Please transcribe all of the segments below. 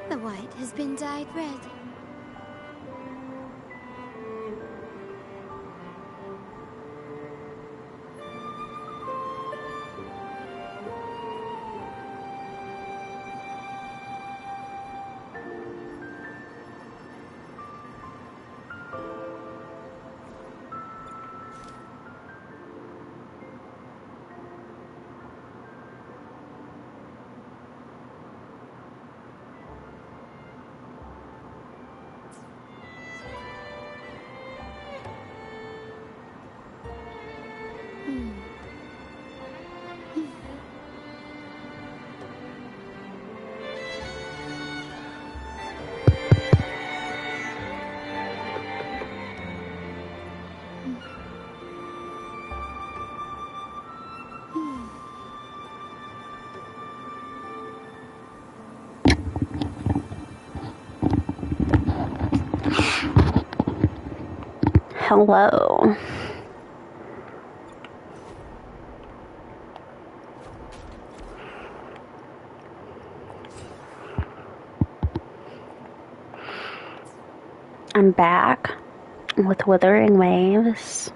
The white has been dyed red. Hello. I'm back with Wuthering Waves.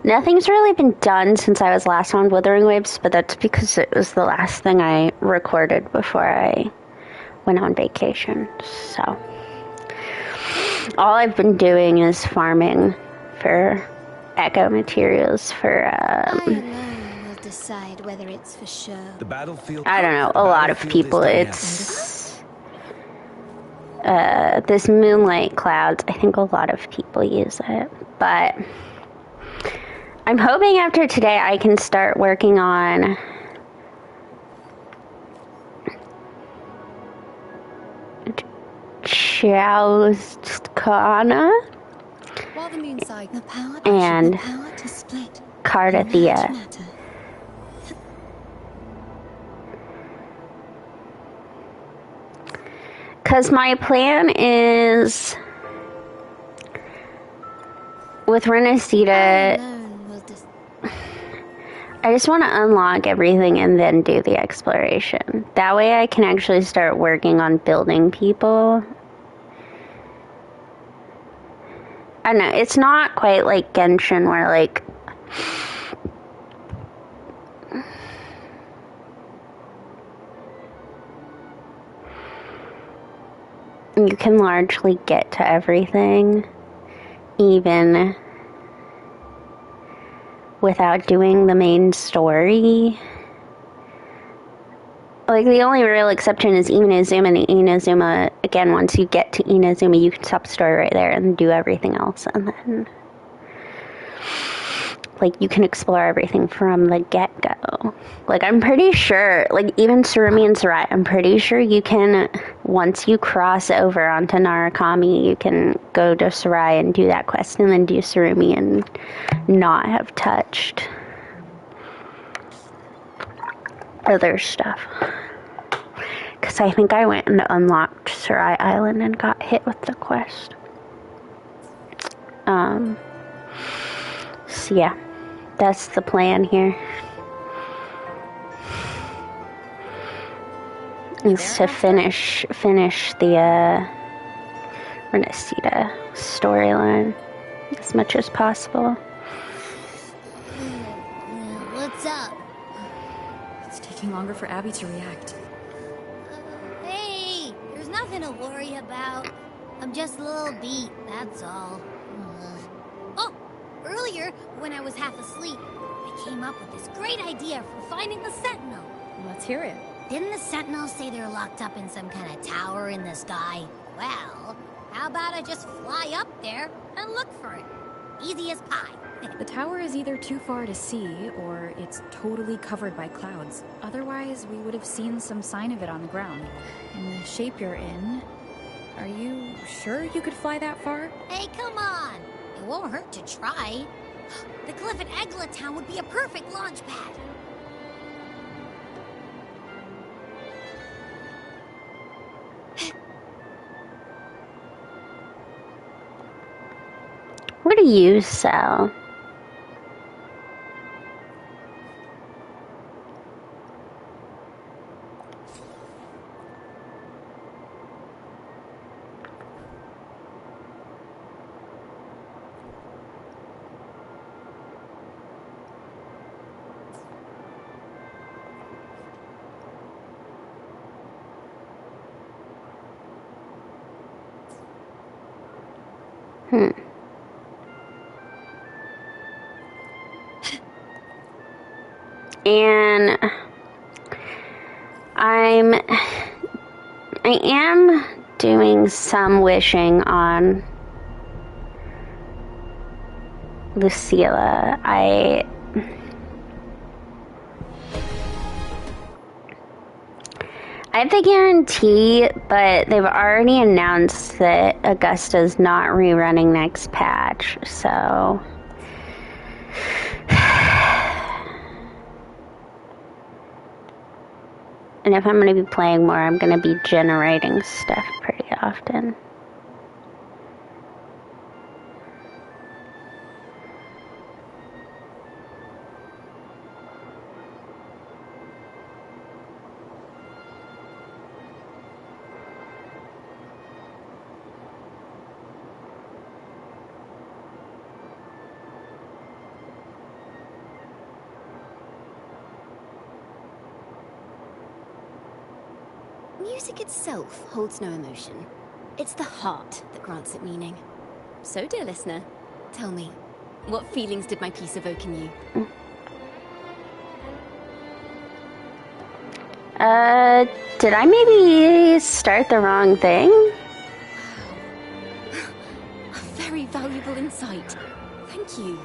Nothing's really been done since I was last on Wuthering Waves, but that's because it was the last thing I recorded before I went on vacation. So all I've been doing is farming for echo materials for I alone will decide whether it's for sure. The battlefield. I don't know, a lot of people. It's this moonlight clouds. I think a lot of people use it, but I'm hoping after today I can start working on Chauskana and Cardathia. Because my plan is with Renacita, I just want to unlock everything and then do the exploration. That way I can actually start working on building people. I don't know, it's not quite like Genshin where like you can largely get to everything, even without doing the main story. Like, the only real exception is Inazuma, and Inazuma, again, once you get to Inazuma, you can stop the story right there and do everything else, and then, like, you can explore everything from the get-go. Like, I'm pretty sure, like, even Surumi and Sarai, I'm pretty sure you can, once you cross over onto Narukami, you can go to Sarai and do that quest, and then do Surumi and not have touched other stuff. Because I think I went and unlocked Sarai Island and got hit with the quest. So yeah, that's the plan here. Is to finish the Renacita storyline as much as possible. What's up? It's taking longer for Abby to react. Hey, there's nothing to worry about. I'm just a little beat, that's all. Oh, earlier, when I was half asleep, I came up with this great idea for finding the Sentinel. Let's hear it. Didn't the Sentinels say they're locked up in some kind of tower in the sky? Well, how about I just fly up there and look for it? Easy as pie. The tower is either too far to see, or it's totally covered by clouds. Otherwise, we would have seen some sign of it on the ground. In the shape you're in, are you sure you could fly that far? Hey, come on. It won't hurt to try. The cliff at Eglet Town would be a perfect launch pad. What do you sell? And I am doing some wishing on Lucilla. I have the guarantee, but they've already announced that Augusta's not rerunning next patch, so and if I'm going to be playing more, I'm going to be generating stuff pretty often. Music itself holds no emotion. It's the heart that grants it meaning. So, dear listener, tell me, what feelings did my piece evoke in you? Did I maybe start the wrong thing? A very valuable insight. Thank you.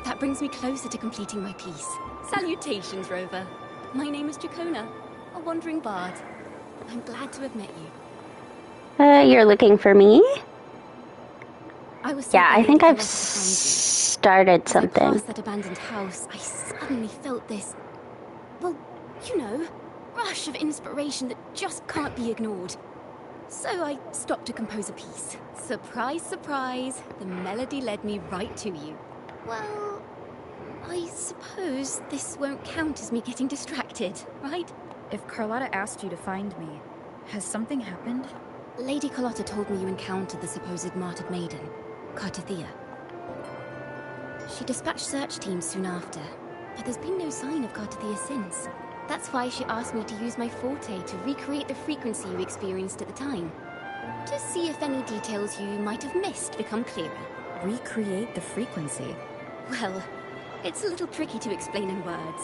That brings me closer to completing my piece. Salutations, Rover. My name is Dracona, a wandering bard. I'm glad to have met you. You're looking for me? I was so Yeah, I eager think to I've come back to find started you. As I something. passed that abandoned house, I suddenly felt this, well, you know, rush of inspiration that just can't be ignored. So I stopped to compose a piece. Surprise, surprise, the melody led me right to you. Well, I suppose this won't count as me getting distracted, right? If Carlotta asked you to find me, has something happened? Lady Carlotta told me you encountered the supposed martyred maiden, Cartithia. She dispatched search teams soon after, but there's been no sign of Cartithia since. That's why she asked me to use my forte to recreate the frequency you experienced at the time. To see if any details you might have missed become clearer. Recreate the frequency? Well, it's a little tricky to explain in words.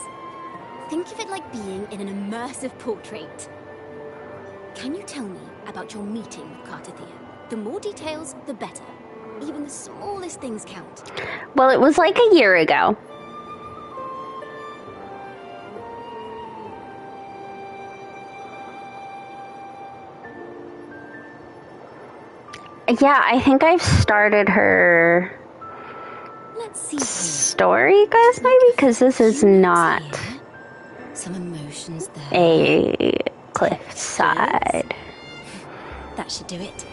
Think of it like being in an immersive portrait. Can you tell me about your meeting with Cartithia? The more details, the better. Even the smallest things count. Well, it was like a year ago. Yeah, I think I've started her Let's see here. story, guys, maybe? Because this is not Here. Some emotions there. a cliffside. That should do it.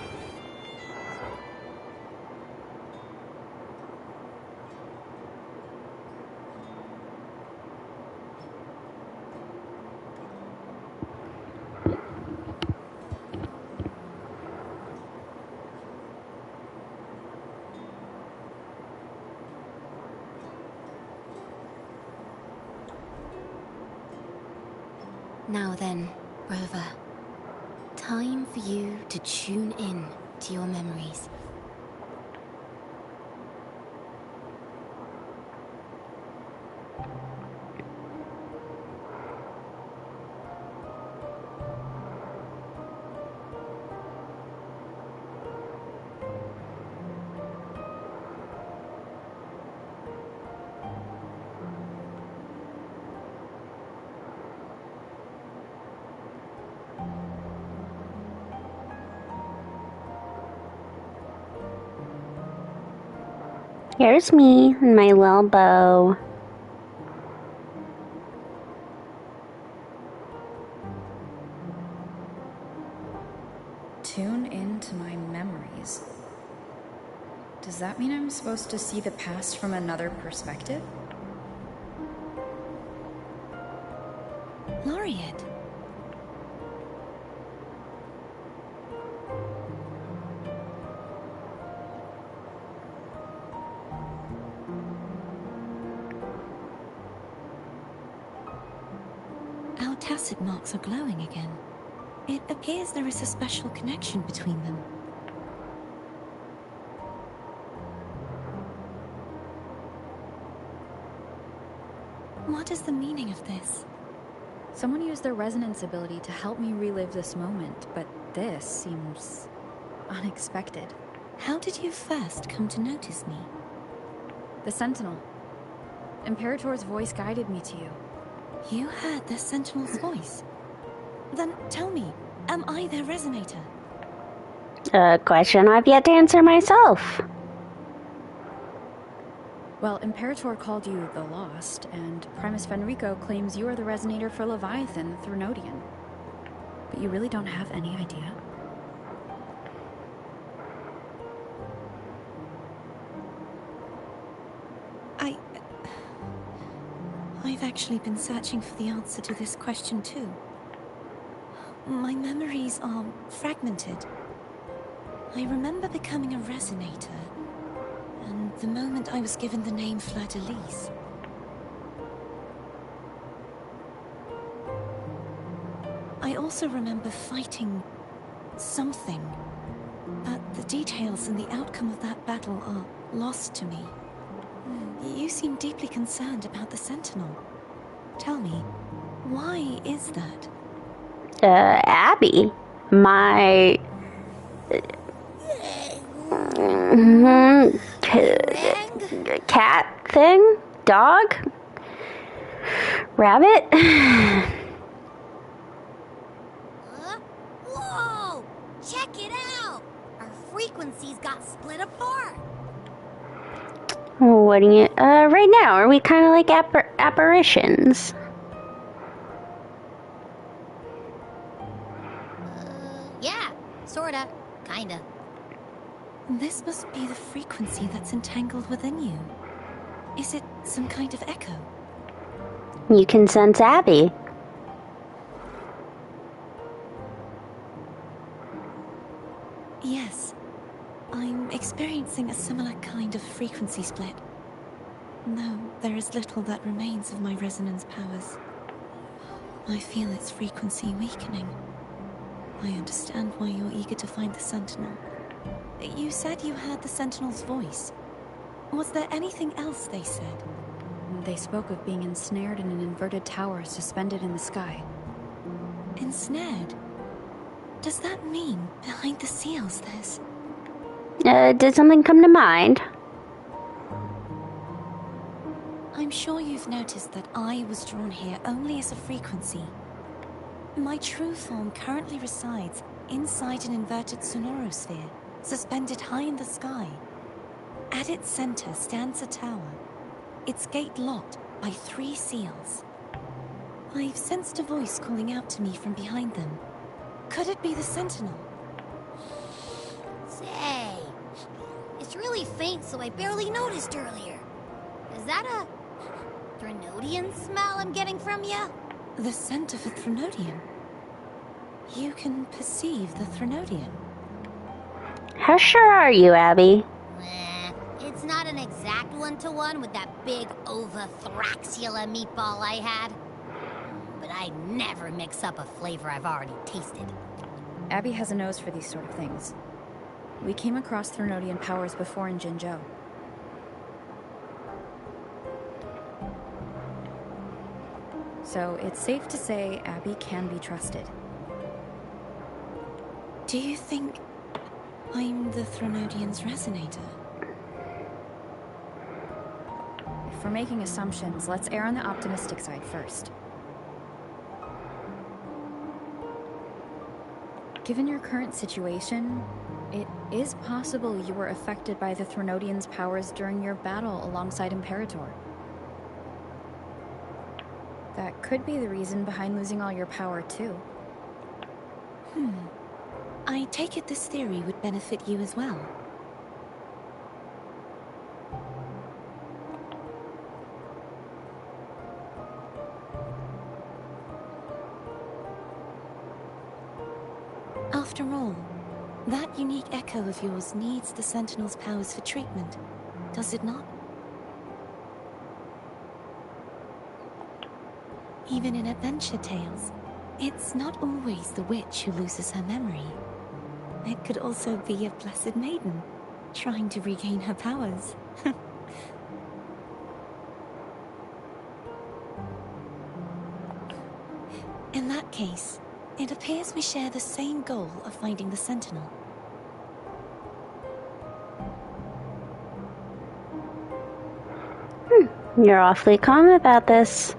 Now then, Rover. Time for you to tune in to your memories. Here's me and my little bow. Tune into my memories. Does that mean I'm supposed to see the past from another perspective? Laureate. Our tacit marks are glowing again. It appears there is a special connection between them. What is the meaning of this? Someone used their resonance ability to help me relive this moment, but this seems unexpected. How did you first come to notice me? The Sentinel. Imperator's voice guided me to you. You heard the Sentinel's voice? Then tell me, am I their resonator? A question I've yet to answer myself. Well, Imperator called you the Lost, and Primus Fenrico claims you are the resonator for Leviathan, the Threnodian. But you really don't have any idea? I've actually been searching for the answer to this question too. My memories are fragmented. I remember becoming a resonator, and the moment I was given the name Fleur-de-Lis. I also remember fighting something, but the details and the outcome of that battle are lost to me. You seem deeply concerned about the Sentinel. Tell me, why is that? Abby, my cat thing? Dog? Rabbit? Whoa! Check it out! Our frequencies got split apart. What do you, right now, are we kind of like apparitions? Yeah, sorta, kinda. This must be the frequency that's entangled within you. Is it some kind of echo? You can sense Abby. Yes. I'm experiencing a similar kind of frequency split. Though there is little that remains of my resonance powers. I feel its frequency weakening. I understand why you're eager to find the Sentinel. You said you heard the Sentinel's voice. Was there anything else they said? They spoke of being ensnared in an inverted tower suspended in the sky. Ensnared? Does that mean behind the seals there's... Did something come to mind? I'm sure you've noticed that I was drawn here only as a frequency. My true form currently resides inside an inverted sonorosphere, suspended high in the sky. At its center stands a tower, its gate locked by 3 seals. I've sensed a voice calling out to me from behind them. Could it be the Sentinel? Say, it's really faint, so I barely noticed earlier. Is that a Threnodian smell I'm getting from you? The scent of a Threnodian? You can perceive the Threnodian? How sure are you, Abby? It's not an exact one-to-one with that big Ovathraxula meatball I had. But I never mix up a flavor I've already tasted. Abby has a nose for these sort of things. We came across Threnodian powers before in Jinzhou. So it's safe to say Abby can be trusted. Do you think I'm the Threnodian's resonator? If we're making assumptions, let's err on the optimistic side first. Given your current situation, It is possible you were affected by the Threnodians' powers during your battle alongside Imperator. That could be the reason behind losing all your power, too. I take it this theory would benefit you as well. After all, that unique echo of yours needs the Sentinel's powers for treatment, does it not? Even in adventure tales, it's not always the witch who loses her memory. It could also be a blessed maiden, trying to regain her powers. In that case, it appears we share the same goal of finding the Sentinel. You're awfully calm about this.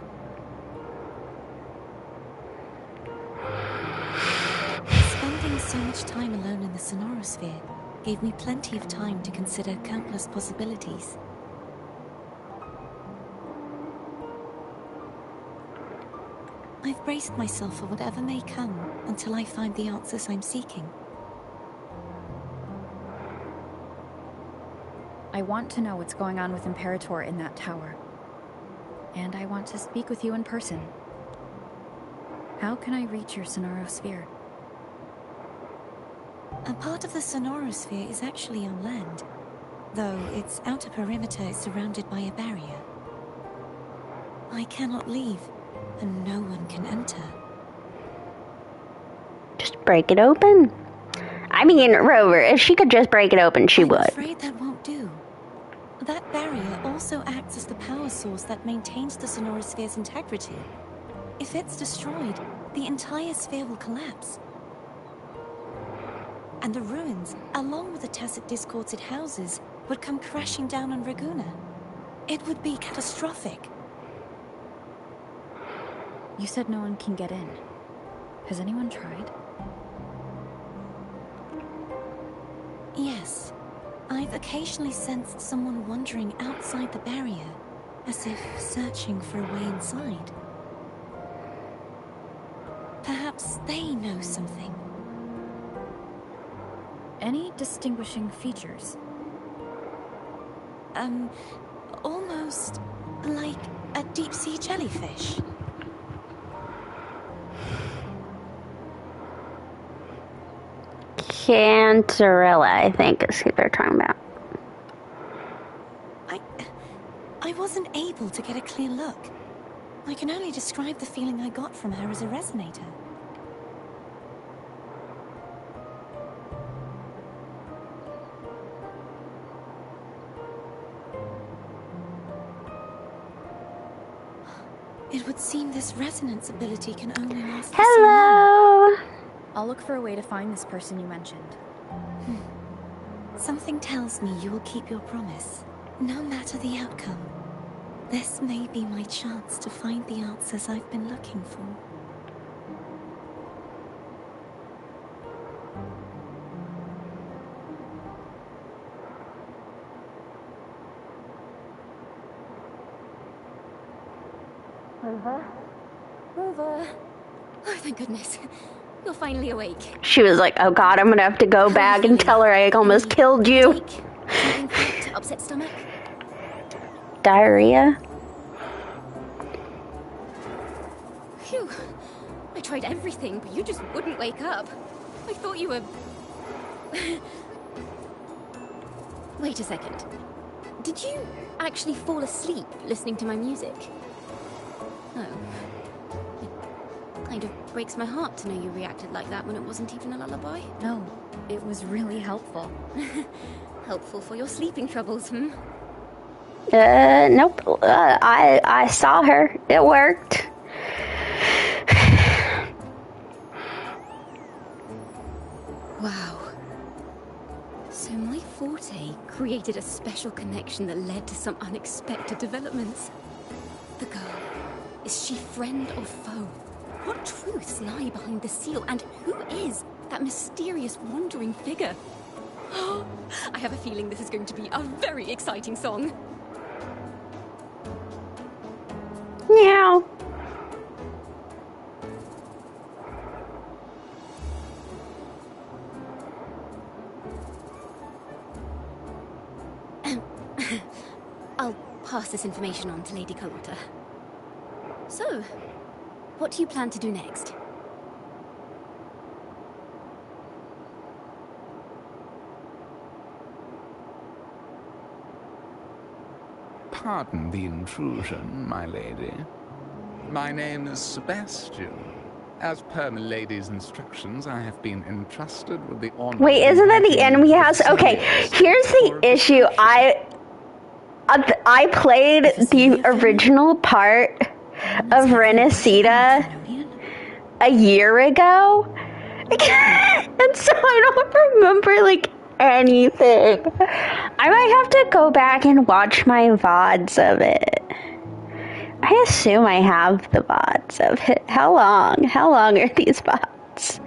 Spending so much time alone in the Sonorosphere gave me plenty of time to consider countless possibilities. I've braced myself for whatever may come until I find the answers I'm seeking. I want to know what's going on with Imperator in that tower. And I want to speak with you in person. How can I reach your Sonorosphere? A part of the Sonorosphere is actually on land, though its outer perimeter is surrounded by a barrier. I cannot leave, and no one can enter. Just break it open. I mean, Rover, if she could just break it open, she would. I'm afraid that won't do. That barrier also acts as the power source that maintains the Sonorosphere's integrity. If it's destroyed, the entire sphere will collapse. And the ruins, along with the tacit discords it houses, would come crashing down on Raguna. It would be catastrophic. You said no one can get in. Has anyone tried? Yes. I've occasionally sensed someone wandering outside the barrier, as if searching for a way inside. Perhaps they know something. Any distinguishing features? Almost like a deep-sea jellyfish. Cantarella, I think, is who they're talking about. I wasn't able to get a clear look. I can only describe the feeling I got from her as a resonator. It would seem this resonance ability can only last for so long. Hello! I'll look for a way to find this person you mentioned. Something tells me you will keep your promise, no matter the outcome. This may be my chance to find the answers I've been looking for. Rover. Oh, thank goodness. You're finally awake. She was like, oh god, I'm gonna have to go back and tell her I almost killed you. Something for to upset stomach? Diarrhea? Phew. I tried everything, but you just wouldn't wake up. I thought you were... Wait a second. Did you actually fall asleep listening to my music? Oh. It kind of breaks my heart to know you reacted like that when it wasn't even a lullaby. No, it was really helpful. Helpful for your sleeping troubles, hmm? Nope. I saw her. It worked. Wow. So my forte created a special connection that led to some unexpected developments. The girl, is she friend or foe? What truths lie behind the seal, and who is that mysterious wandering figure? I have a feeling this is going to be a very exciting song. Meow. I'll pass this information on to Lady Carlotta. So, what do you plan to do next? Pardon the intrusion, my lady. My name is Sebastian. As per my lady's instructions, I have been entrusted with the honor... Wait, isn't that the enemy house? Okay, here's the issue. I played the original part of Renacita a year ago, and so I don't remember, like, anything. I might have to go back and watch my VODs of it. I assume I have the VODs of it. How long? How long are these VODs?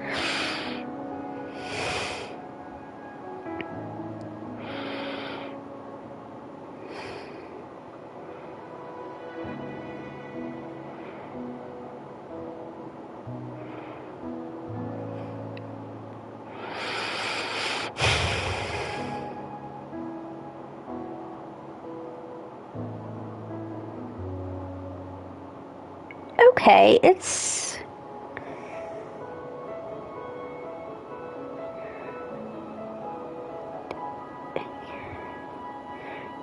Okay, it's...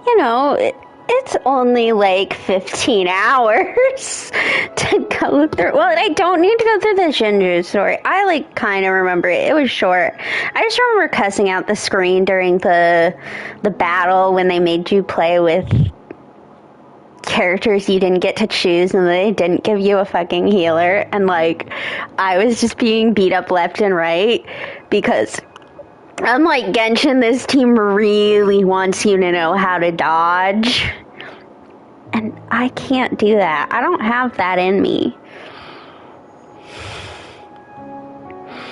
You know, it's only like 15 hours to go through. Well, I don't need to go through the Shinju story. I, like, kind of remember it. It was short. I just remember cussing out the screen during the battle when they made you play with characters you didn't get to choose and they didn't give you a fucking healer, and like I was just being beat up left and right because unlike Genshin, this team really wants you to know how to dodge, and I can't do that. I don't have that in me.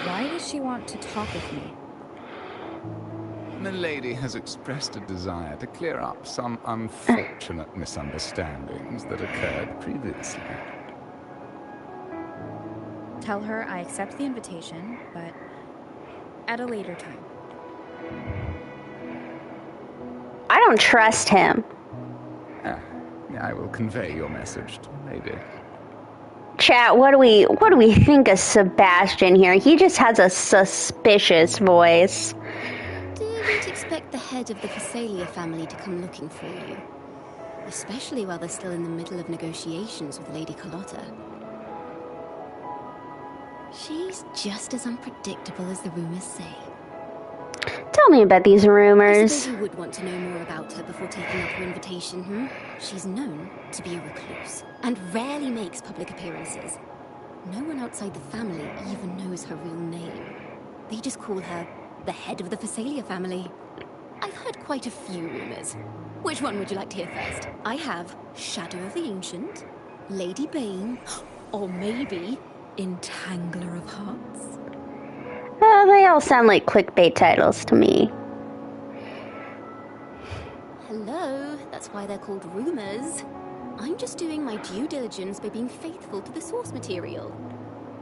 Why does she want to talk with me? The lady has expressed a desire to clear up some unfortunate misunderstandings that occurred previously. Tell her I accept the invitation, but at a later time. I don't trust him. I will convey your message to the lady. Chat, what do we think of Sebastian here? He just has a suspicious voice. Didn't expect the head of the Phasalia family to come looking for you. Especially while they're still in the middle of negotiations with Lady Carlotta. She's just as unpredictable as the rumors say. Tell me about these I rumors. suppose you would want to know more about her before taking up her invitation, hmm? She's known to be a recluse, and rarely makes public appearances. No one outside the family even knows her real name. They just call her the head of the Phasalia family. I've heard quite a few rumors. Which one would you like to hear first? I have Shadow of the Ancient, Lady Bane, or maybe Entangler of Hearts. They all sound like clickbait titles to me. Hello, that's why they're called rumors. I'm just doing my due diligence by being faithful to the source material.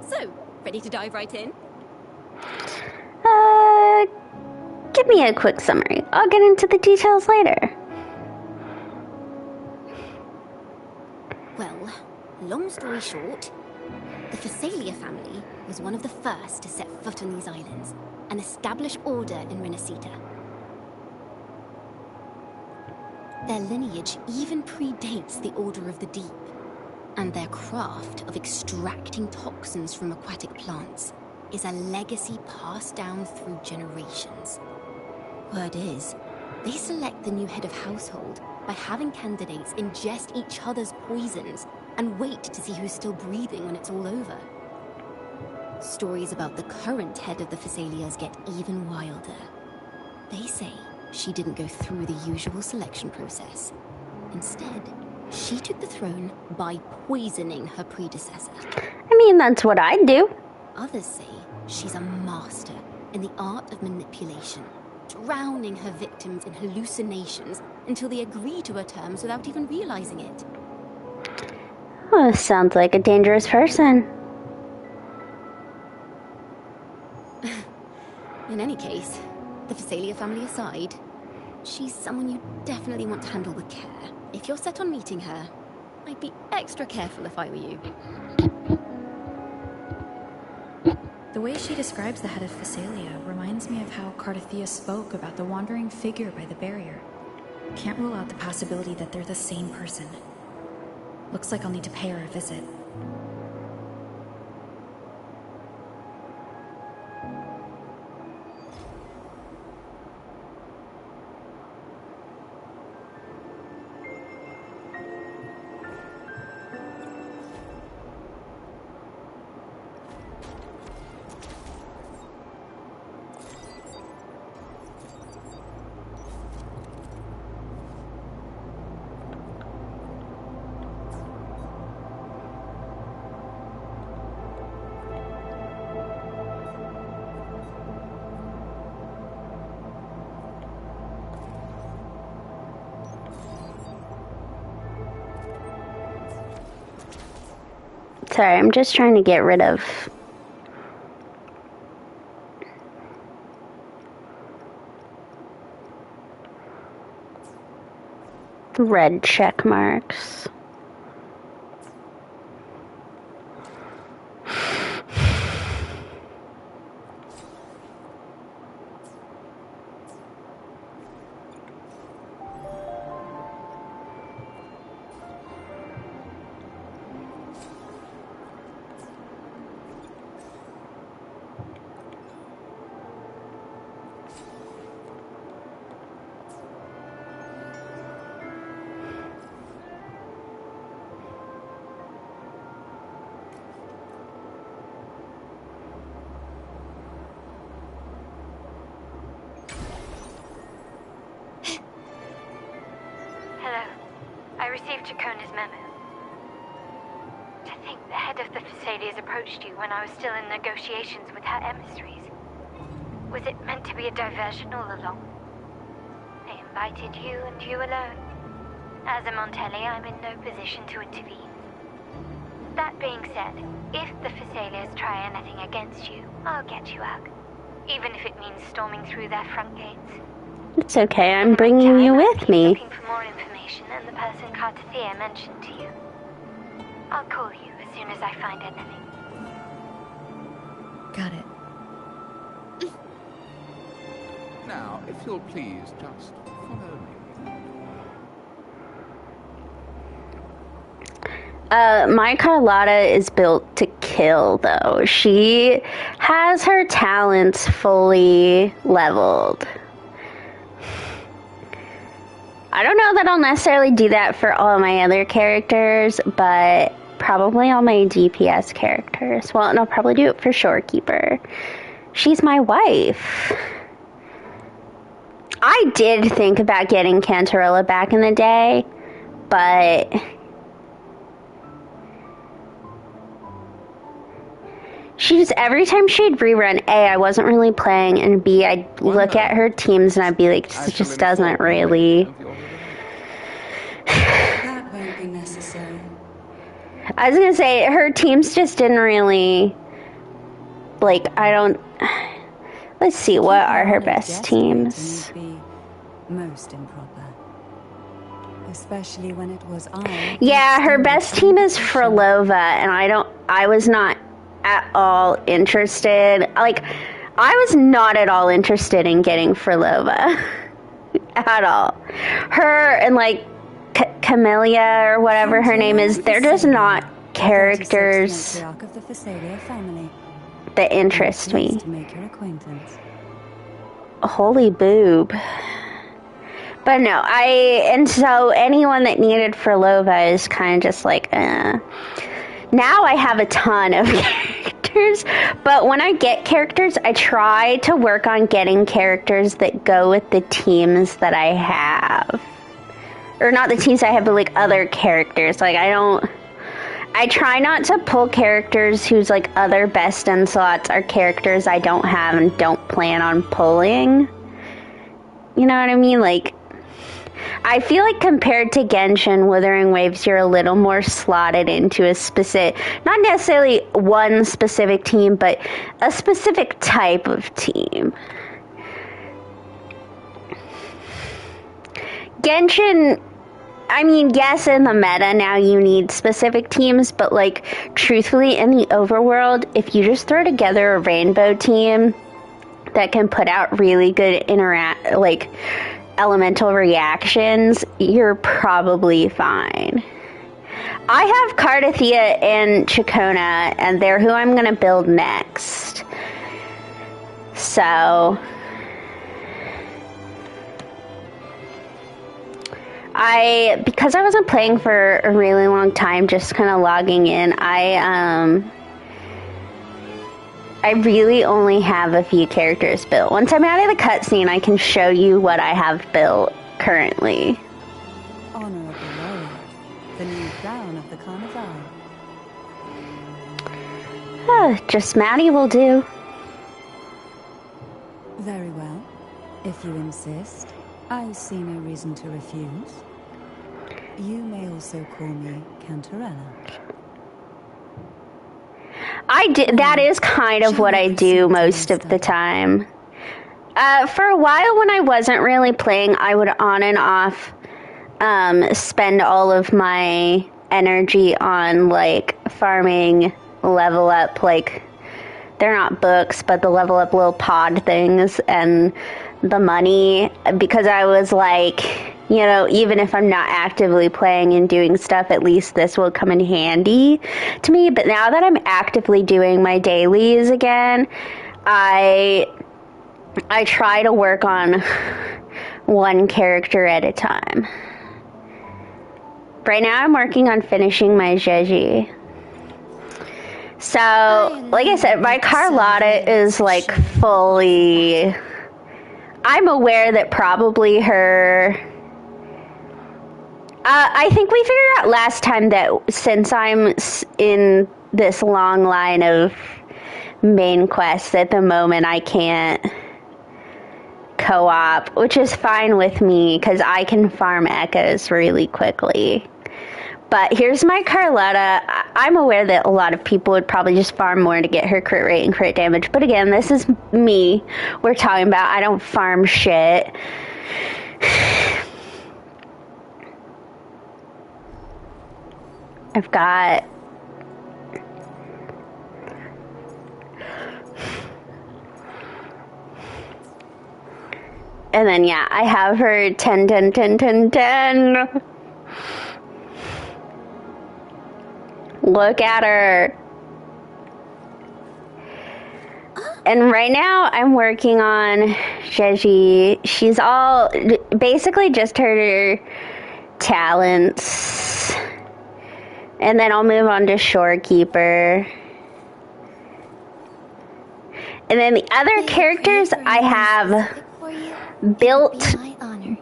So, ready to dive right in? Give me a quick summary. I'll get into the details later. Well, long story short, the Phasalia family was one of the first to set foot on these islands and establish order in Renacita. Their lineage even predates the Order of the Deep, and their craft of extracting toxins from aquatic plants is a legacy passed down through generations. Word is, they select the new head of household by having candidates ingest each other's poisons and wait to see who's still breathing when it's all over. Stories about the current head of the Phasalias get even wilder. They say she didn't go through the usual selection process. Instead, she took the throne by poisoning her predecessor. I mean, that's what I'd do. Others say she's a master in the art of manipulation, drowning her victims in hallucinations until they agree to her terms without even realizing it. Oh, sounds like a dangerous person. In any case, the Phasalia family aside, she's someone you definitely want to handle with care. If you're set on meeting her, I'd be extra careful if I were you. The way she describes the head of Phasalia reminds me of how Cardathia spoke about the wandering figure by the barrier. Can't rule out the possibility that they're the same person. Looks like I'll need to pay her a visit. Sorry, I'm just trying to get rid of the red check marks. Approached you when I was still in negotiations with her emissaries. Was it meant to be a diversion all along? They invited you and you alone. As a Montelli, I'm in no position to intervene. That being said, if the Phasalias try anything against you, I'll get you out. Even if it means storming through their front gates. It's okay, I'm bringing you with me. Looking for more information and the person Cardathia mentioned to you. I'll call you as soon as I find anything. Got it. Now, if you'll please just follow me. My Carlotta is built to kill, though. She has her talents fully leveled. I don't know that I'll necessarily do that for all my other characters, but probably all my DPS characters. Well, and I'll probably do it for Shorekeeper. She's my wife. I did think about getting Cantarella back in the day, but every time she'd rerun, A, I wasn't really playing, and B, I'd look at her teams and I'd be like, this just doesn't really. That won't be necessary. I was gonna say, her teams just didn't really, like, I don't, let's see, what are her best teams? Be most improper. Especially when it was I. Yeah, her best team is Frolova, and I was not at all interested, like, I was not at all interested in getting Frolova. At all. Her and, like, Camellia or whatever her name is, they're just not characters that interest me. Holy boob. But no, and so anyone that needed Frolova is kind of just like, Now I have a ton of characters, but when I get characters, I try to work on getting characters that go with the teams that I have. Or not the teams I have, but like other characters. Like I try not to pull characters whose like other best in slots are characters I don't have and don't plan on pulling. You know what I mean? Like, I feel like compared to Genshin, Wuthering Waves, you're a little more slotted into a specific, not necessarily one specific team, but a specific type of team. Genshin, I mean, yes, in the meta now you need specific teams, but like, truthfully, in the overworld, if you just throw together a rainbow team that can put out really good elemental reactions, you're probably fine. I have Cardathea and Chacona, and they're who I'm going to build next. So, because I wasn't playing for a really long time, just kind of logging in, I really only have a few characters built. Once I'm out of the cutscene, I can show you what I have built currently. Honorable Lord, the new crown of the Carnival. Just Maddie will do. Very well. If you insist, I see no reason to refuse. You may also call me Cantarella. That is kind of what I do most of the time. For a while when I wasn't really playing, I would on and off spend all of my energy on like farming level up, like they're not books, but the level up little pod things and the money, because I was like, you know, even if I'm not actively playing and doing stuff, at least this will come in handy to me. But now that I'm actively doing my dailies again, I try to work on one character at a time. Right now I'm working on finishing my Jeji. So, like I said, my Carlotta is like fully... I'm aware that probably her... I think we figured out last time that since I'm in this long line of main quests at the moment, I can't co-op, which is fine with me because I can farm echoes really quickly. But here's my Carlotta. I'm aware that a lot of people would probably just farm more to get her crit rate and crit damage. But again, this is me we're talking about. I don't farm shit. I've got... And then, yeah, I have her 10, 10, 10, 10, 10. Look at her. And right now I'm working on Jeji. She's all basically just her talents. And then I'll move on to Shorekeeper. And then the other characters I have built,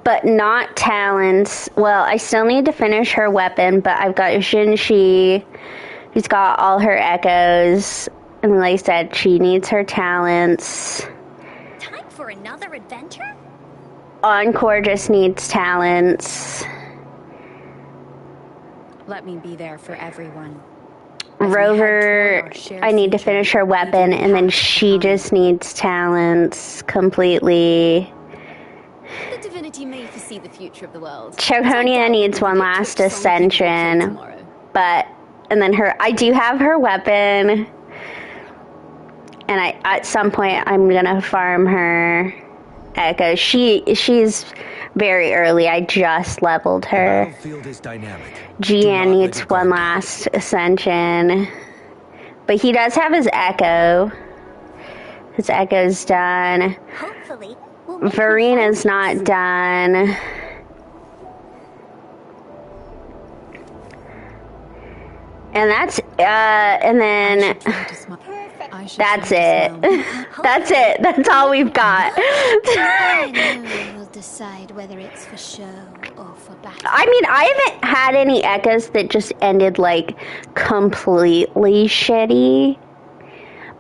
but not talents. Well, I still need to finish her weapon, but I've got Xinshi, who's got all her echoes. And like I said, she needs her talents. Time for another adventure? Encore just needs talents. Let me be there for everyone. Rover, I need to finish her weapon, and then she just needs talents completely. The divinity may foresee the future of the world. Choconia needs one last ascension, and then I do have her weapon, and at some point I'm gonna farm her echo. She's very early. I just leveled her. Gian needs one last ascension, but he does have his echo. His echo's done. Hopefully, Verina's not done. And that's that's it. That's it. That's all we've got. I will decide whether it's for show or for battle. I mean, I haven't had any echoes that just ended like completely shitty.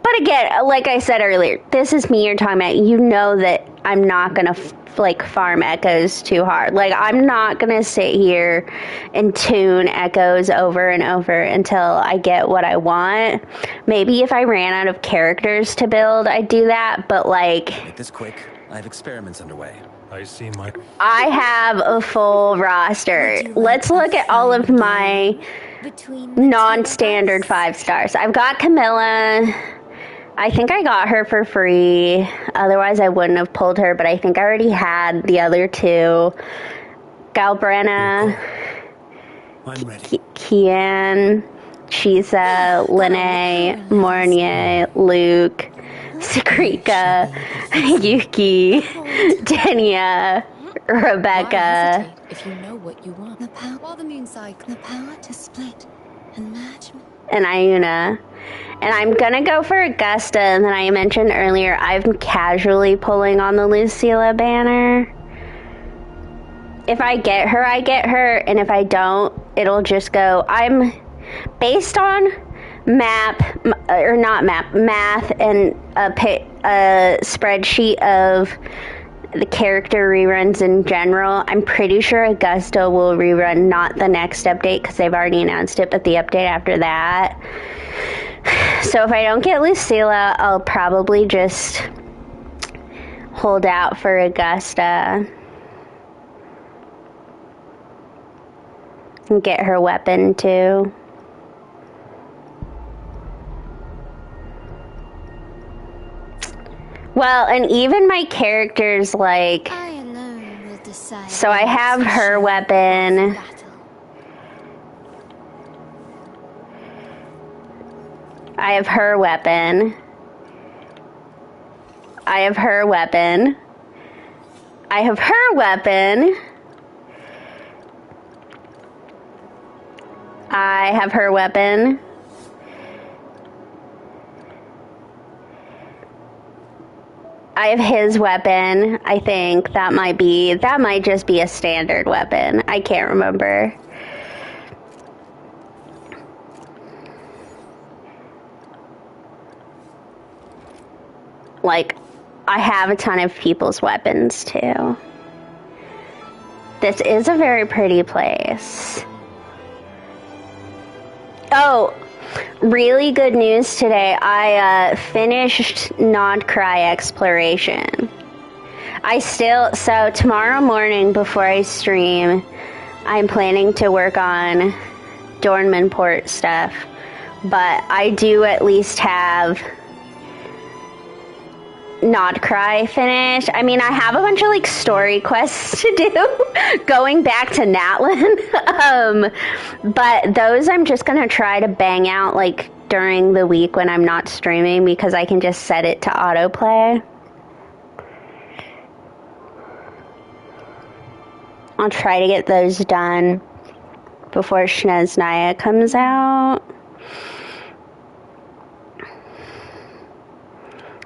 But again, like I said earlier, this is me you're talking about. You know that I'm not gonna farm echoes too hard. Like, I'm not gonna sit here and tune echoes over and over until I get what I want. Maybe if I ran out of characters to build, I'd do that, but like... Make this quick. I have experiments underway. I see my... I have a full roster. Let's look at all of my non-standard 5 stars. I've got Camilla. I think I got her for free. Otherwise, I wouldn't have pulled her, but I think I already had the other 2. Galbrenna, I'm ready. Kian, Chisa, Lene, Mornier, Luke, Sakrika, Yuki, Denia, Rebecca. If you know what you want. The power, While the moon cycle. the power to split and merge. And Iuna. And I'm gonna go for Augusta, and then I mentioned earlier I'm casually pulling on the Lucilla banner. If I get her, I get her, and if I don't, it'll just go. I'm based on math and a spreadsheet of the character reruns in general. I'm pretty sure Augusta will rerun not the next update because they've already announced it, but the update after that. So if I don't get Lucilla, I'll probably just hold out for Augusta and get her weapon too. Well, and even my characters, like... I alone will decide. So I have her weapon. I have her weapon. I have her weapon. I have her weapon. I have her weapon. I have his weapon. I think that might just be a standard weapon. I can't remember. Like, I have a ton of people's weapons too. This is a very pretty place. Oh, really good news today. I finished Nodcry exploration. So tomorrow morning before I stream, I'm planning to work on Dornmanport stuff. But I do at least have Nodcry finished. I mean, I have a bunch of like story quests to do going back to Natlin. But those I'm just gonna try to bang out like during the week when I'm not streaming because I can just set it to autoplay. I'll try to get those done before Snezhnaya comes out.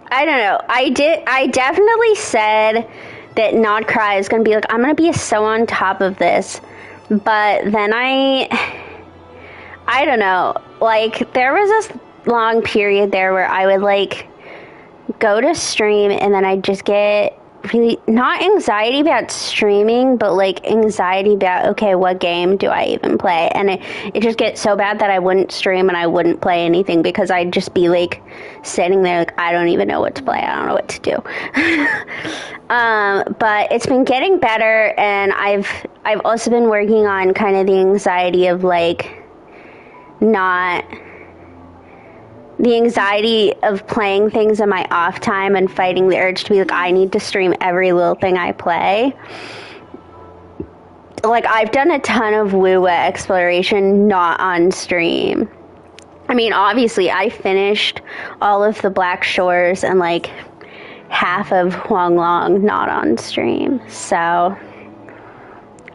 I don't know. I definitely said that Nodcry is going to be like, I'm going to be so on top of this. But then I don't know. Like, there was this long period there where I would, like, go to stream and then I'd just get really, not anxiety about streaming, but, like, anxiety about, okay, what game do I even play? And it just gets so bad that I wouldn't stream and I wouldn't play anything because I'd just be, like, sitting there like, I don't even know what to play. I don't know what to do. But it's been getting better, and I've also been working on kind of the anxiety of, like, the anxiety of playing things in my off time and fighting the urge to be like, I need to stream every little thing I play. Like, I've done a ton of Wuwa exploration not on stream. I mean, obviously, I finished all of the Black Shores and, like, half of Huanglong not on stream. So,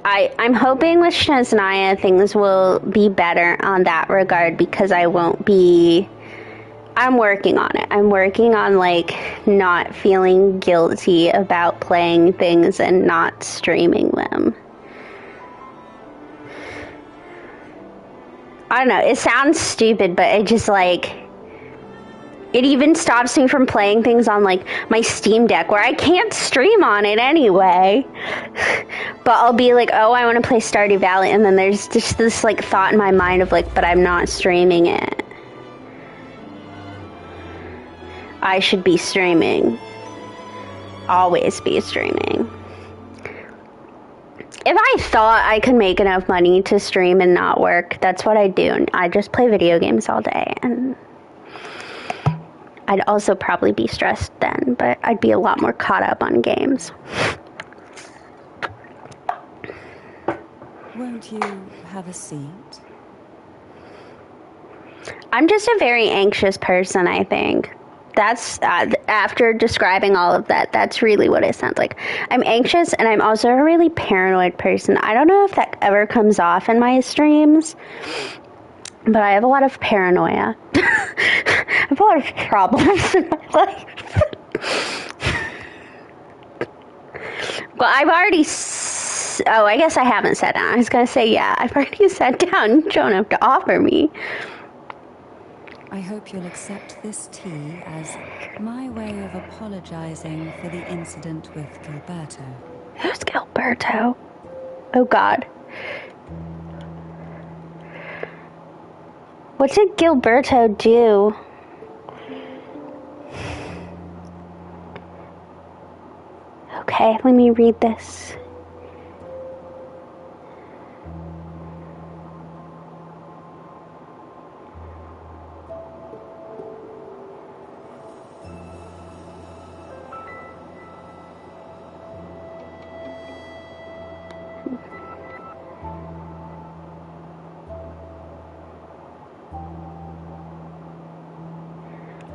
I'm hoping with Snezhnaya things will be better on that regard because I won't be... I'm working on it. I'm working on, like, not feeling guilty about playing things and not streaming them. I don't know. It sounds stupid, but it just, like... It even stops me from playing things on, like, my Steam Deck, where I can't stream on it anyway. But I'll be like, oh, I want to play Stardew Valley, and then there's just this, like, thought in my mind of, like, but I'm not streaming it. I should be streaming. Always be streaming. If I thought I could make enough money to stream and not work, that's what I do. I just play video games all day, and I'd also probably be stressed then, but I'd be a lot more caught up on games. Won't you have a seat? I'm just a very anxious person, I think. That's, after describing all of that, that's really what it sounds like. I'm anxious, and I'm also a really paranoid person. I don't know if that ever comes off in my streams, but I have a lot of paranoia. I have a lot of problems in my life. Well, I've already... Oh, I guess I haven't sat down. I was going to say, yeah, I've already sat down. You don't have to offer me. I hope you'll accept this tea as my way of apologizing for the incident with Gilberto. Who's Gilberto? Oh, God. What did Gilberto do? Okay, let me read this.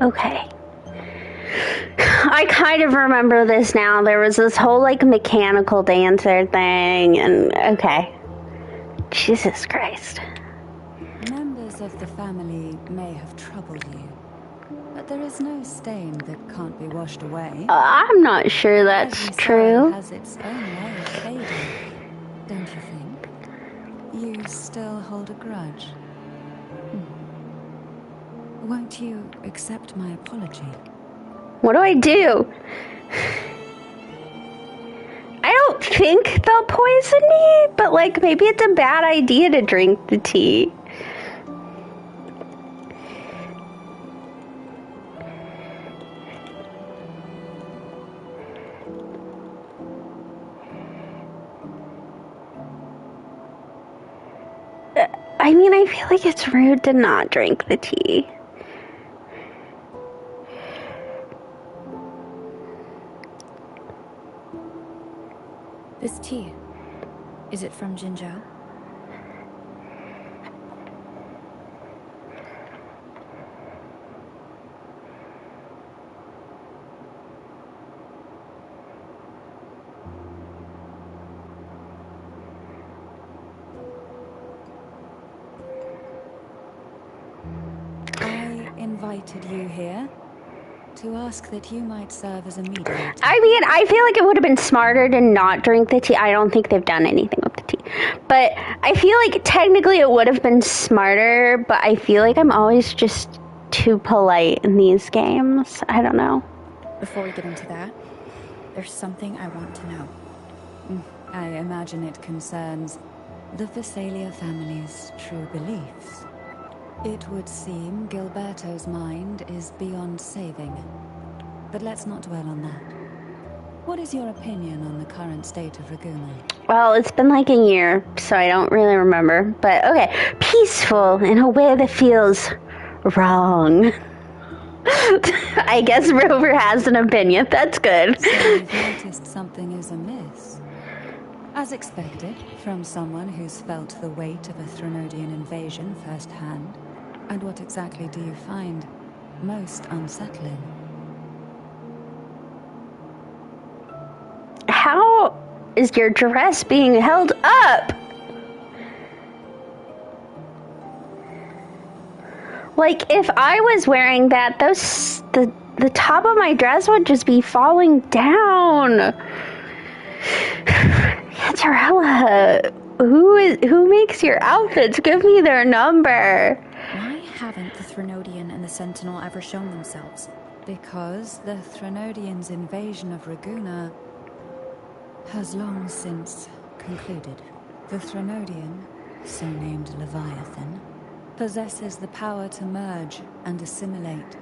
Okay. I kind of remember this now. There was this whole, like, mechanical dancer thing, and okay. Jesus Christ. Members of the family may have troubled you, but there is no stain that can't be washed away. I'm not sure that's Every true. sign has its own way of fading, don't you think? You still hold a grudge? Won't you accept my apology? What do I do? I don't think they'll poison me, but, like, maybe it's a bad idea to drink the tea. I mean, I feel like it's rude to not drink the tea. This tea, is it from Jinzhou? I invited you here to ask that you might serve as a mediator. I mean, I feel like it would have been smarter to not drink the tea. I don't think they've done anything with the tea. But I feel like technically it would have been smarter, but I feel like I'm always just too polite in these games. I don't know. Before we get into that, there's something I want to know. I imagine it concerns the Visalia family's true beliefs. It would seem Gilberto's mind is beyond saving. But let's not dwell on that. What is your opinion on the current state of Raguno? Well, it's been like a year, so I don't really remember. But okay, peaceful in a way that feels wrong. I guess Rover has an opinion. That's good. So you've noticed something is amiss. As expected, from someone who's felt the weight of a Threnodian invasion firsthand. And what exactly do you find most unsettling? How is your dress being held up? Like, if I was wearing that, the top of my dress would just be falling down. Cantarella, who makes your outfits? Give me their number. Why haven't the Threnodian and the Sentinel ever shown themselves? Because the Threnodians' invasion of Raguna has long since concluded. The Threnodian, so named Leviathan, possesses the power to merge and assimilate.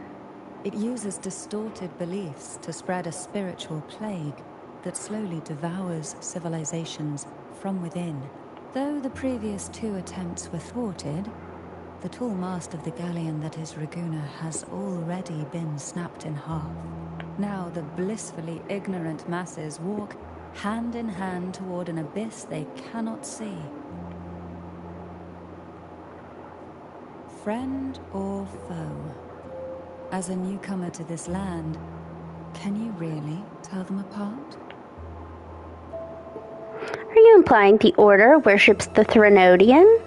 It uses distorted beliefs to spread a spiritual plague that slowly devours civilizations from within. Though the previous 2 attempts were thwarted, the tall mast of the galleon that is Raguna has already been snapped in half. Now the blissfully ignorant masses walk hand in hand toward an abyss they cannot see. Friend or foe? As a newcomer to this land, can you really tell them apart? Are you implying the Order worships the Threnodian?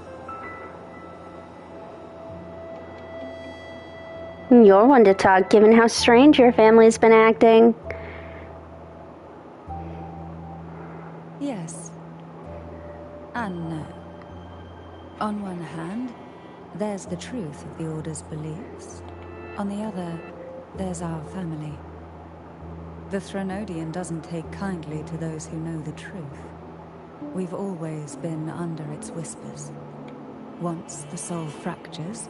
You're one to talk, given how strange your family's been acting. Yes. And no. On one hand, there's the truth of the Order's beliefs. On the other, there's our family. The Threnodian doesn't take kindly to those who know the truth. We've always been under its whispers. Once the soul fractures,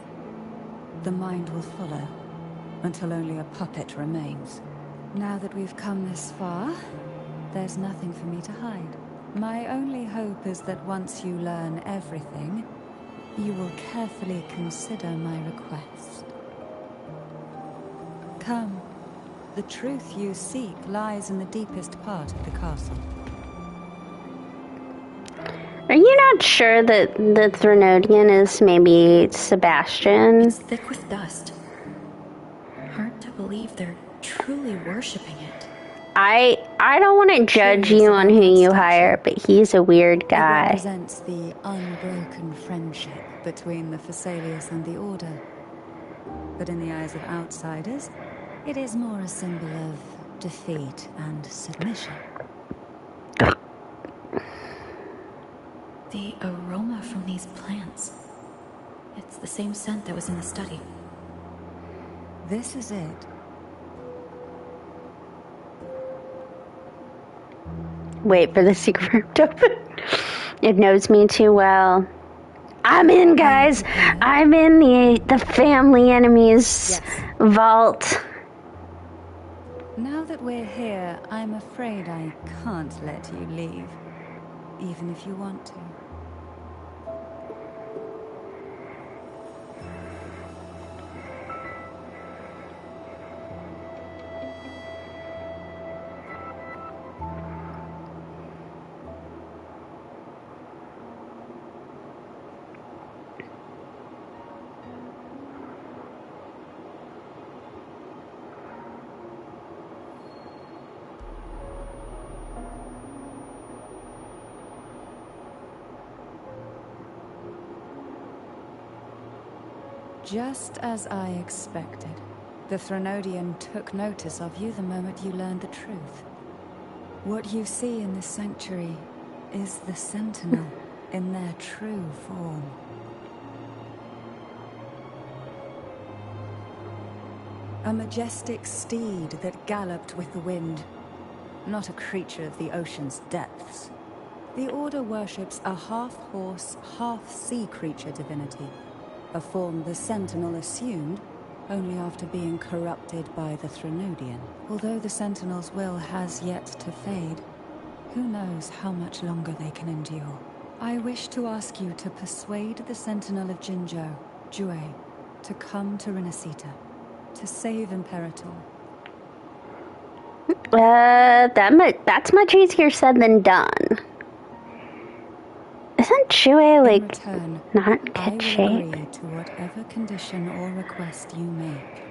the mind will follow, until only a puppet remains. Now that we've come this far, there's nothing for me to hide. My only hope is that once you learn everything, you will carefully consider my request. Come. The truth you seek lies in the deepest part of the castle. Are you not sure that the Threnodian is maybe Sebastian? It's thick with dust. Hard to believe they're truly worshipping it. I don't want to judge you on who you hire, but he's a weird It guy. represents the unbroken friendship between the Phasaelius and the Order. But in the eyes of outsiders, it is more a symbol of defeat and submission. The aroma from these plants. It's the same scent that was in the study. This is it. Wait for the secret room to open. It knows me too well. I'm in, guys. I'm in the family enemies vault. Now that we're here, I'm afraid I can't let you leave, even if you want to. Just as I expected, the Threnodian took notice of you the moment you learned the truth. What you see in this sanctuary is the Sentinel in their true form. A majestic steed that galloped with the wind, not a creature of the ocean's depths. The Order worships a half-horse, half-sea creature divinity, a form the Sentinel assumed only after being corrupted by the Threnodian. Although the Sentinel's will has yet to fade, who knows how much longer they can endure. I wish to ask you to persuade the Sentinel of Jinzhou, Jue, to come to Renacita, to save Imperator. That's much easier said than done. Isn't Jue, like, In return, not I good will shape? agree to whatever condition or request you make.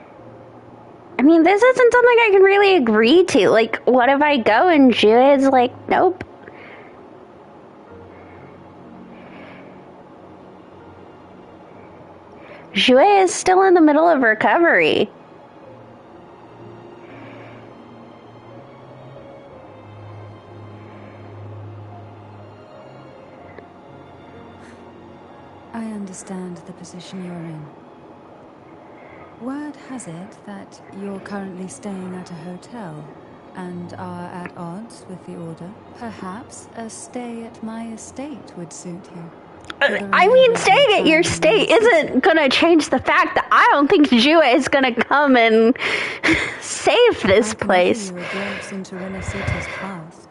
I mean, this isn't something I can really agree to. Like, what if I go and Jue is like, nope. Jue is still in the middle of recovery. I understand the position you're in. Word has it that you're currently staying at a hotel and are at odds with the Order. Perhaps a stay at my estate would suit you. I mean, staying at your state isn't gonna change the fact that I don't think Jue is gonna come and save this place. I can give you a glimpse into Renacita's past,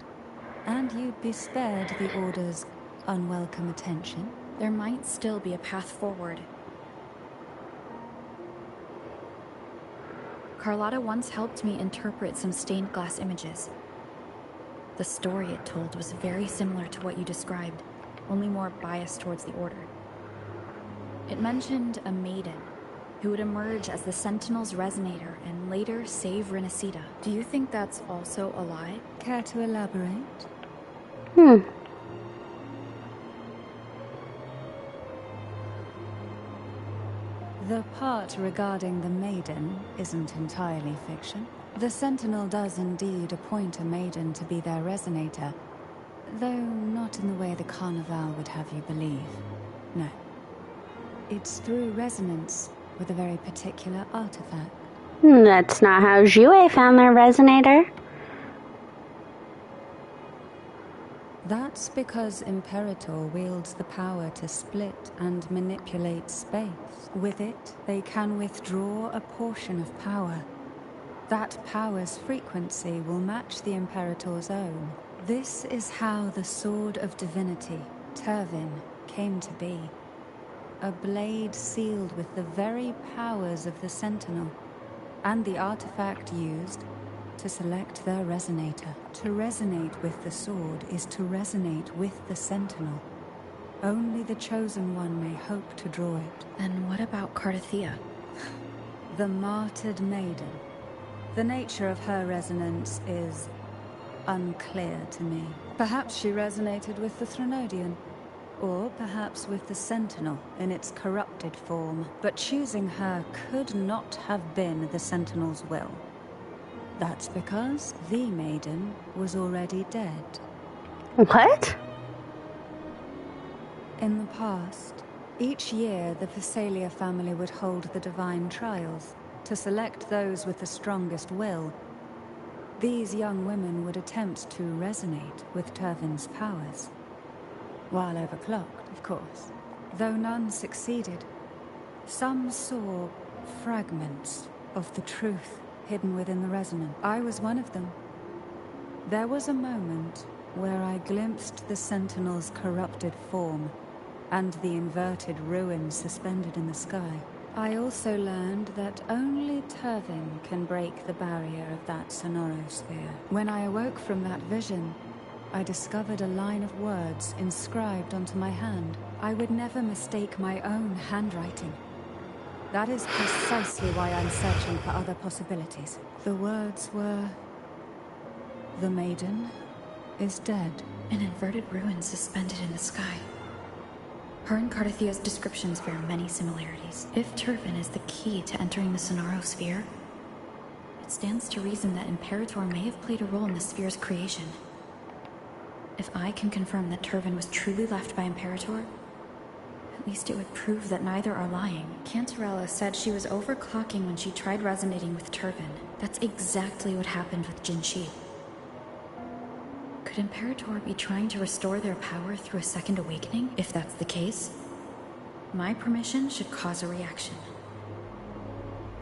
and you'd be spared the Order's unwelcome attention. There might still be a path forward. Carlotta once helped me interpret some stained glass images. The story it told was very similar to what you described, only more biased towards the Order. It mentioned a maiden who would emerge as the Sentinel's resonator and later save Renacita. Do you think that's also a lie? Care to elaborate? The part regarding the Maiden isn't entirely fiction. The Sentinel does indeed appoint a Maiden to be their resonator, though not in the way the Carnival would have you believe. No. It's through resonance with a very particular artifact. That's not how Jue found their resonator. That's because Imperator wields the power to split and manipulate space. With it, they can withdraw a portion of power. That power's frequency will match the Imperator's own. This is how the Sword of Divinity, Turvin, came to be. A blade sealed with the very powers of the Sentinel, and the artifact used to select their resonator. To resonate with the sword is to resonate with the Sentinel. Only the Chosen One may hope to draw it. Then what about Cardathea? The martyred maiden. The nature of her resonance is unclear to me. Perhaps she resonated with the Threnodian, or perhaps with the Sentinel in its corrupted form. But choosing her could not have been the Sentinel's will. That's because the Maiden was already dead. What? In the past, each year the Visalia family would hold the Divine Trials to select those with the strongest will. These young women would attempt to resonate with Turvin's powers. While overclocked, of course. Though none succeeded, some saw fragments of the truth hidden within the resonance. I was one of them. There was a moment where I glimpsed the Sentinel's corrupted form and the inverted ruins suspended in the sky. I also learned that only Turvin can break the barrier of that sonorosphere. When I awoke from that vision, I discovered a line of words inscribed onto my hand. I would never mistake my own handwriting. That is precisely why I'm searching for other possibilities. The words were... The Maiden is dead. An inverted ruin suspended in the sky. Her and Cardathea's descriptions bear many similarities. If Turvin is the key to entering the Sonorosphere, it stands to reason that Imperator may have played a role in the sphere's creation. If I can confirm that Turvin was truly left by Imperator, at least it would prove that neither are lying. Cantarella said she was overclocking when she tried resonating with Turvin. That's exactly what happened with Jinshi. Could Imperator be trying to restore their power through a second awakening? If that's the case, my permission should cause a reaction.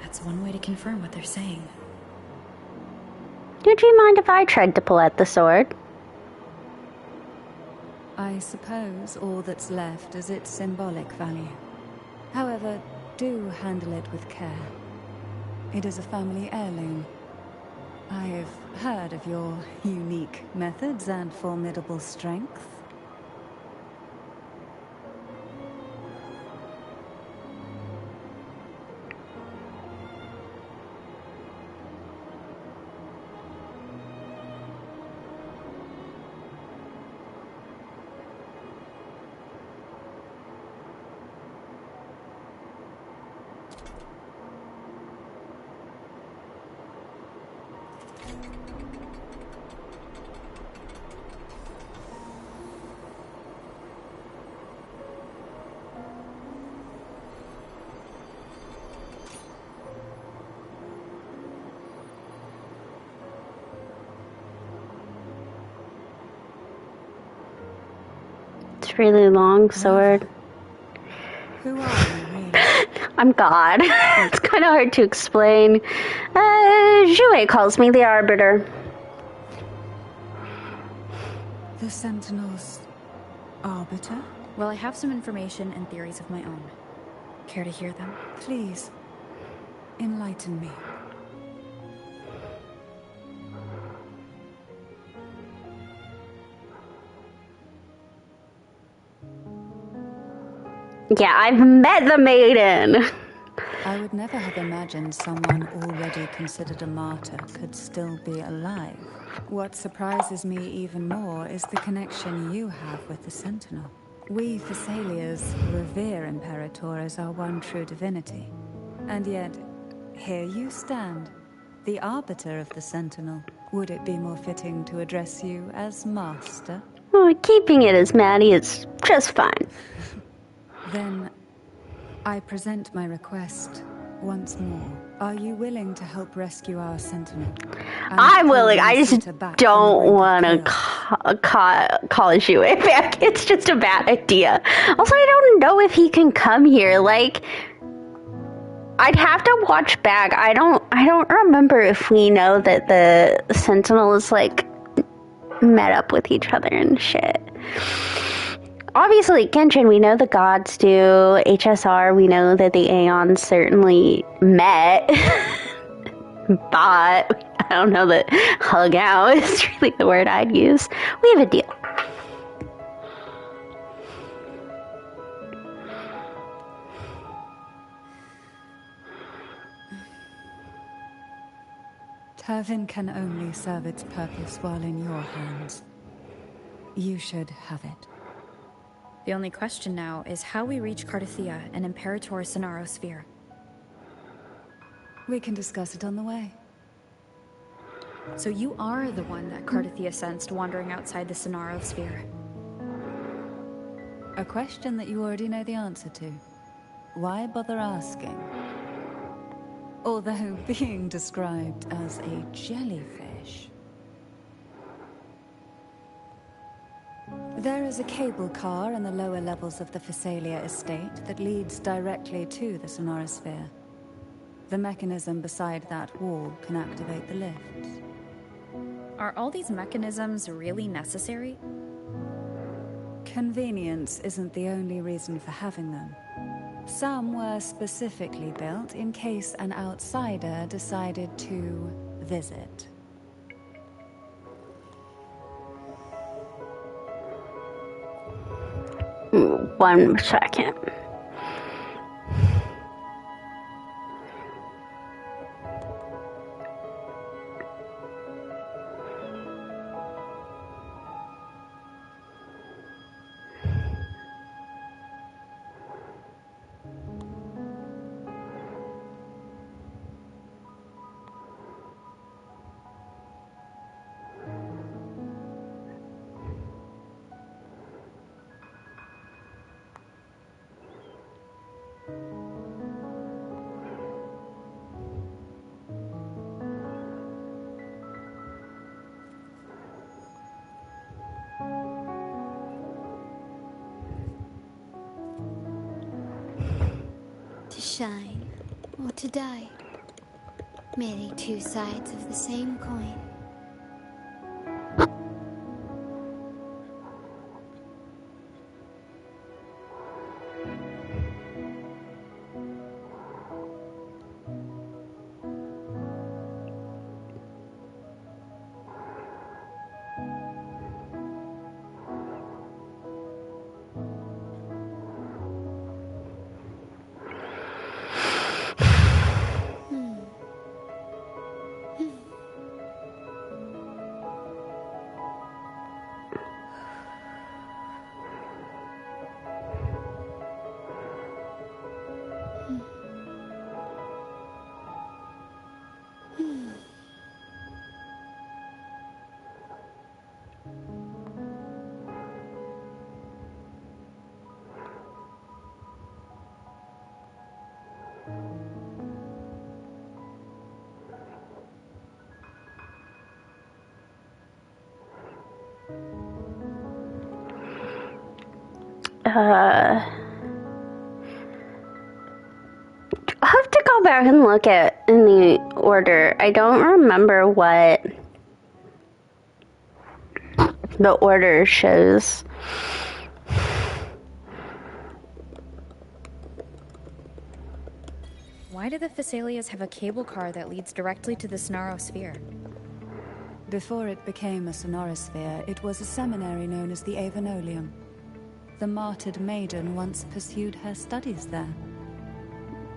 That's one way to confirm what they're saying. Would you mind if I tried to pull out the sword? I suppose all that's left is its symbolic value. However, do handle it with care. It is a family heirloom. I've heard of your unique methods and formidable strength. this really long sword. Who are you, really? I'm God. It's kind of hard to explain. Jouet calls me the Arbiter. The Sentinel's arbiter? Well, I have some information and theories of my own. Care to hear them? Please, enlighten me. Yeah, I've met the Maiden. I would never have imagined someone already considered a martyr could still be alive. What surprises me even more is the connection you have with the Sentinel. We Thessalians revere Imperator as our one true divinity. And yet, here you stand, the Arbiter of the Sentinel. Would it be more fitting to address you as Master? Oh, keeping it as Maddie is just fine. Then, I present my request once more. Are you willing to help rescue our Sentinel? I'm willing. I just don't want to call Jouet back. It's just a bad idea. Also, I don't know if he can come here. Like, I'd have to watch back. I don't remember if we know that the Sentinels like met up with each other and shit. Obviously, Genshin, we know the gods do. HSR, we know that the Aeons certainly met. But I don't know that hug out is really the word I'd use. We have a deal. Turvin can only serve its purpose while in your hands. You should have it. The only question now is how we reach Cardathia and Imperator Sonaro Sphere. We can discuss it on the way. So you are the one that Cardathia sensed wandering outside the Sonaro Sphere. A question that you already know the answer to. Why bother asking? Although being described as a jellyfish. There is a cable car in the lower levels of the Phasalia estate that leads directly to the Sonorosphere. The mechanism beside that wall can activate the lifts. Are all these mechanisms really necessary? Convenience isn't the only reason for having them. Some were specifically built in case an outsider decided to visit. One second. To shine or to die. Merely two sides of the same coin. I'll have to go back and look at in the order. I don't remember what the order shows. Why do the Thessalias have a cable car that leads directly to the Sonarosphere? Before it became a sonorosphere, it was a seminary known as the Avenolium. The martyred Maiden once pursued her studies there.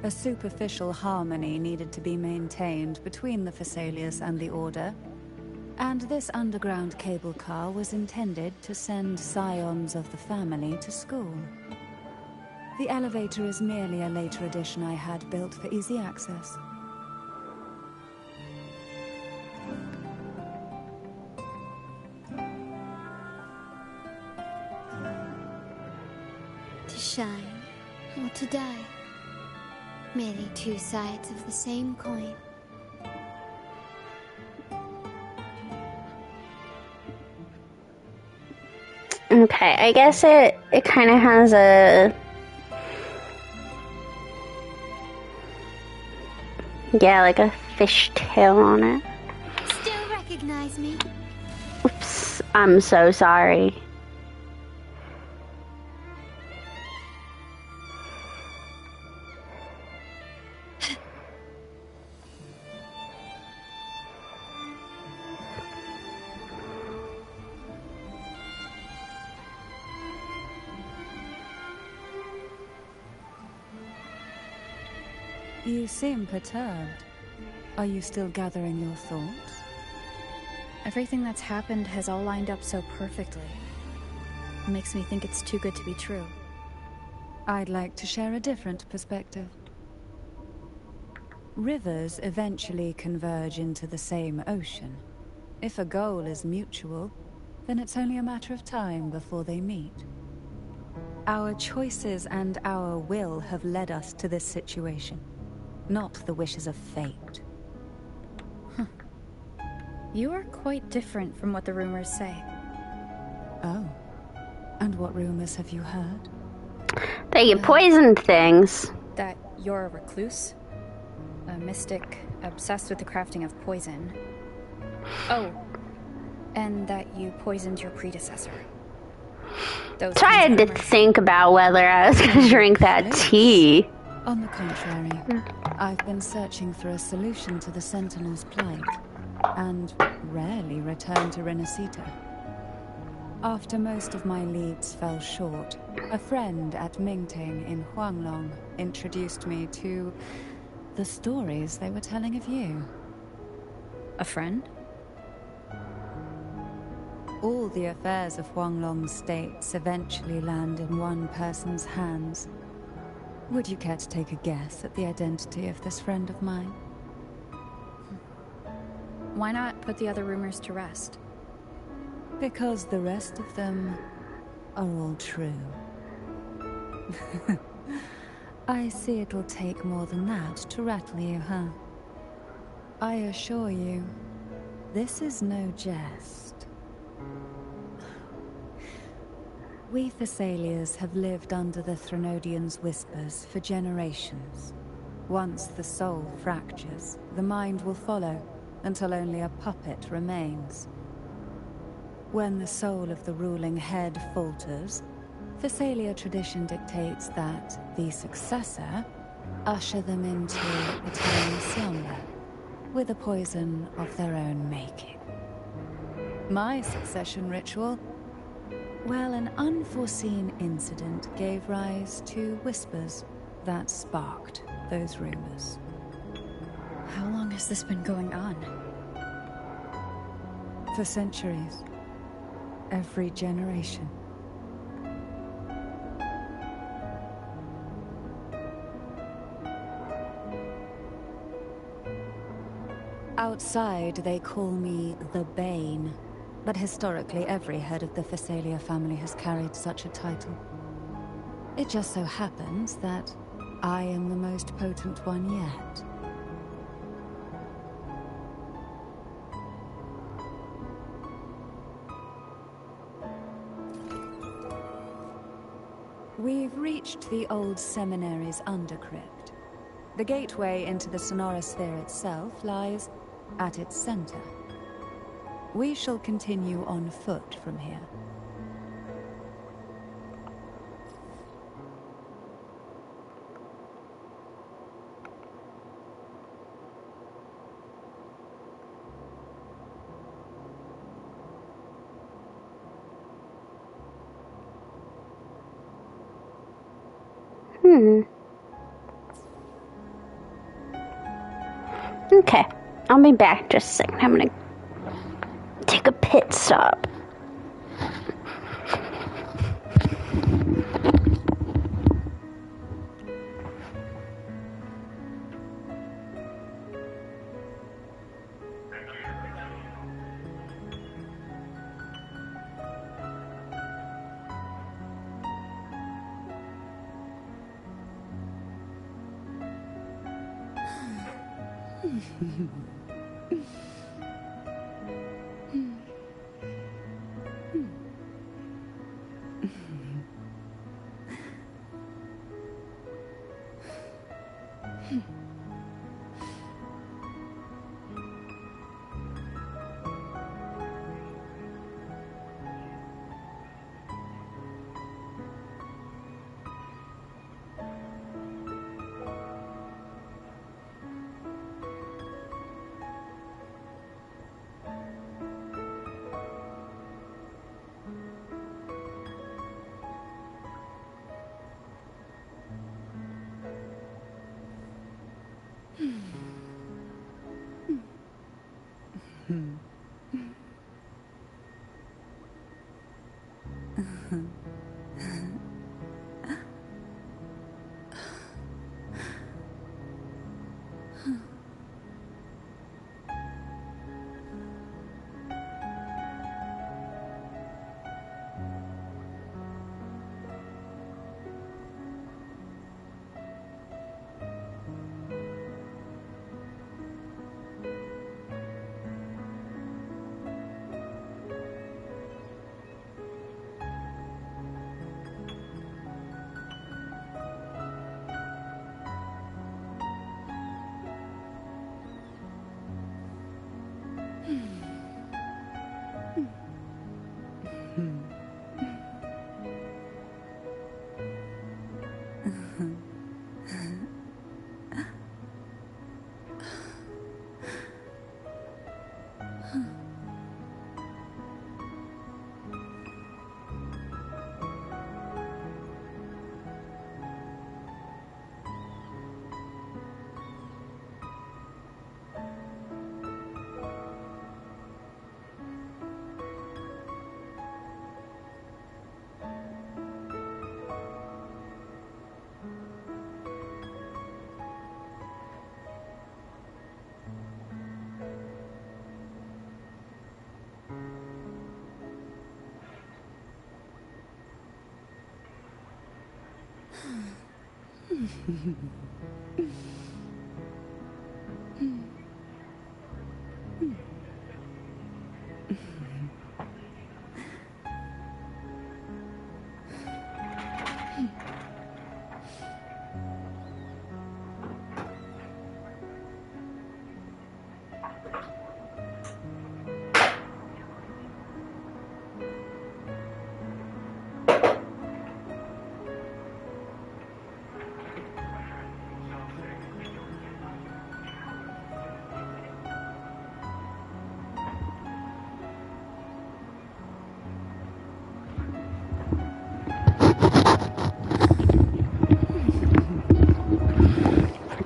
A superficial harmony needed to be maintained between the Thessalias and the Order, and this underground cable car was intended to send scions of the family to school. The elevator is merely a later addition I had built for easy access. To shine or to die. Merely two sides of the same coin. Okay, I guess it kind of has a... Yeah, like a fishtail on it. Still recognize me? Oops, I'm so sorry. You seem perturbed. Are you still gathering your thoughts? Everything that's happened has all lined up so perfectly. It makes me think it's too good to be true. I'd like to share a different perspective. Rivers eventually converge into the same ocean. If a goal is mutual, then it's only a matter of time before they meet. Our choices and our will have led us to this situation, not the wishes of fate. You are quite different from what the rumors say. Oh. And what rumors have you heard? That you poisoned things. That you're a recluse? A mystic obsessed with the crafting of poison. Oh, and that you poisoned your predecessor. So I had to think about whether I was going to drink that tea. On the contrary, I've been searching for a solution to the Sentinel's plight, and rarely return to Renacita. After most of my leads fell short, a friend at Mingting in Huanglong introduced me to the stories they were telling of you. A friend? All the affairs of Huanglong states eventually land in one person's hands. Would you care to take a guess at the identity of this friend of mine? Why not put the other rumors to rest? Because the rest of them are all true. I see it'll take more than that to rattle you, huh? I assure you, this is no jest. We Thessalias have lived under the Threnodians' whispers for generations. Once the soul fractures, the mind will follow, until only a puppet remains. When the soul of the ruling head falters, Thessalia tradition dictates that the successor usher them into eternal slumber, with a poison of their own making. My succession ritual? Well, an unforeseen incident gave rise to whispers that sparked those rumors. How long has this been going on? For centuries. Every generation. Outside, they call me the Bane, but historically every head of the Thessalia family has carried such a title. It just so happens that I am the most potent one yet. reached the old seminary's undercrypt. The gateway into the sonorosphere itself lies at its center. We shall continue on foot from here. Okay, I'll be back in just a second. I'm gonna take a pit stop.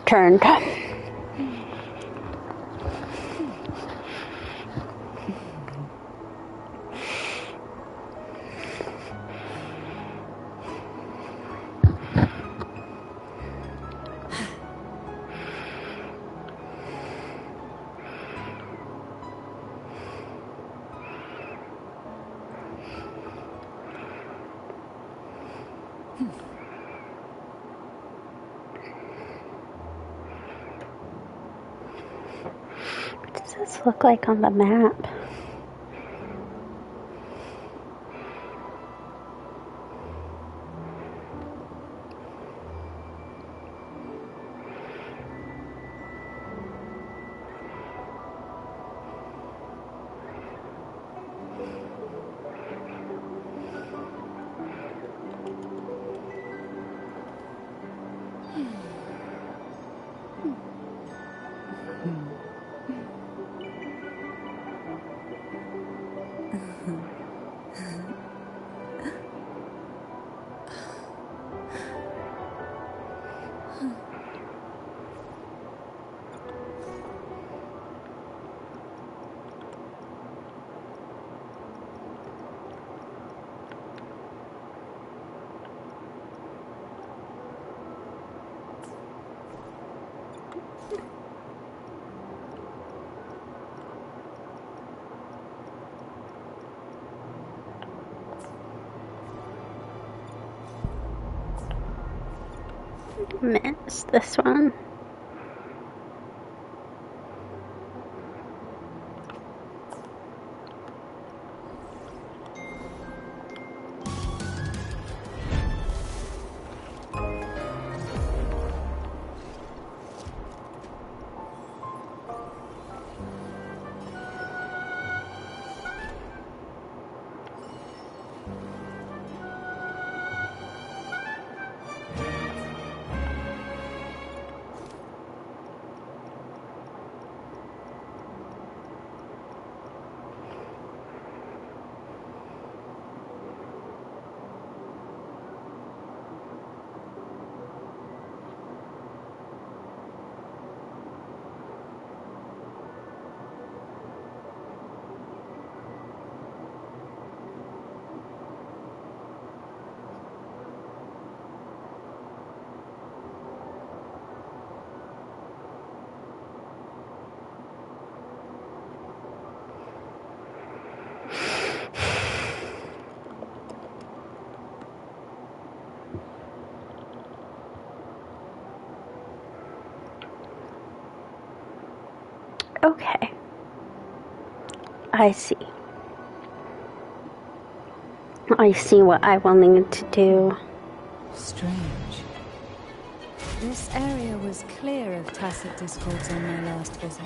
Turned. What does this look like on the map? Missed this one. Okay. I see. I see what I will need to do. Strange. This area was clear of tacit discords on my last visit.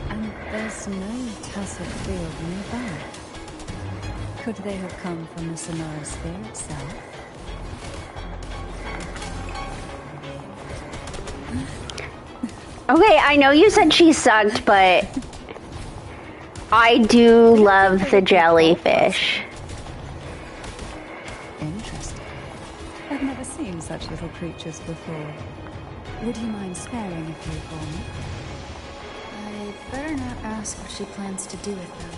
And there's no tacit field nearby. Could they have come from the Sonorosphere itself? Okay, I know you said she sucked, but I do love the jellyfish. Interesting. I've never seen such little creatures before. Would you mind sparing a few for me? I'd better not ask what she plans to do with them.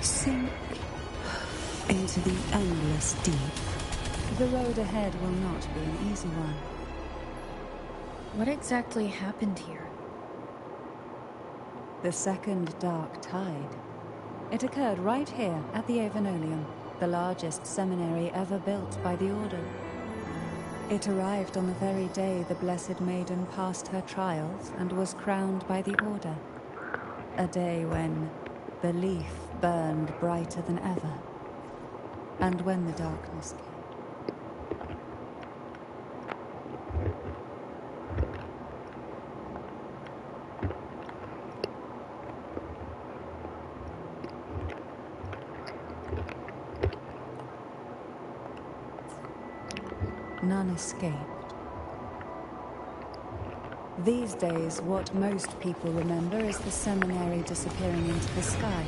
Sink into the endless deep. The road ahead will not be an easy one. What exactly happened here? The second dark tide. It occurred right here at the Avenolium, the largest seminary ever built by the Order. It arrived on the very day the Blessed Maiden passed her trials and was crowned by the Order. A day when belief burned brighter than ever, and when the darkness came. None escaped. These days, what most people remember is the seminary disappearing into the sky.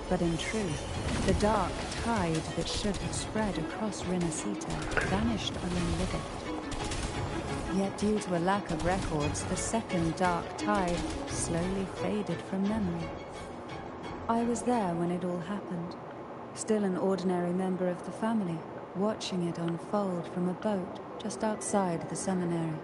But in truth, the dark tide that should have spread across Rinascita vanished along with it. Yet due to a lack of records, the second dark tide slowly faded from memory. I was there when it all happened, still an ordinary member of the family, watching it unfold from a boat just outside the seminary.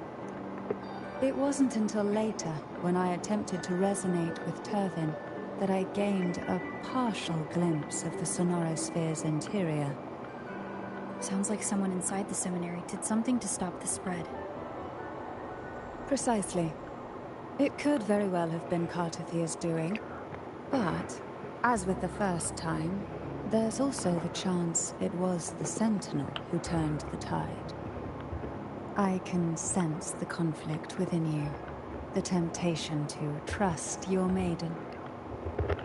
It wasn't until later, when I attempted to resonate with Turvin, that I gained a partial glimpse of the Sonorosphere's interior. Sounds like someone inside the seminary did something to stop the spread. Precisely. It could very well have been Cartothia's doing. But, as with the first time, there's also the chance it was the Sentinel who turned the tide. I can sense the conflict within you, the temptation to trust your maiden.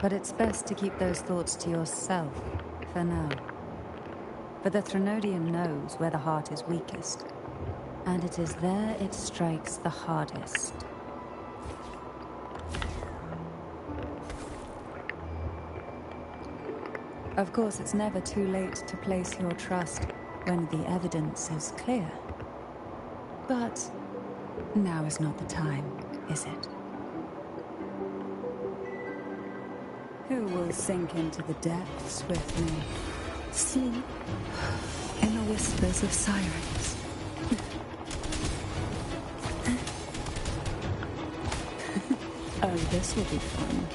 But it's best to keep those thoughts to yourself, for now. For the Threnodian knows where the heart is weakest, and it is there it strikes the hardest. Of course, it's never too late to place your trust when the evidence is clear. But now is not the time, is it? Who will sink into the depths with me? Sleep in the whispers of sirens. Oh, this will be fun.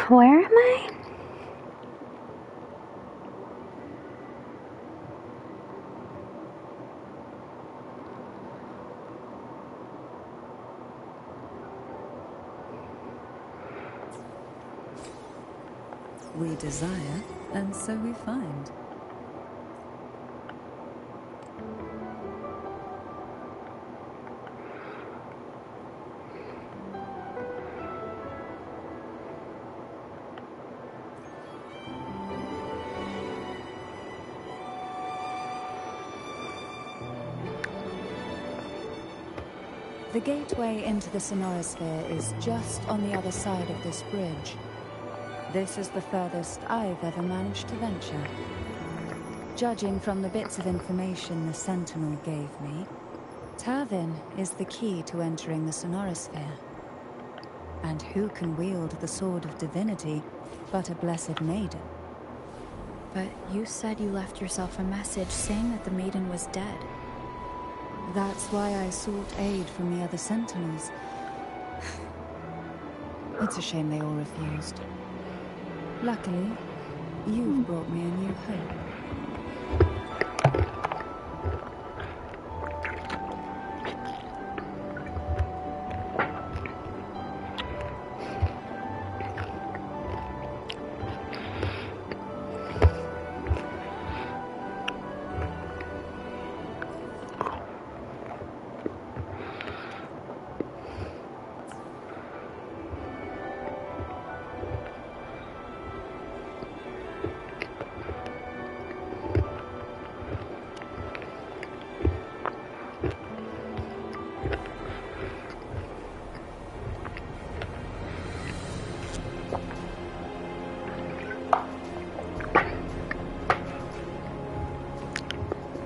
Where am I? We desire, and so we find. The gateway into the Sonorosphere is just on the other side of this bridge. This is the furthest I've ever managed to venture. Judging from the bits of information the Sentinel gave me, Tavin is the key to entering the Sonorosphere. And who can wield the Sword of Divinity but a blessed maiden? But you said you left yourself a message saying that the maiden was dead. That's why I sought aid from the other Sentinels. It's a shame they all refused. Luckily, you've brought me a new hope.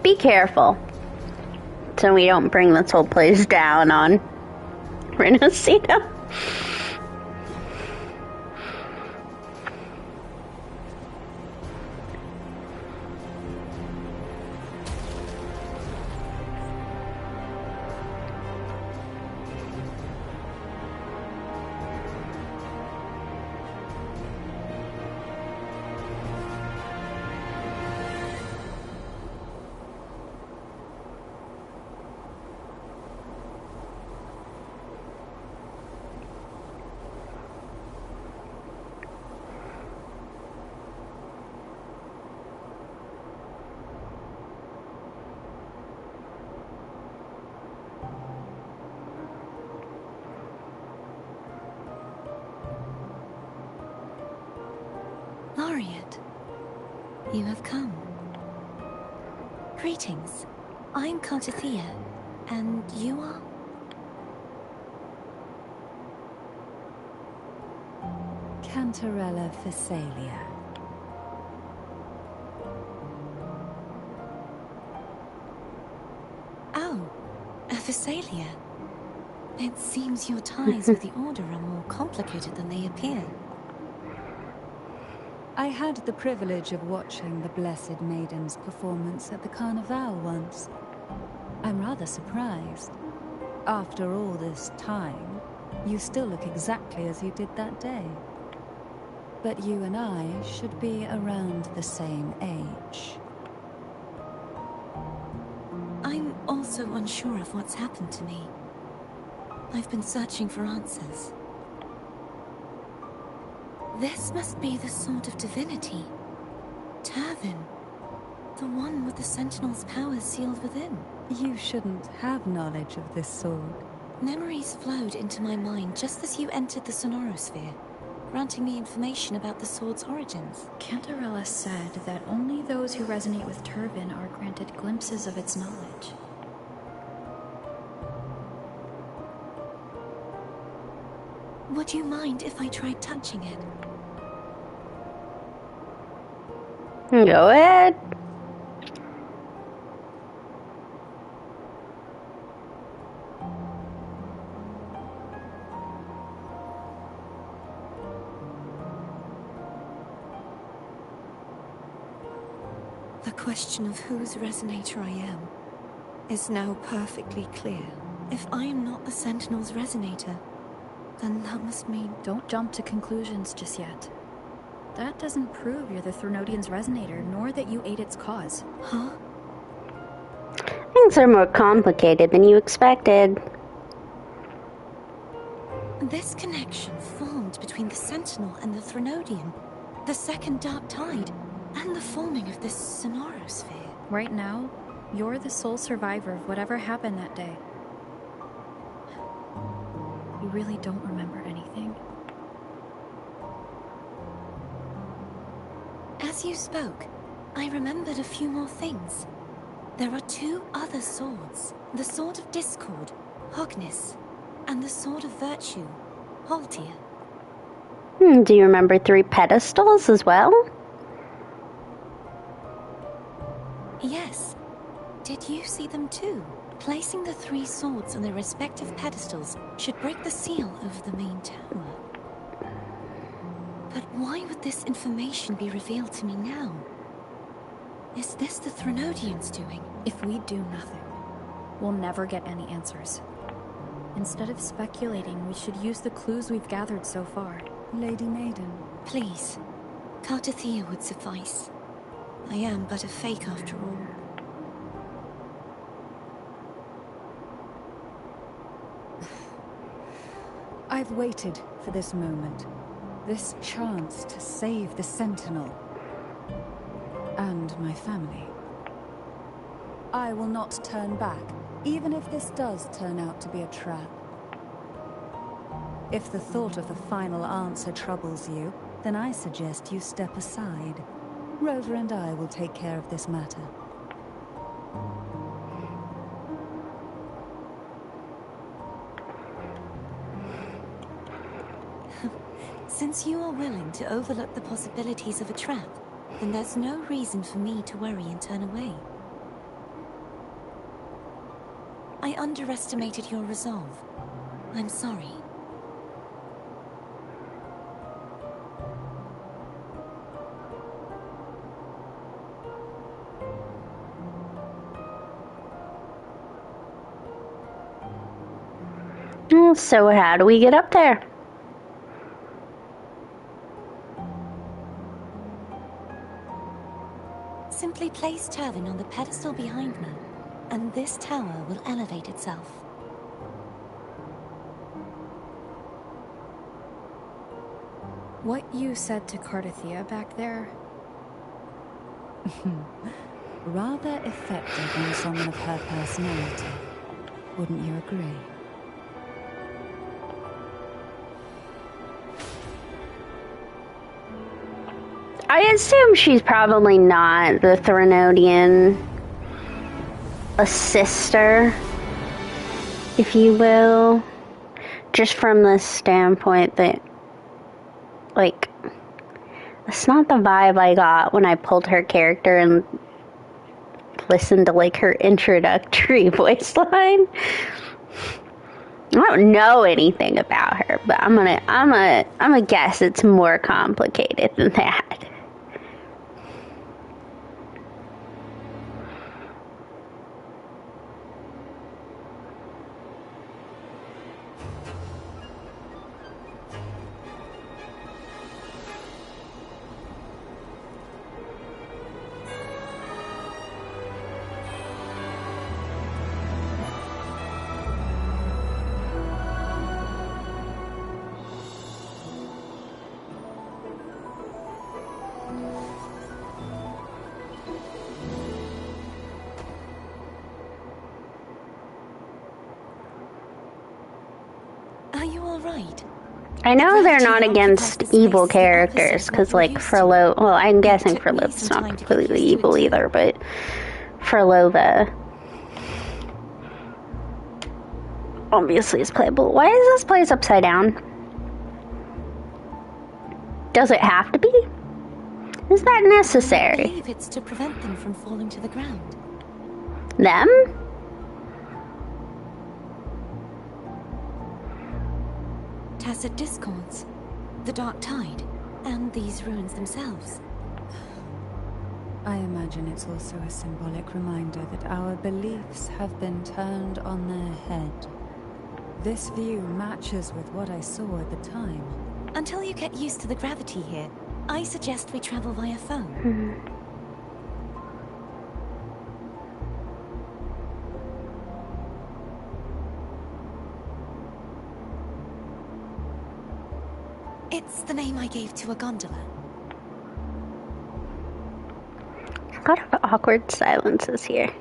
Be careful, so we don't bring this whole place down on Renacita. Laureate, you have come. Greetings. I'm Cartathea, and you are? Cantarella Phasalia. Oh, a Phasalia. It seems your ties with the Order are more complicated than they appear. I had the privilege of watching the Blessed Maiden's performance at the Carnival once. I'm rather surprised. After all this time, you still look exactly as you did that day. But you and I should be around the same age. I'm also unsure of what's happened to me. I've been searching for answers. This must be the Sword of Divinity. Tavin. The one with the Sentinel's powers sealed within. You shouldn't have knowledge of this sword. Memories flowed into my mind just as you entered the Sonorosphere. granting me information about the sword's origins. Cantarella said that only those who resonate with Turvin are granted glimpses of its knowledge. Would you mind if I tried touching it? Go ahead. The question of whose resonator I am is now perfectly clear. If I am not the Sentinel's resonator, then that must mean... Don't jump to conclusions just yet. That doesn't prove you're the Threnodian's resonator, nor that you ate its cause. Huh? Things are more complicated than you expected. This connection formed between the Sentinel and the Threnodian, the second Dark Tide, and the forming of this Sonorosphere. Right now, you're the sole survivor of whatever happened that day. You really don't remember anything. As you spoke, I remembered a few more things. There are 2 other swords. The Sword of Discord, Hognis, and the Sword of Virtue, Haltia. Do you remember 3 pedestals as well? Yes. Did you see them too? Placing the 3 swords on their respective pedestals should break the seal over the main tower. But why would this information be revealed to me now? Is this the Threnodians' doing? If we do nothing, we'll never get any answers. Instead of speculating, we should use the clues we've gathered so far. Lady Maiden. Please. Cartathea would suffice. I am but a fake after all. I've waited for this moment. This chance to save the Sentinel. And my family. I will not turn back, even if this does turn out to be a trap. If the thought of the final answer troubles you, then I suggest you step aside. Rover and I will take care of this matter. Since you are willing to overlook the possibilities of a trap, then there's no reason for me to worry and turn away. I underestimated your resolve. I'm sorry. So how do we get up there? Simply place Turvin on the pedestal behind me, and this tower will elevate itself. What you said to Cartathea back there? Rather effective on someone of her personality. Wouldn't you agree? I assume she's probably not the Threnodian assister, if you will. Just from the standpoint that, like, that's not the vibe I got when I pulled her character and listened to, like, her introductory voice line. I don't know anything about her, but I'm gonna guess it's more complicated than that. I know they're not Gravity against occupies the evil space the opposite characters, of what because, you're like, used to. Frollo... Well, I'm guessing took me Frollo's some not time to get completely used to it evil too. either, but... Frollo, obviously is playable. Why is this place upside down? Does it have to be? Is that I necessary? believe it's to prevent them from falling to the ground. Them? Tacit discords, the dark tide, and these ruins themselves. I imagine it's also a symbolic reminder that our beliefs have been turned on their head. This view matches with what I saw at the time. Until you get used to the gravity here, I suggest we travel via phone. It's the name I gave to a gondola. A lot of awkward silences here.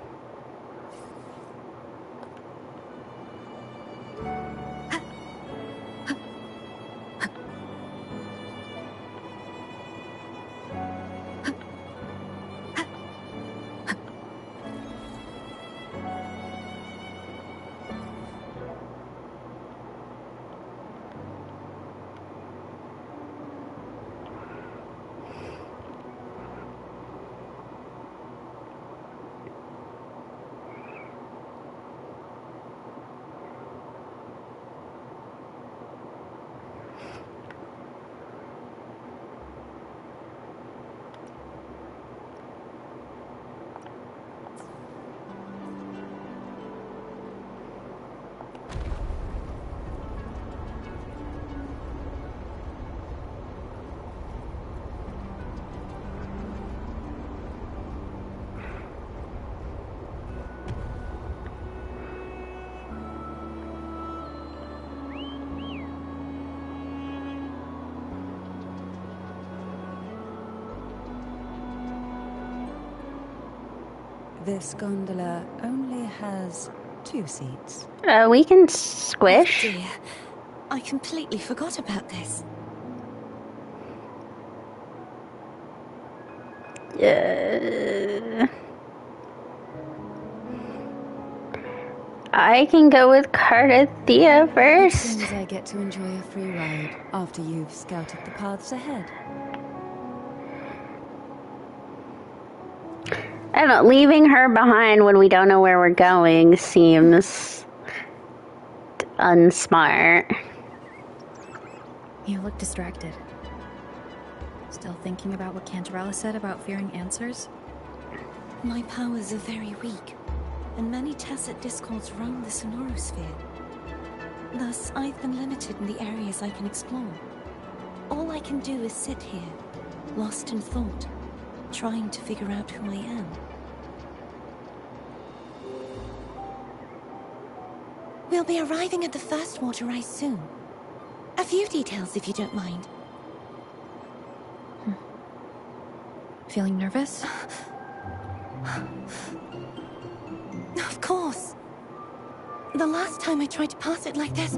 This gondola only has 2 seats. We can squish. Oh dear, I completely forgot about this. I can go with Cardathea It first. seems I get to enjoy a free ride after you've scouted the paths ahead. I don't know, leaving her behind when we don't know where we're going seems unsmart. You look distracted. Still thinking about what Cantarella said about fearing answers? My powers are very weak, and many tacit discords roam the sonorosphere. Thus, I've been limited in the areas I can explore. All I can do is sit here, lost in thought, trying to figure out who I am. We'll be arriving at the first water ice soon. A few details, if you don't mind. Feeling nervous? Of course. The last time I tried to pass it like this...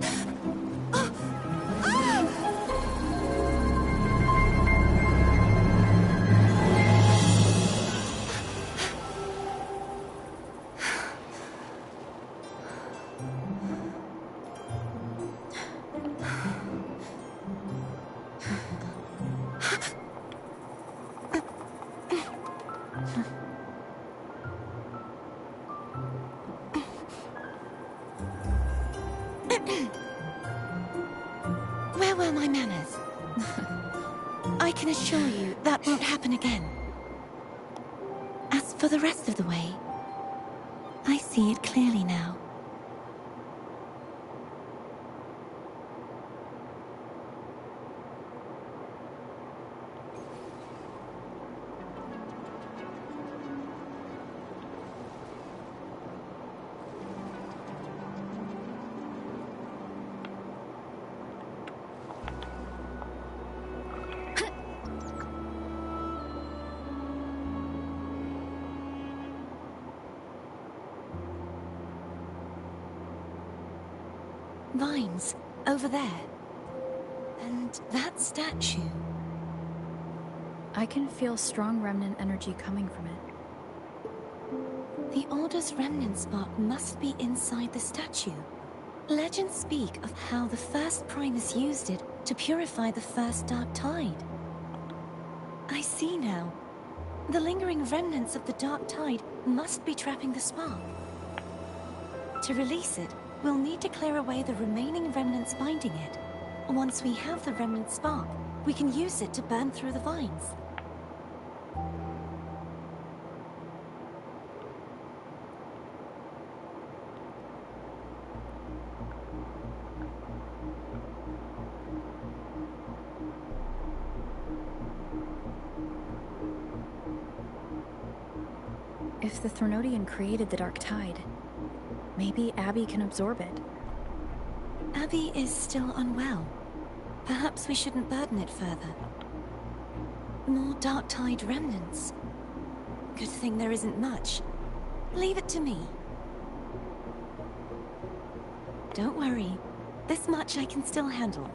Where were my manners? I can assure you that won't happen again. As for the rest of the way, I see it clearly now. Vines, over there. And that statue... I can feel strong remnant energy coming from it. The Order's remnant spot must be inside the statue. Legends speak of how the first Primus used it to purify the first Dark Tide. I see now. The lingering remnants of the Dark Tide must be trapping the spark. To release it, we'll need to clear away the remaining remnants binding it. Once we have the remnant spark, we can use it to burn through the vines. If the Threnodian created the Dark Tide, maybe Abby can absorb it. Abby is still unwell. Perhaps we shouldn't burden it further. More Dark Tide remnants. Good thing there isn't much. Leave it to me. Don't worry. This much I can still handle.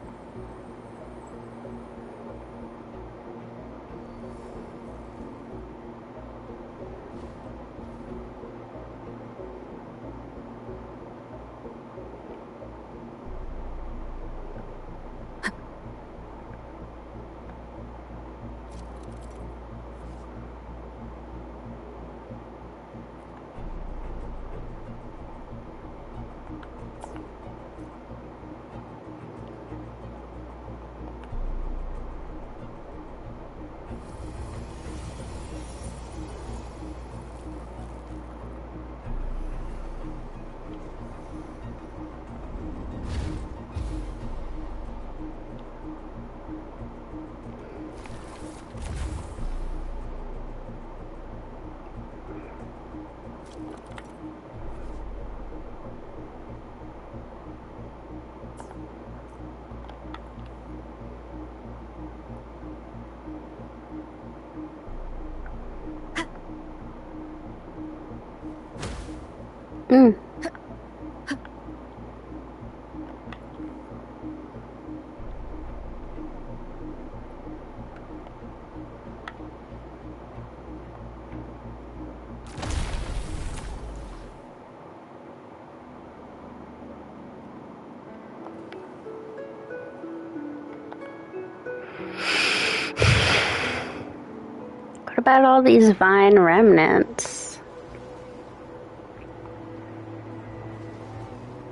What about all these vine remnants?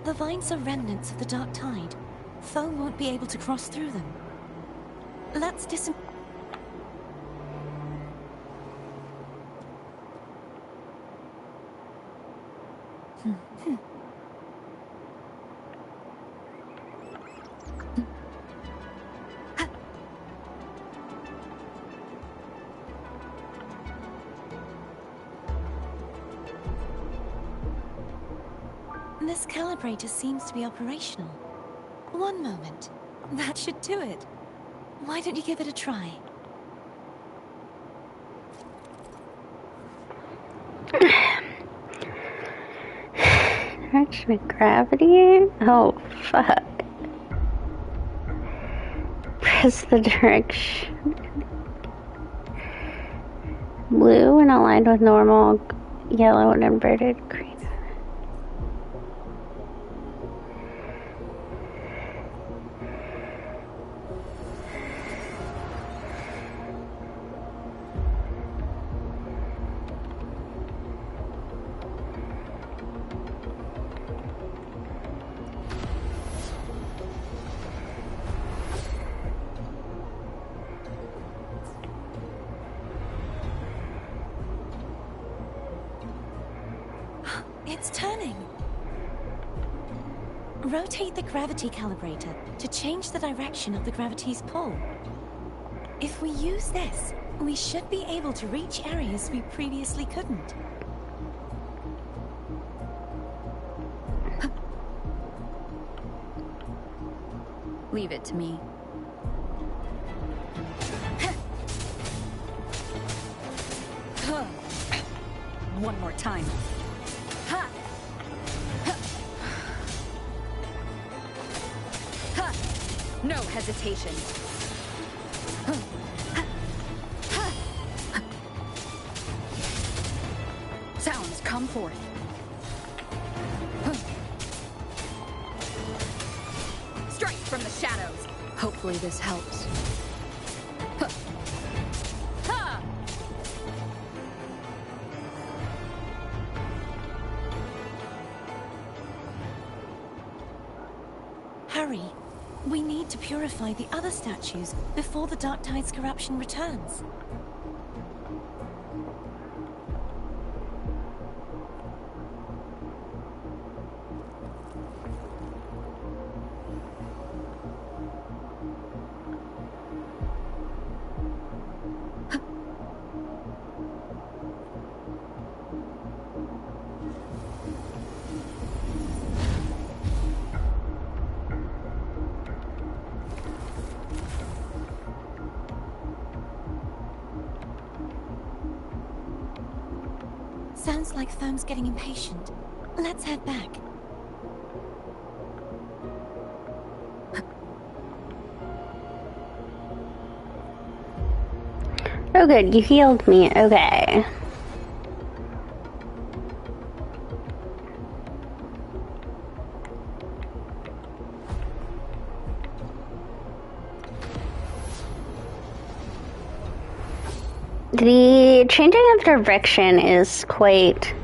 The vines are remnants of the Dark Tide. Foe won't be able to cross through them. Let's This calibrator seems to be operational. One moment. That should do it. Why don't you give it a try? Direction of gravity? Oh, fuck. Press the direction. Blue and aligned with normal, yellow and inverted, green. It's turning. Rotate the gravity calibrator to change the direction of the gravity's pull. If we use this, we should be able to reach areas we previously couldn't. Leave it to me. One more time. No hesitation. hesitation. Sounds, come forth. Strike from the shadows. Hopefully this helps. Hurry. We need to purify the other statues before the Dark Tide's corruption returns. Sounds like Foam's getting impatient. Let's head back. Oh good, you healed me. Okay. The changing of direction is quite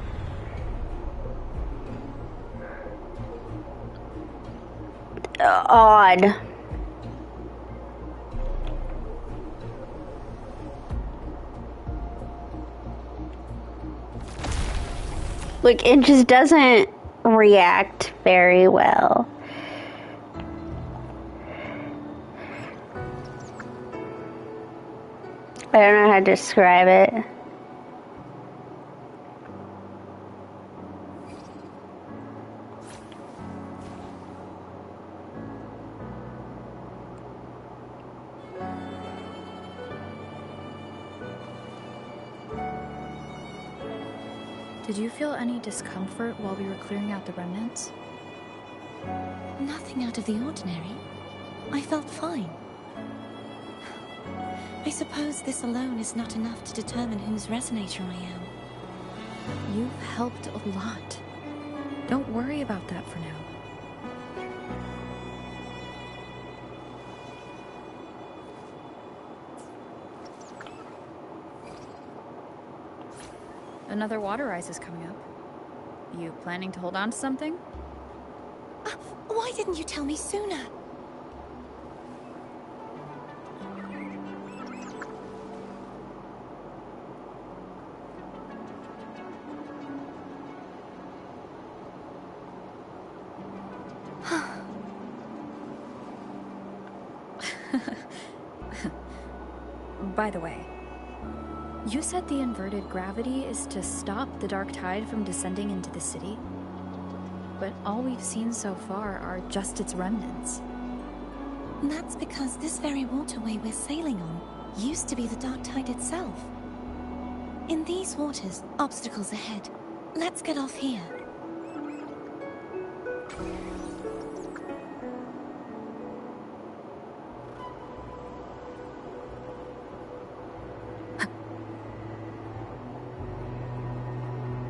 odd. Like, it just doesn't react very well. I don't know how to describe it. Did you feel any discomfort while we were clearing out the remnants? Nothing out of the ordinary. I felt fine. I suppose this alone is not enough to determine whose resonator I am. You've helped a lot. Don't worry about that for now. Another water ice is coming up. You planning to hold on to something? Why didn't you tell me sooner? By the way, you said the inverted gravity is to stop the dark tide from descending into the city? But all we've seen so far are just its remnants. That's because this very waterway we're sailing on used to be the dark tide itself. In these waters, obstacles ahead. Let's get off here.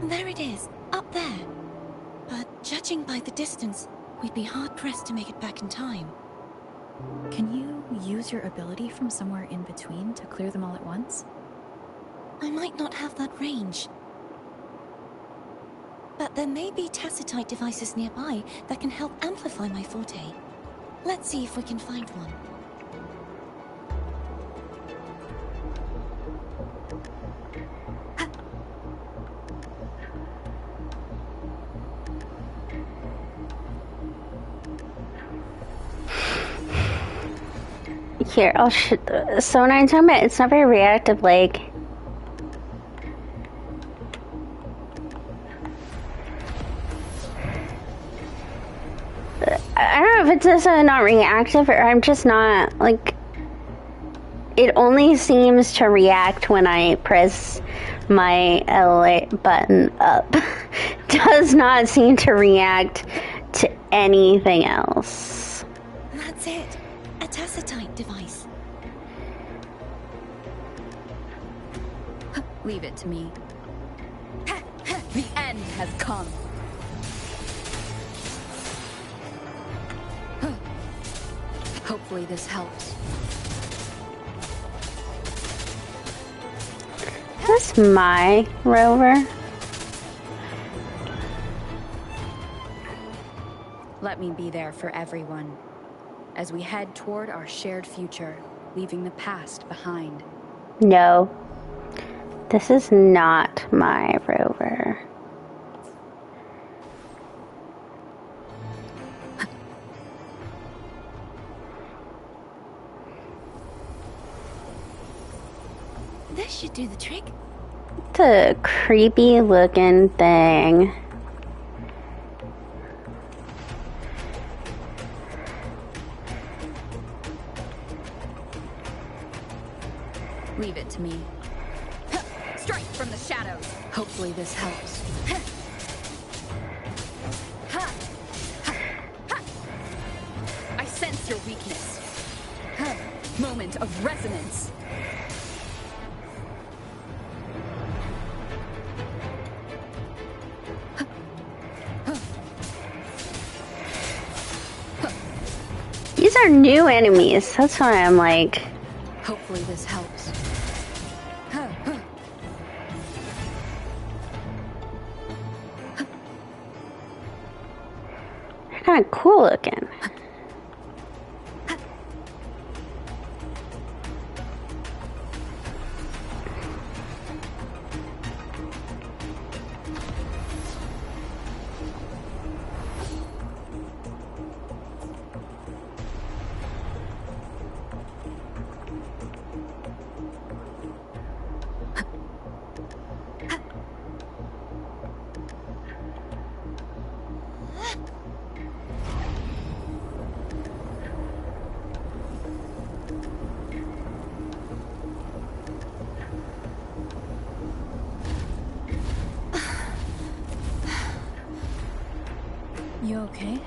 There it is, up there. But judging by the distance, we'd be hard-pressed to make it back in time. Can you use your ability from somewhere in between to clear them all at once? I might not have that range. But there may be tacitite devices nearby that can help amplify my forte. Let's see if we can find one. Here, I'll so when I'm talking about it's not very reactive, like I don't know if it's just not reactive or I'm just not like it only seems to react when I press my LA button up. Does not seem to react to anything else. That's it. tacitite device. Leave it to me. The end has come. Hopefully this helps. Is this my rover? Let me be there for everyone, as we head toward our shared future, leaving the past behind. No. This is not my rover. This should do the trick. It's a creepy looking thing. Leave it to me. Strike from the shadows. Hopefully this helps. I sense your weakness. Moment of resonance. These are new enemies. That's why I'm like... Hopefully this helps. They're kind of cool looking. You okay?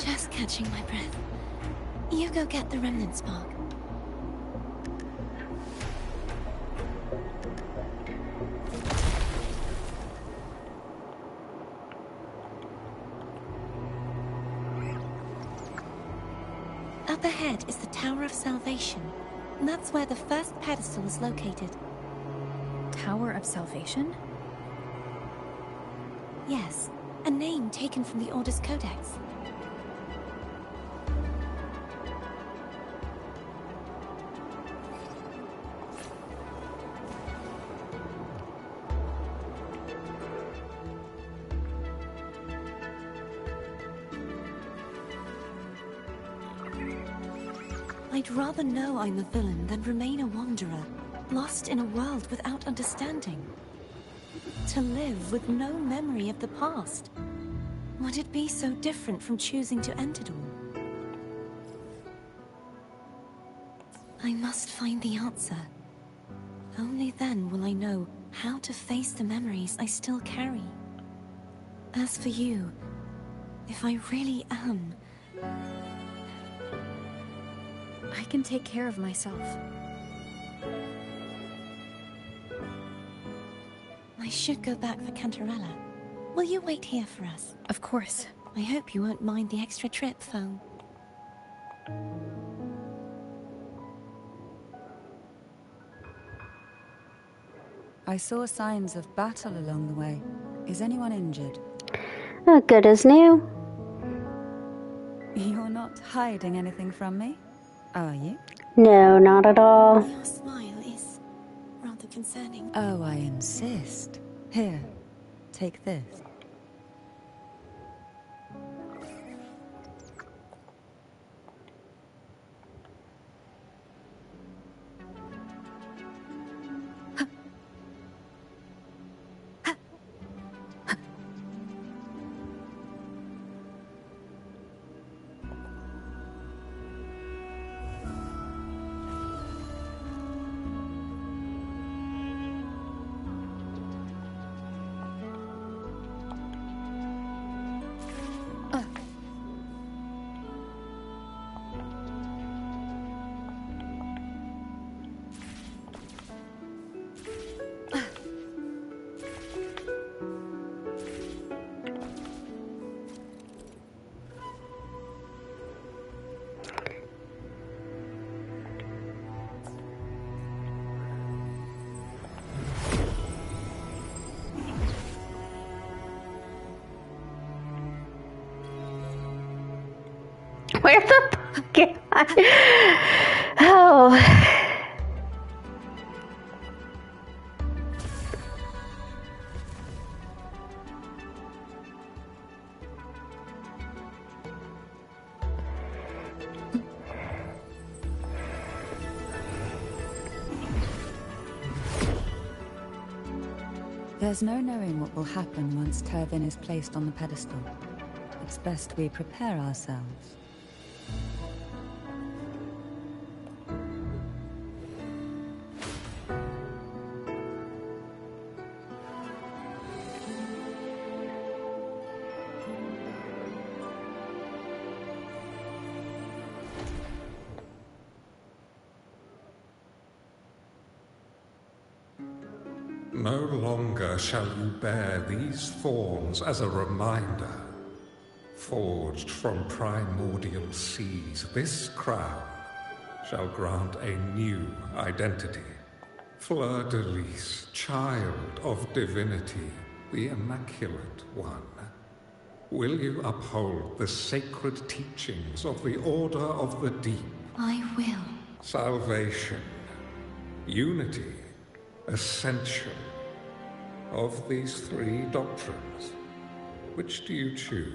Just catching my breath. You go get the remnant spark. Up ahead is the Tower of Salvation. And that's where the first pedestal is located. Tower of Salvation? Yes, a name taken from the Order's Codex. I'd rather know I'm a villain than remain a wanderer, lost in a world without understanding. To live with no memory of the past. Would it be so different from choosing to end it all? I must find the answer. Only then will I know how to face the memories I still carry. As for you, if I really am... I can take care of myself. I should go back for Cantarella. Will you wait here for us? Of course. I hope you won't mind the extra trip, phone. I saw signs of battle along the way. Is anyone injured? Good as new. You're not hiding anything from me, are you? No, not at all. Your smile is rather concerning. Oh, I insist. Here, take this. Where the fuck am I? Oh. There's no knowing what will happen once Turvin is placed on the pedestal. It's best we prepare ourselves. No longer shall you bear these thorns as a reminder. Forged from primordial seas, this crown shall grant a new identity. Fleur-de-Lis, child of divinity, the Immaculate One. Will you uphold the sacred teachings of the Order of the Deep? I will. Salvation, unity, ascension. Of these three doctrines, which do you choose?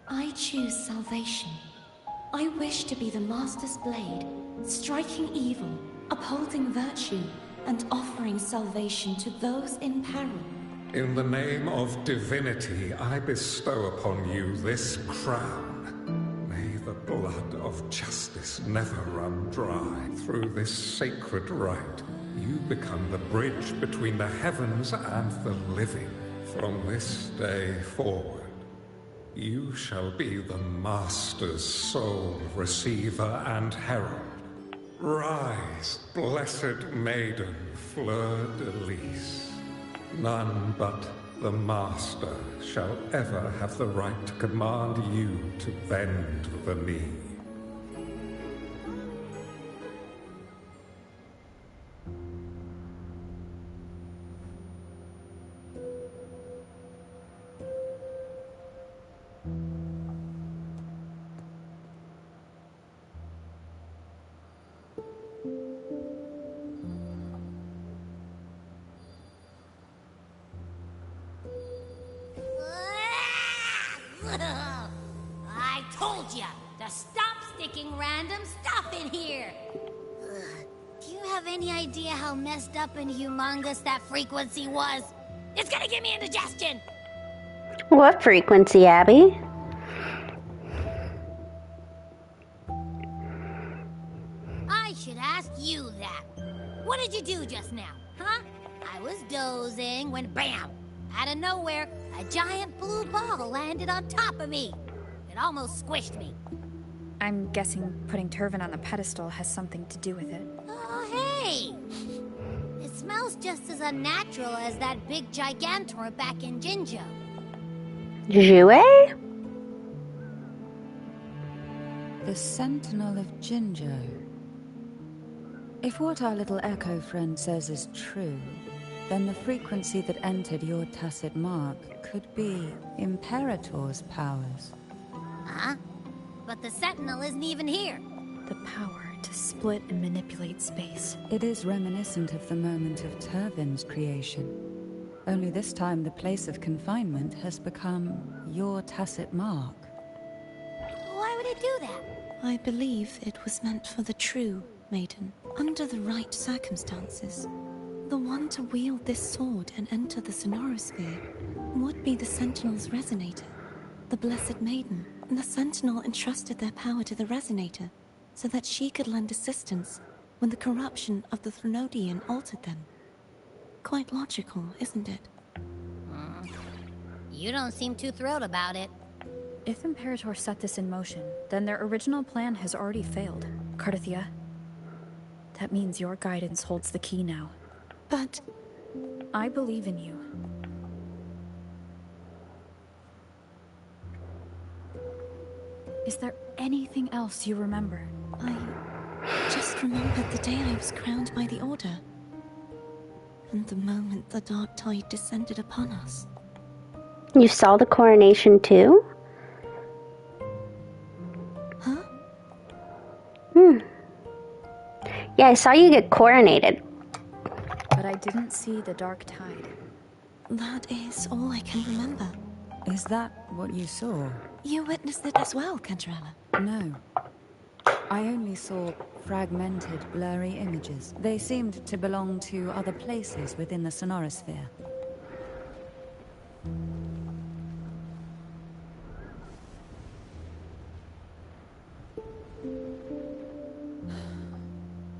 I choose salvation. I wish to be the Master's blade, striking evil, upholding virtue, and offering salvation to those in peril. In the name of divinity, I bestow upon you this crown. May the blood of justice never run dry. Through this sacred rite, you become the bridge between the heavens and the living. From this day forward, you shall be the Master's sole receiver and herald. Rise, blessed maiden, Fleur-de-Lis. None but the Master shall ever have the right to command you to bend the knee. I told ya to stop sticking random stuff in here. Do you have any idea how messed up and humongous that frequency was? It's gonna give me indigestion. What frequency, Abby? I should ask you that. What did you do just now, huh? I was dozing when bam! Out of nowhere, a giant blue ball landed on top of me. It almost squished me. I'm guessing putting Turvin on the pedestal has something to do with it. Oh, hey! It smells just as unnatural as that big gigantor back in Jinjo. Jue? The Sentinel of Jinjo. If what our little echo friend says is true, then the frequency that entered your tacit mark could be Imperator's powers. Huh? But the Sentinel isn't even here. The power to split and manipulate space. It is reminiscent of the moment of Turvin's creation. Only this time the place of confinement has become your tacit mark. Why would it do that? I believe it was meant for the true, Maiden. Under the right circumstances, the one to wield this sword and enter the Sonorosphere would be the Sentinel's Resonator, the Blessed Maiden. And the Sentinel entrusted their power to the Resonator so that she could lend assistance when the corruption of the Threnodian altered them. Quite logical, isn't it? You don't seem too thrilled about it. If Imperator set this in motion, then their original plan has already failed. Cardathia, that means your guidance holds the key now. But I believe in you. Is there anything else you remember? I just remembered the day I was crowned by the Order. And the moment the dark tide descended upon us. You saw the coronation too? Yeah, I saw you get coronated. But I didn't see the dark tide. That is all I can remember. Is that what you saw? You witnessed it as well, Cantarella. No. I only saw fragmented, blurry images. They seemed to belong to other places within the sonorosphere.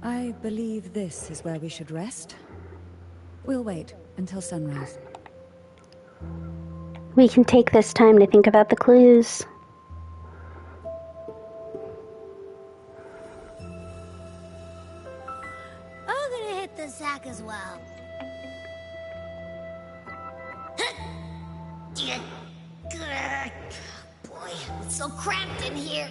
I believe this is where we should rest. We'll wait until sunrise. We can take this time to think about the clues. I'm gonna hit the sack as well. Boy, it's so cramped in here.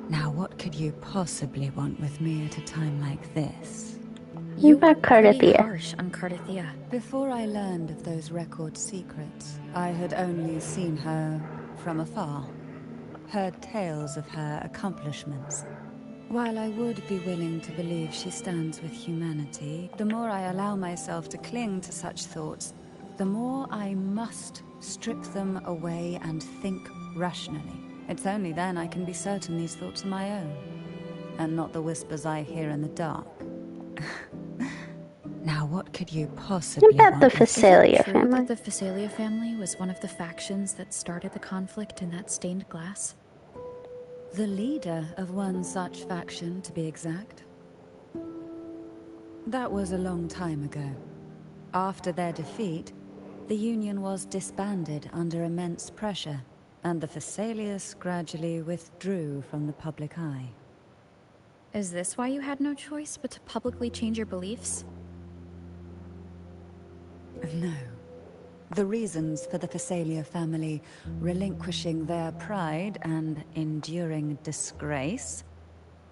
Now, what could you possibly want with me at a time like this? You about were pretty Cardathea? harsh on Cardathea. Before I learned of those record secrets, I had only seen her from afar, heard tales of her accomplishments. While I would be willing to believe she stands with humanity, the more I allow myself to cling to such thoughts, the more I must strip them away and think rationally. It's only then I can be certain these thoughts are my own, and not the whispers I hear in the dark. Now, what could you possibly What about the want with- Phasalia Is it true family? that the Phasalia family was one of the factions that started the conflict in that stained glass? The leader of one such faction, to be exact. That was a long time ago. After their defeat, the Union was disbanded under immense pressure, and the Phasalius gradually withdrew from the public eye. Is this why you had no choice but to publicly change your beliefs? No. The reasons for the Phasalia family relinquishing their pride and enduring disgrace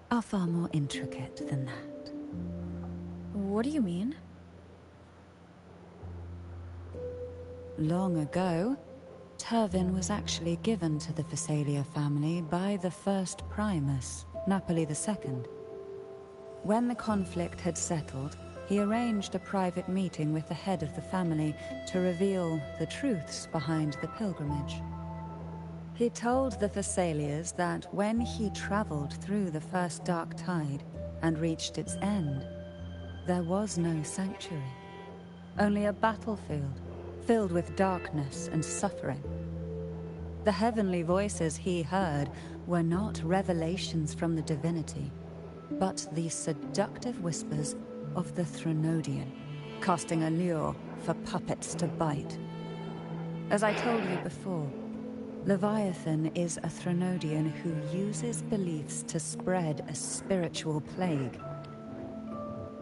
are far more intricate than that. What do you mean? Long ago, Turvin was actually given to the Phasalia family by the first Primus, Napoli II. When the conflict had settled, he arranged a private meeting with the head of the family to reveal the truths behind the pilgrimage. He told the Phasalias that when he traveled through the first dark tide and reached its end, there was no sanctuary, only a battlefield filled with darkness and suffering. The heavenly voices he heard were not revelations from the divinity, but the seductive whispers of the Threnodian, casting a lure for puppets to bite. As I told you before, Leviathan is a Threnodian who uses beliefs to spread a spiritual plague.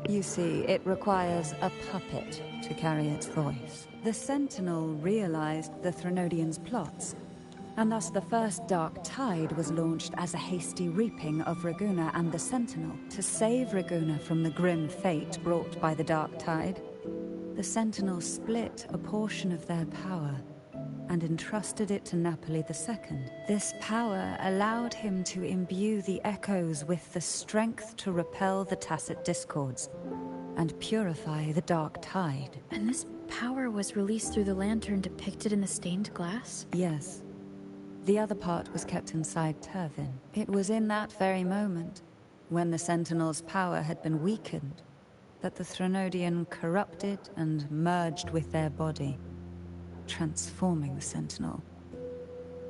You see, it requires a puppet to carry its voice. The Sentinel realized the Threnodian's plots, and thus the first Dark Tide was launched as a hasty reaping of Raguna and the Sentinel. To save Raguna from the grim fate brought by the Dark Tide, the Sentinel split a portion of their power and entrusted it to Napoli II. This power allowed him to imbue the echoes with the strength to repel the Tacit Discords and purify the Dark Tide. And this power was released through the lantern depicted in the stained glass? Yes. The other part was kept inside Turvin. It was in that very moment, when the Sentinel's power had been weakened, that the Threnodian corrupted and merged with their body, transforming the Sentinel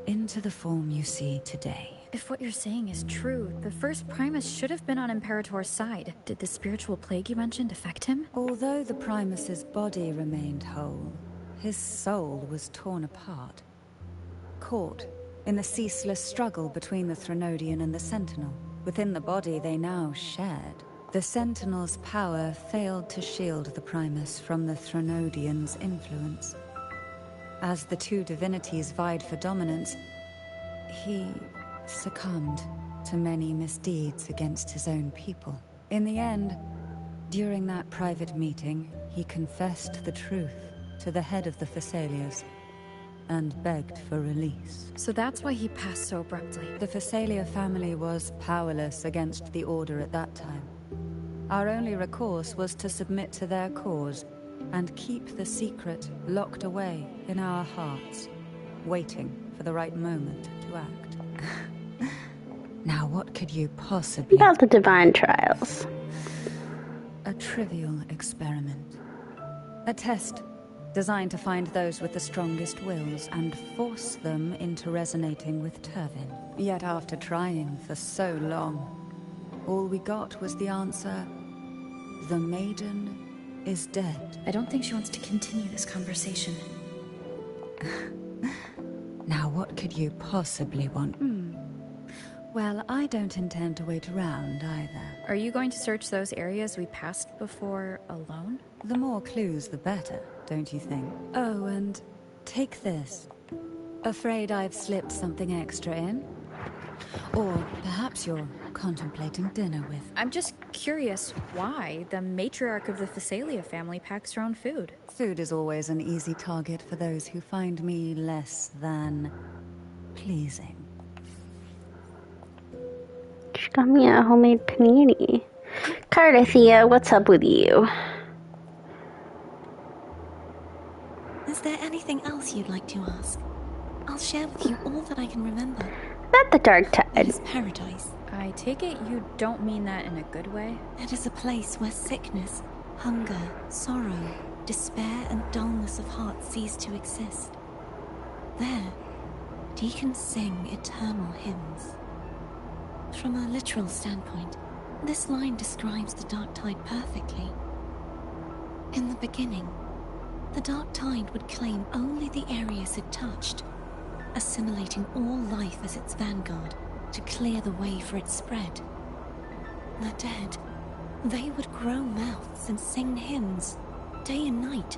into the form you see today. If what you're saying is true, the first Primus should have been on Imperator's side. Did the spiritual plague you mentioned affect him? Although the Primus's body remained whole, his soul was torn apart, caught in the ceaseless struggle between the Threnodian and the Sentinel. Within the body they now shared, the Sentinel's power failed to shield the Primus from the Threnodian's influence. As the two divinities vied for dominance, he succumbed to many misdeeds against his own people. In the end, during that private meeting, he confessed the truth to the head of the Thessalias and begged for release. So that's why he passed so abruptly. The Thessalia family was powerless against the Order at that time. Our only recourse was to submit to their cause and keep the secret locked away in our hearts, waiting for the right moment to act. Now, what could you possibly... About the divine trials. A trivial experiment. A test designed to find those with the strongest wills and force them into resonating with Turvin. Yet after trying for so long, all we got was the answer, the Maiden is dead. I don't think she wants to continue this conversation. Now, what could you possibly want? Well, I don't intend to wait around either. Are you going to search those areas we passed before alone? The more clues, the better, don't you think? Oh, and take this. Afraid I've slipped something extra in? Or perhaps you're contemplating dinner with... I'm just curious why the matriarch of the Thessalia family packs her own food. Food is always an easy target for those who find me less than pleasing. She got me a homemade panini. Cardathea, what's up with you? Is there anything else you'd like to ask? I'll share with you all that I can remember. About the dark tide. It is paradise. I take it you don't mean that in a good way? It is a place where sickness, hunger, sorrow, despair, and dullness of heart cease to exist. There, deacons sing eternal hymns. From a literal standpoint, this line describes the dark tide perfectly. In the beginning, the dark tide would claim only the areas it touched, assimilating all life as its vanguard to clear the way for its spread. The dead, they would grow mouths and sing hymns, day and night.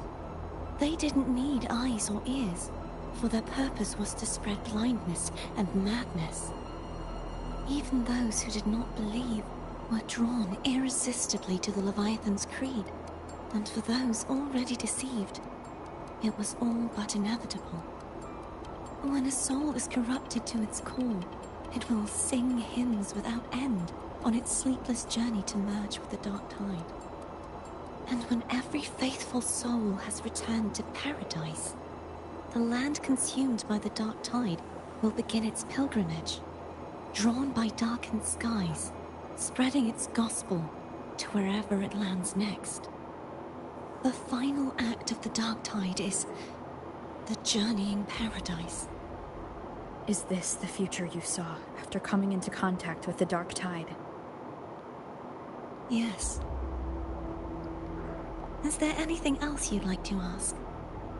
They didn't need eyes or ears, for their purpose was to spread blindness and madness. Even those who did not believe were drawn irresistibly to the Leviathan's creed, and for those already deceived, it was all but inevitable. When a soul is corrupted to its core, it will sing hymns without end on its sleepless journey to merge with the dark tide. And when every faithful soul has returned to paradise, the land consumed by the dark tide will begin its pilgrimage, drawn by darkened skies, spreading its gospel to wherever it lands next. The final act of the dark tide is the journeying paradise. Is this the future you saw after coming into contact with the dark tide? Yes. Is there anything else you'd like to ask?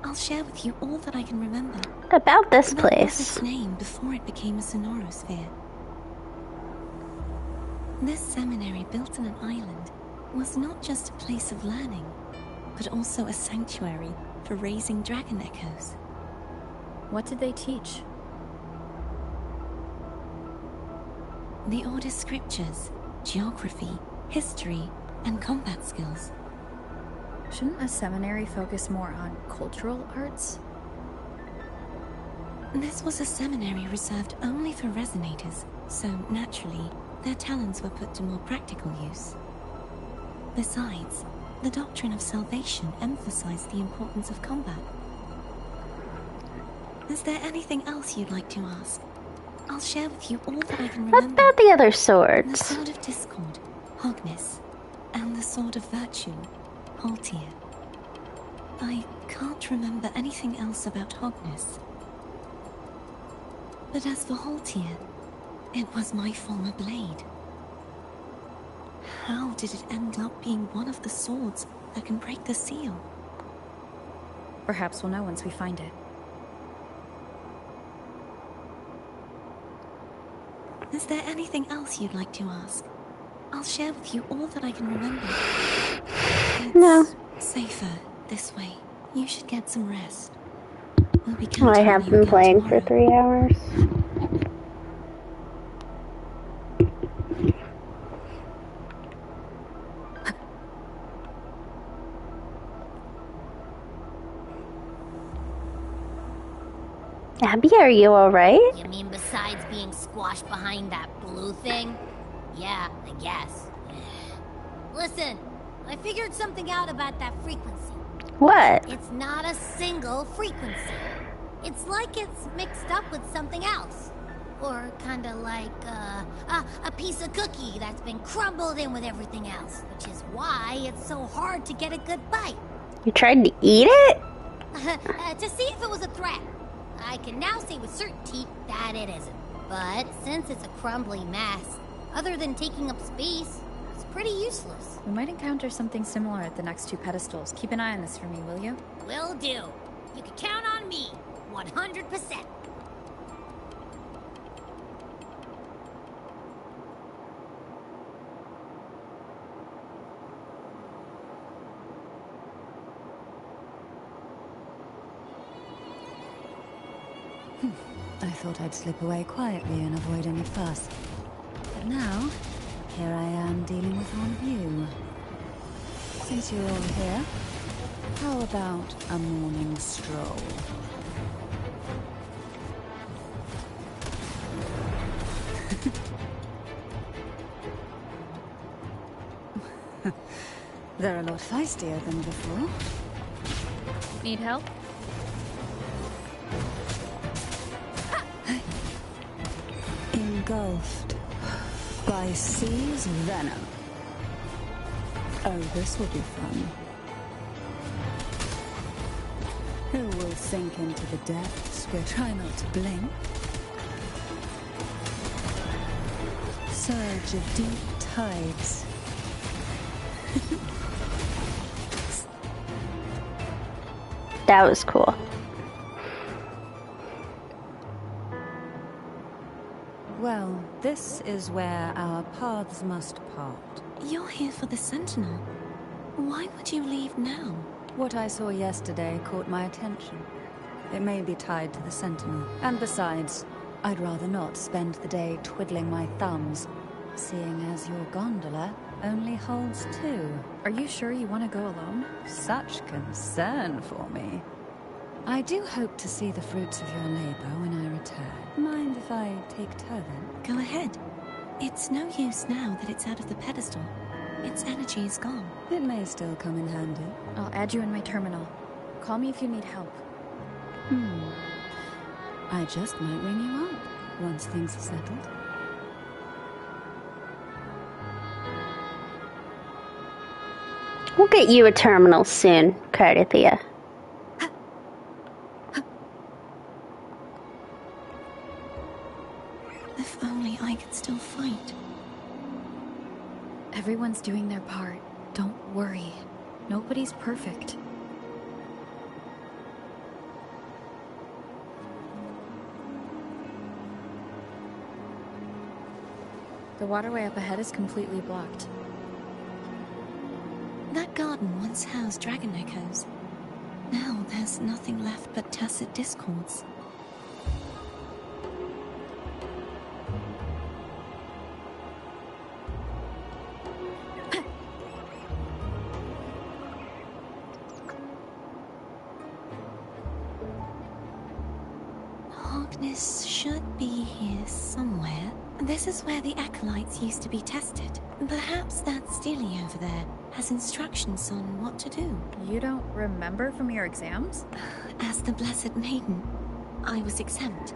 I'll share with you all that I can remember. About this What was place. its name before it became a sonorosphere? This seminary, built on an island, was not just a place of learning, but also a sanctuary for raising dragon echoes. What did they teach? The Order's scriptures, geography, history, and combat skills. Shouldn't a seminary focus more on cultural arts? This was a seminary reserved only for resonators, so naturally, their talents were put to more practical use. Besides, the doctrine of salvation emphasized the importance of combat. Is there anything else you'd like to ask? I'll share with you all that I can What remember. about the other The swords? Sword of Discord, Hognis, and the Sword of Virtue, Haltir. I can't remember anything else about Hognis. But as for Haltir, it was my former blade. How did it end up being one of the swords that can break the seal? Perhaps we'll know once we find it. Is there anything else you'd like to ask? I'll share with you all that I can remember. It's No. safer this way. You should get some rest. We'll be I counting on have you been again playing for tomorrow. 3 hours. Abby, are you alright? You mean besides being squashed behind that blue thing? Yeah, I guess. Listen, I figured something out about that frequency. What? It's not a single frequency. It's like it's mixed up with something else. Or kinda like, a piece of cookie that's been crumbled in with everything else. Which is why it's so hard to get a good bite. You tried to eat it? To see if it was a threat. I can now say with certainty that it isn't. But since it's a crumbly mess, other than taking up space, it's pretty useless. We might encounter something similar at the next 2 pedestals. Keep an eye on this for me, will you? Will do. You can count on me. 100%. I thought I'd slip away quietly and avoid any fuss. But now, here I am dealing with one of you. Since you're all here, how about a morning stroll? They're a lot feistier than before. Need help? Engulfed by sea's venom. Oh, this will be fun. Who will sink into the depths where try not to blink? Surge of deep tides. That was cool. Well, this is where our paths must part. You're here for the Sentinel. Why would you leave now? What I saw yesterday caught my attention. It may be tied to the Sentinel. And besides, I'd rather not spend the day twiddling my thumbs, seeing as your gondola only holds 2. Are you sure you want to go alone? Such concern for me. I do hope to see the fruits of your labor when I return. Mind if I take turn? Go ahead. It's no use now that it's out of the pedestal. Its energy is gone. It may still come in handy. I'll add you in my terminal. Call me if you need help. I just might ring you up once things are settled. We'll get you a terminal soon, Cardathia. If only I could still fight. Everyone's doing their part. Don't worry. Nobody's perfect. The waterway up ahead is completely blocked. That garden once housed dragon echoes. Now there's nothing left but tacit discords. Harkness should be here somewhere. This is where the acolytes used to be tested. Perhaps that Steely over there has instructions on what to do. You don't remember from your exams? As the Blessed Maiden, I was exempt.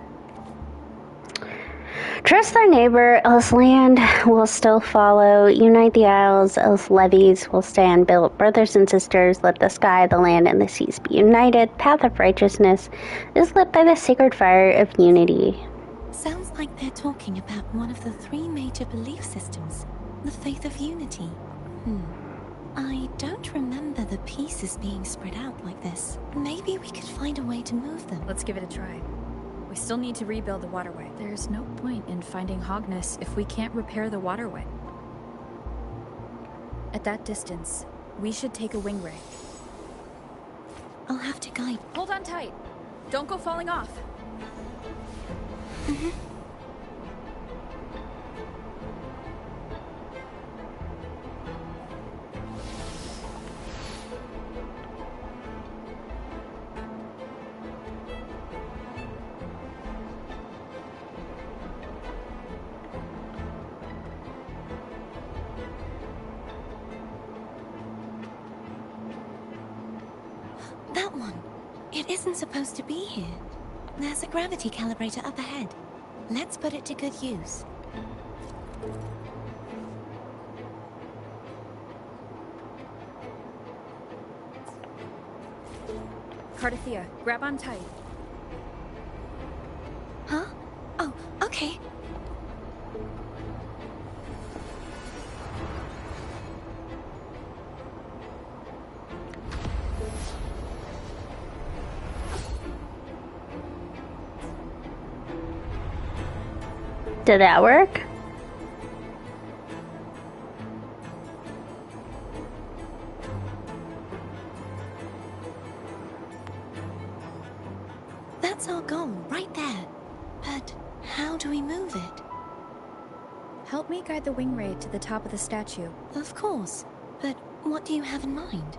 Trust thy neighbor, else land will still follow. Unite the isles, else levees will stand built. Brothers and sisters, let the sky, the land, and the seas be united. Path of righteousness is lit by the sacred fire of unity. Sounds like they're talking about one of the 3 major belief systems, the faith of unity. I don't remember the pieces being spread out like this. Maybe we could find a way to move them. Let's give it a try. We still need to rebuild the waterway. There's no point in finding Hogness if we can't repair the waterway. At that distance, we should take a wing ray. I'll have to guide. Hold on tight. Don't go falling off. That one. It isn't supposed to be here. There's a gravity calibrator up ahead. Let's put it to good use. Cardathea, grab on tight. Huh? Oh, okay. Did that work? That's our goal, right there. But how do we move it? Help me guide the wing ray to the top of the statue. Of course. But what do you have in mind?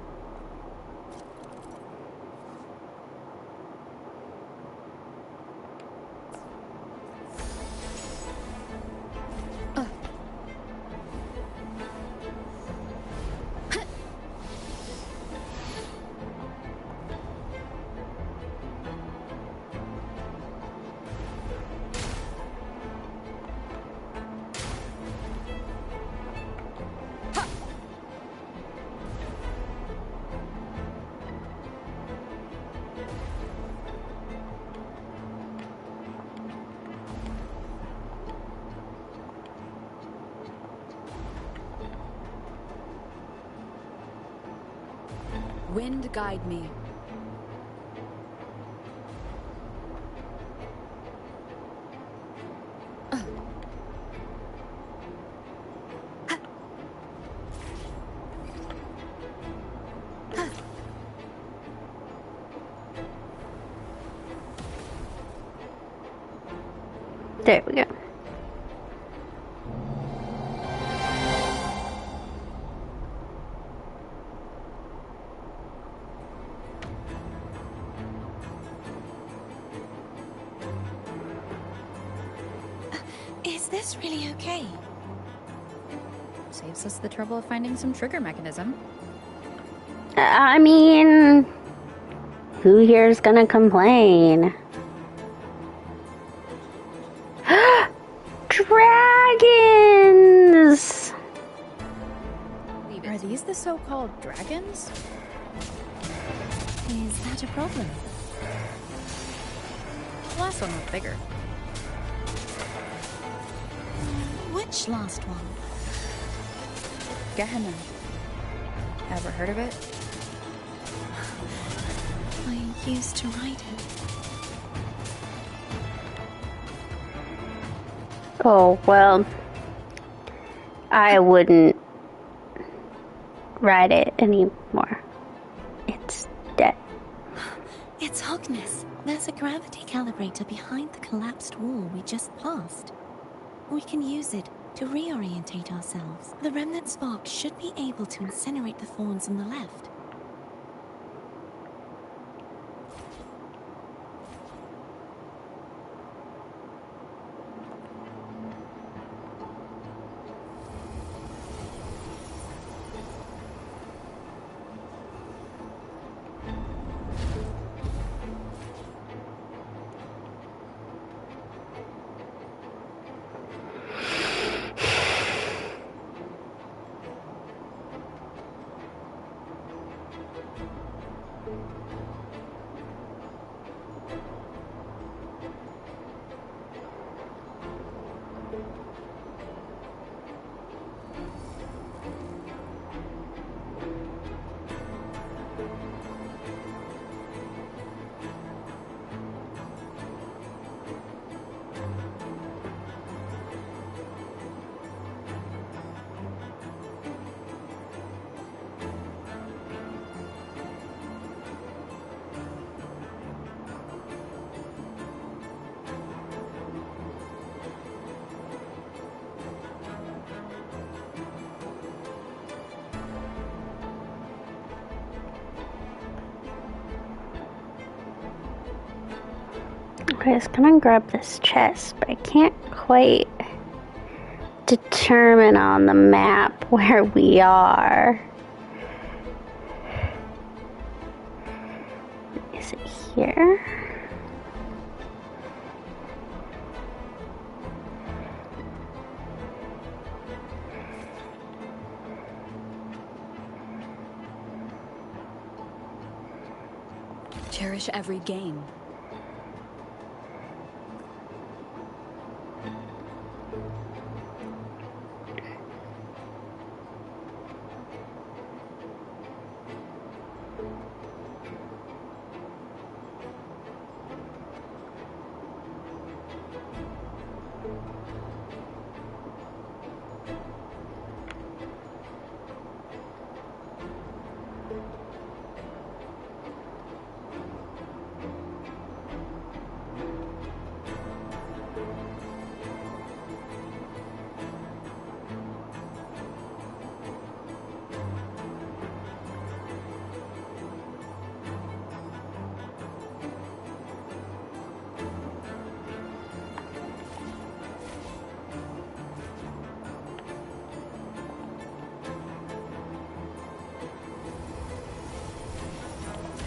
Wind guide me. There we go. Is this really okay? Saves us the trouble of finding some trigger mechanism. I mean, who here is gonna complain? Dragons! Are these the so-called dragons? Is that a problem? The last one was bigger. Which last one? Gehenna. Ever heard of it? I used to ride it. Oh, well, I wouldn't ride it anymore. It's dead. It's Hogness. There's a gravity calibrator behind the collapsed wall we just passed. We can use it to reorientate ourselves. The remnant spark should be able to incinerate the thorns on the left. Okay, I was gonna grab this chest, but I can't quite determine on the map where we are. Is it here? Cherish every gain.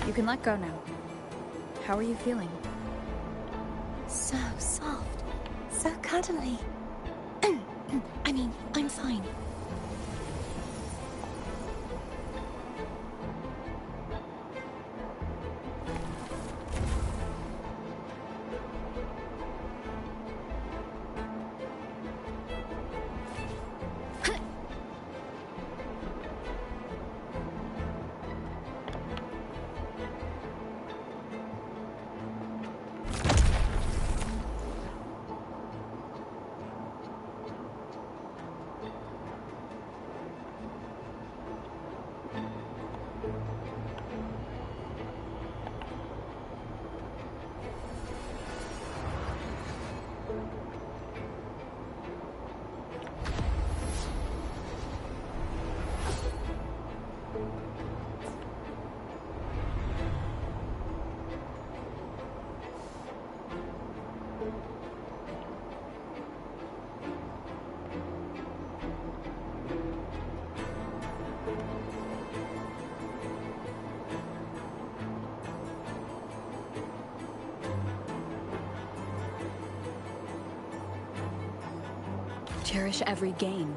You can let go now. How are you feeling? So soft. So cuddly. I mean, I'm fine. Cherish every gain.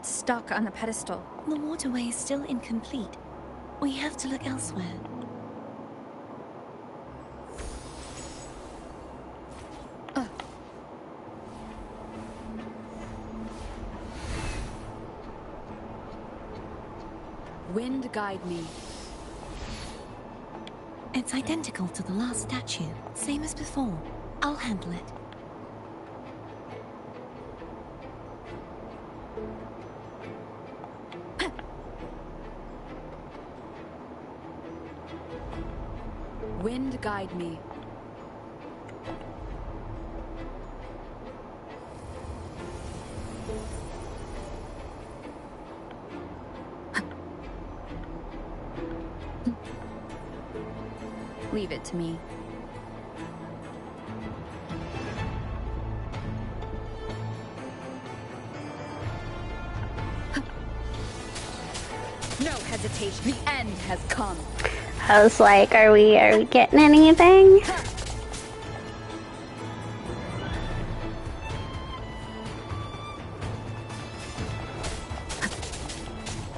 Stuck on the pedestal. The waterway is still incomplete. We have to look elsewhere. Wind guide me. It's identical to the last statue. Same as before. I'll handle it. Wind guide me. Leave it to me. No hesitation. The end has come. I was like, are we getting anything?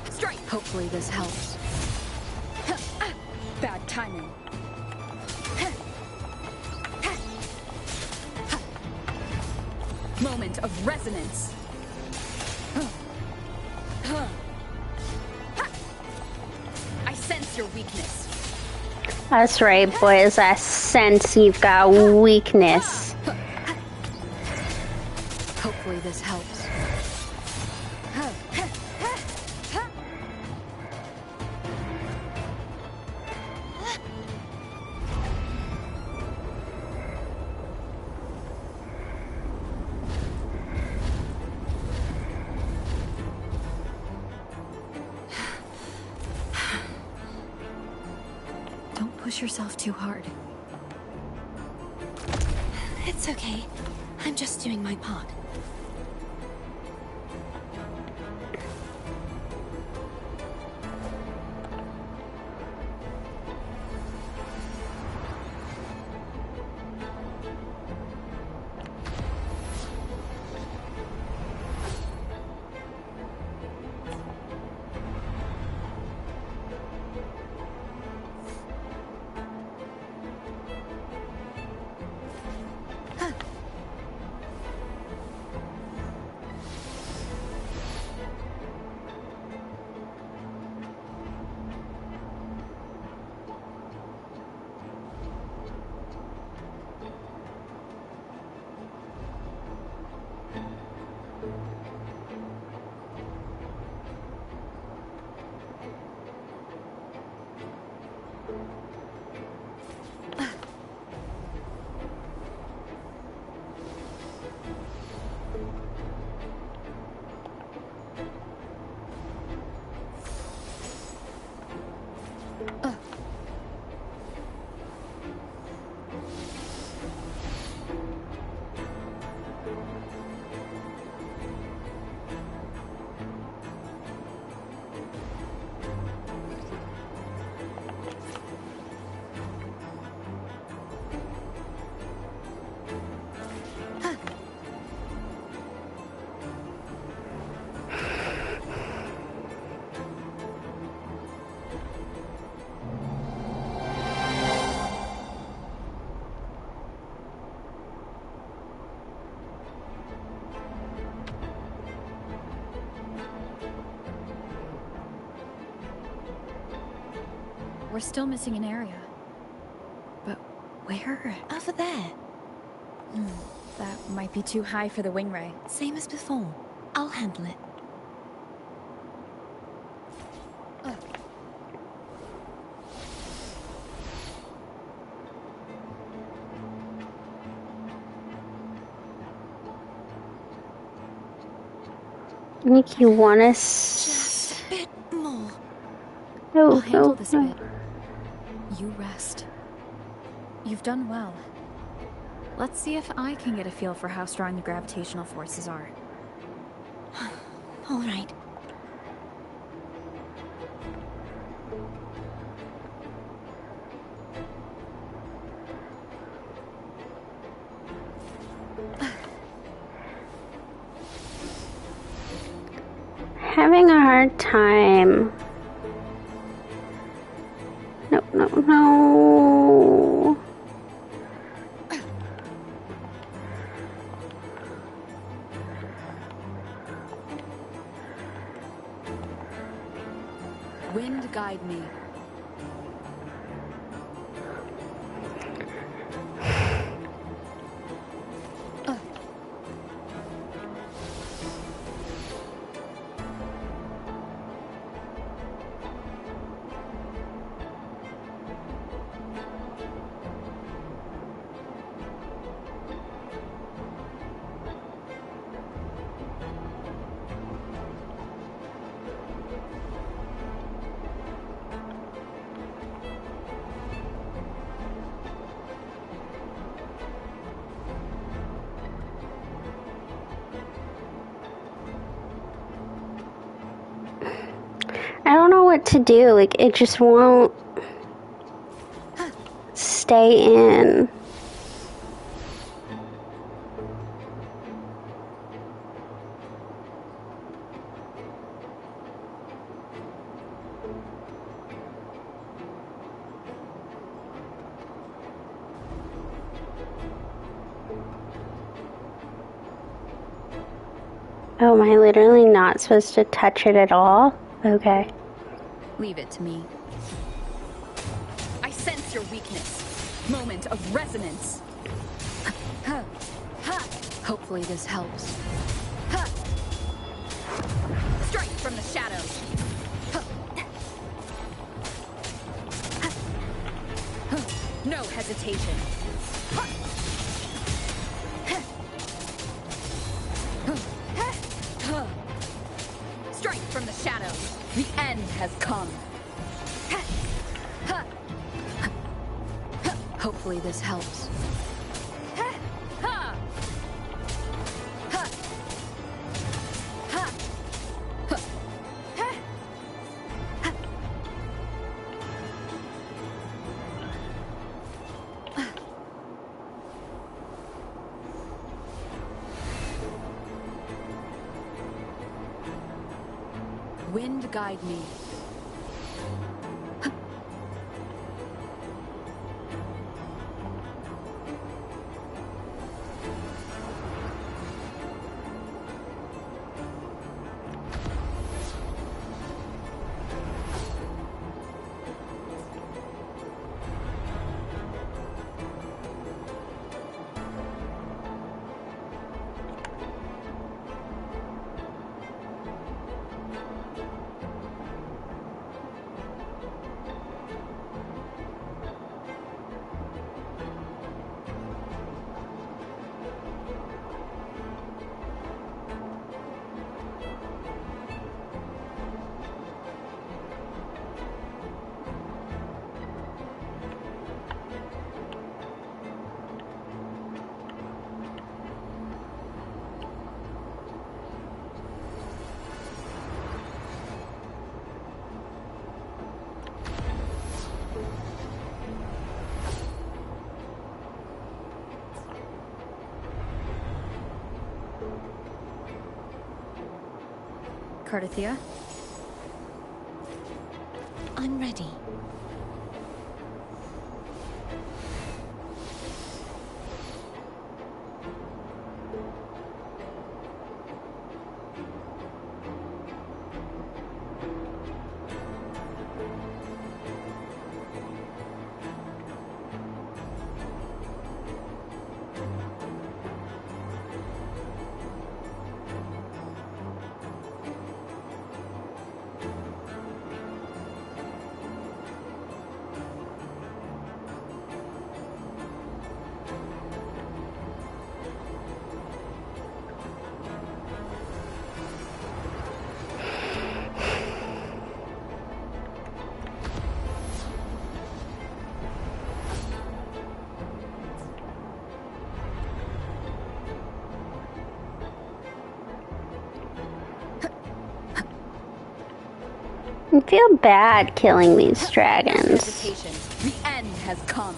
Strike. Hopefully this helps. Bad timing. Moment of resonance. I sense your weakness. That's right, boys. I sense you've got weakness. Hopefully this helps. push yourself too hard. It's okay. I'm just doing my part. We're still missing an area. But where? Over there. That might be too high for the wing ray. Same as before. I'll handle it. Nick, you want us? Just a bit more. No, I'll handle no, this no. bit. You rest. You've done well. Let's see if I can get a feel for how strong the gravitational forces are. All right. Having a hard time. No, no, no. Wind guide me. I don't know what to do. Like, it just won't stay in. Oh, am I literally not supposed to touch it at all? Okay. Leave it to me. I sense your weakness. Moment of resonance. Hopefully this helps. Strike from the shadows. No hesitation. Strike from the shadows. The end has come. Hopefully this helps. Wind guide me. Cardathia? I'm ready. I feel bad killing these dragons. Hesitation. The end has come.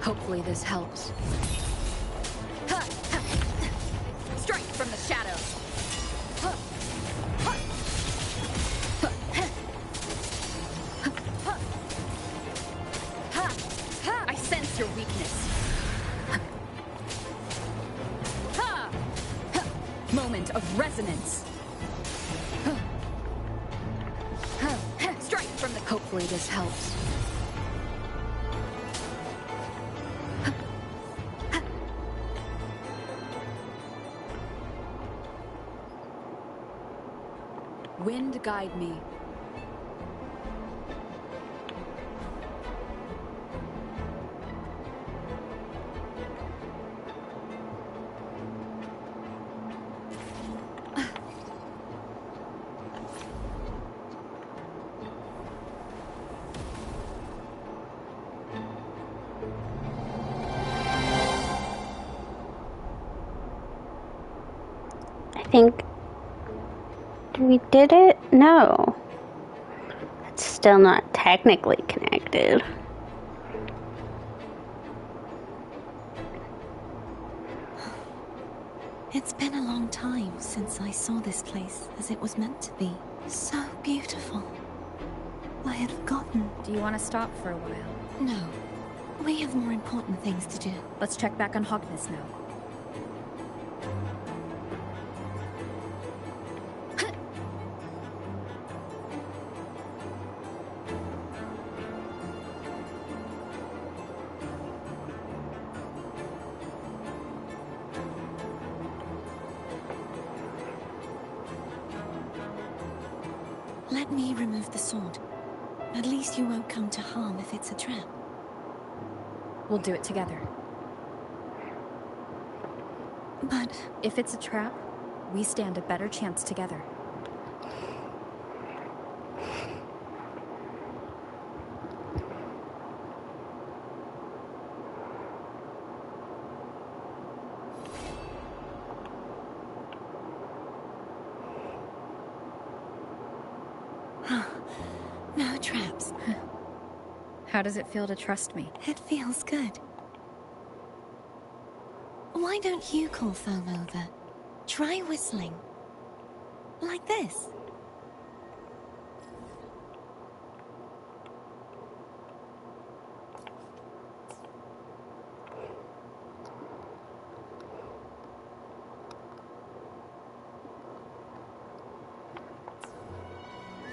Hopefully this helps. Strike from the shadows. I sense your weakness. Moment of resonance. Strike from the... Hopefully this helps. Wind guide me. I think we did it? No. It's still not technically connected. It's been a long time since I saw this place as it was meant to be. So beautiful. I had forgotten. Do you want to stop for a while? No. We have more important things to do. Let's check back on Hogness now. Let me remove the sword. At least you won't come to harm if it's a trap. We'll do it together. But if it's a trap, we stand a better chance together. No traps. How does it feel to trust me? It feels good. Why don't you call Foam over? Try whistling. Like this.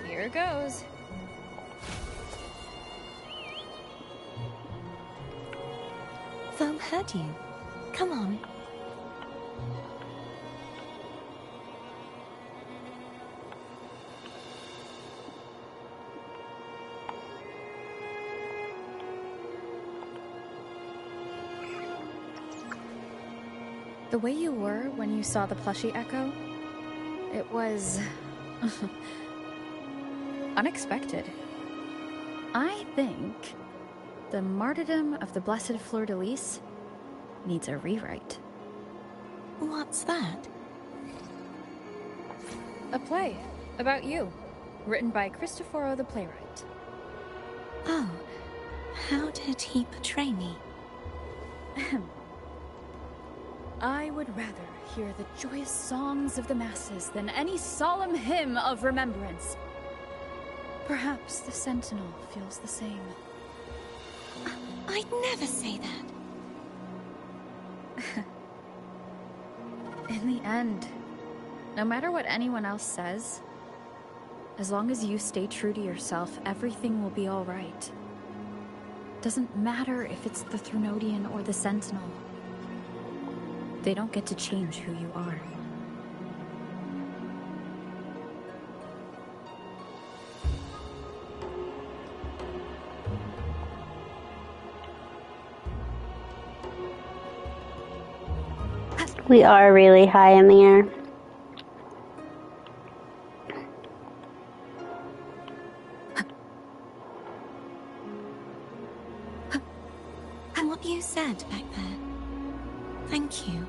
Here goes. Foam heard you. Come on. The way you were when you saw the plushie Echo, it was unexpected. I think the martyrdom of the Blessed Fleur-de-Lis needs a rewrite. What's that? A play about you, written by Cristoforo the playwright. Oh, how did he portray me? I would rather hear the joyous songs of the masses than any solemn hymn of remembrance. Perhaps the Sentinel feels the same. I'd never say that. In the end, no matter what anyone else says, as long as you stay true to yourself, everything will be all right. Doesn't matter if it's the Threnodian or the Sentinel. They don't get to change who you are. We are really high in the air. What you said back there. Thank you.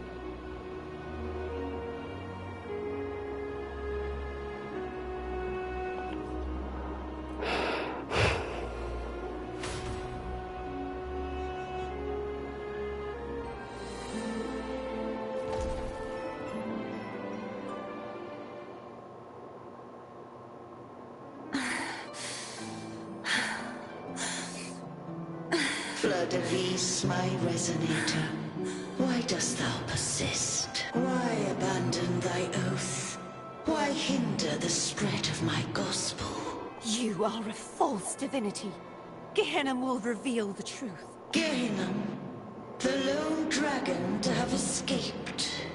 Fleur-de-Lis, my resonator, why dost thou persist? Why abandon thy oath? Why hinder the spread of my gospel? You are a false divinity. Gehenna will reveal the truth. Gehenna, the lone dragon to have escaped.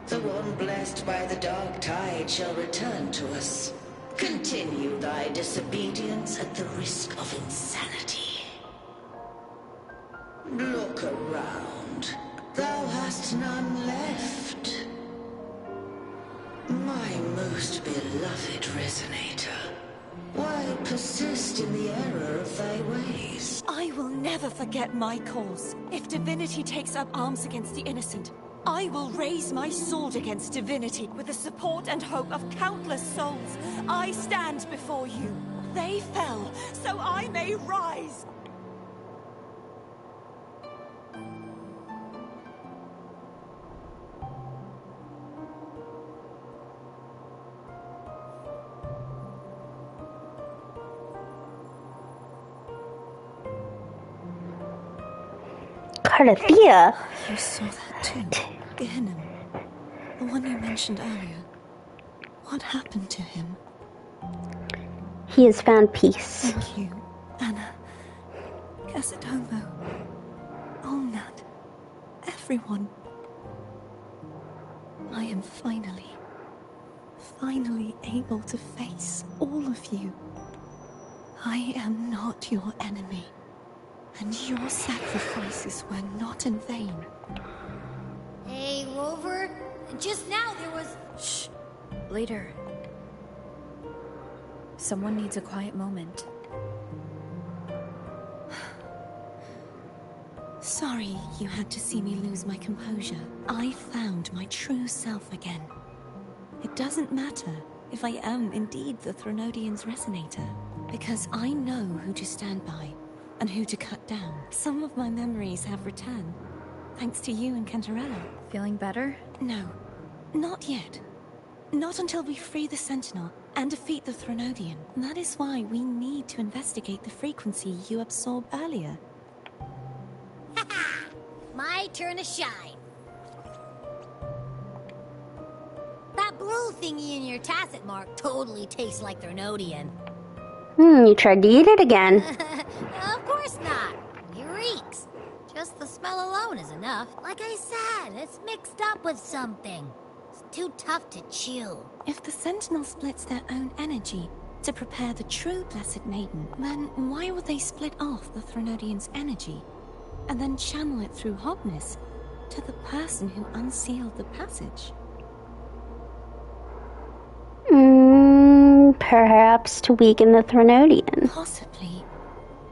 The one blessed by the dark tide shall return to us. Continue thy disobedience at the risk of insanity. Look around. Thou hast none left. My most beloved resonator, why persist in the error of thy ways? I will never forget my cause. If divinity takes up arms against the innocent, I will raise my sword against divinity with the support and hope of countless souls. I stand before you. They fell, so I may rise. Cardathea? You saw that too. Gehenna, the one you mentioned earlier. What happened to him? He has found peace. Thank you, Anna, Casadomo, Olnat, everyone. I am finally able to face all of you. I am not your enemy, and your sacrifices were not in vain. Hey, Rover, just now there was... Shh. Later. Someone needs a quiet moment. Sorry you had to see me lose my composure. I found my true self again. It doesn't matter if I am indeed the Threnodian's resonator. Because I know who to stand by and who to cut down. Some of my memories have returned, thanks to you and Cantarella. Feeling better? No, not yet. Not until we free the Sentinel and defeat the Threnodian. That is why we need to investigate the frequency you absorbed earlier. My turn to shine. That blue thingy in your tacit mark totally tastes like Threnodian. You tried to eat it again. Of course not. It reeks. Just the smell alone is enough. Like I said, it's mixed up with something. It's too tough to chew. If the Sentinel splits their own energy to prepare the true Blessed Maiden, then why would they split off the Threnodian's energy and then channel it through Hobness to the person who unsealed the passage? Perhaps to weaken the Threnodian. Possibly.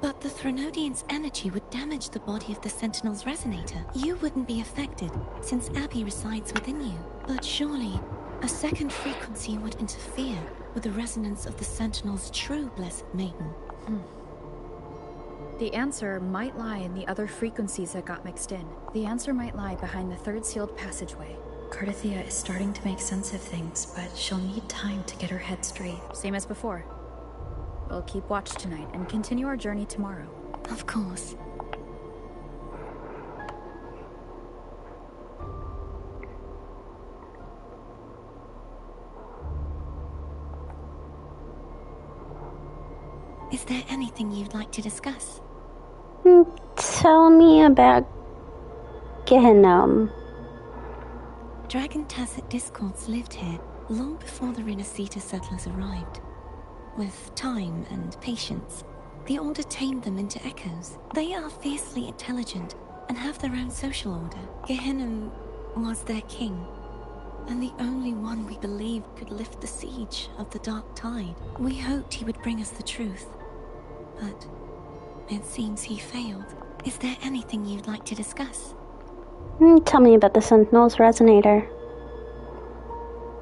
But the Threnodian's energy would damage the body of the Sentinel's resonator. You wouldn't be affected, since Abby resides within you. But surely, a second frequency would interfere with the resonance of the Sentinel's true Blessed Maiden. The answer might lie in the other frequencies that got mixed in. The answer might lie behind the third sealed passageway. Cardathia is starting to make sense of things, but she'll need time to get her head straight. Same as before. We'll keep watch tonight and continue our journey tomorrow. Of course. Is there anything you'd like to discuss? Tell me about Gehenna. Dragon Tacet Discords lived here long before the Renacita settlers arrived. With time and patience, the Order tamed them into echoes. They are fiercely intelligent and have their own social order. Gehenna was their king, and the only one we believed could lift the siege of the Dark Tide. We hoped he would bring us the truth, but it seems he failed. Is there anything you'd like to discuss? Tell me about the Sentinel's resonator.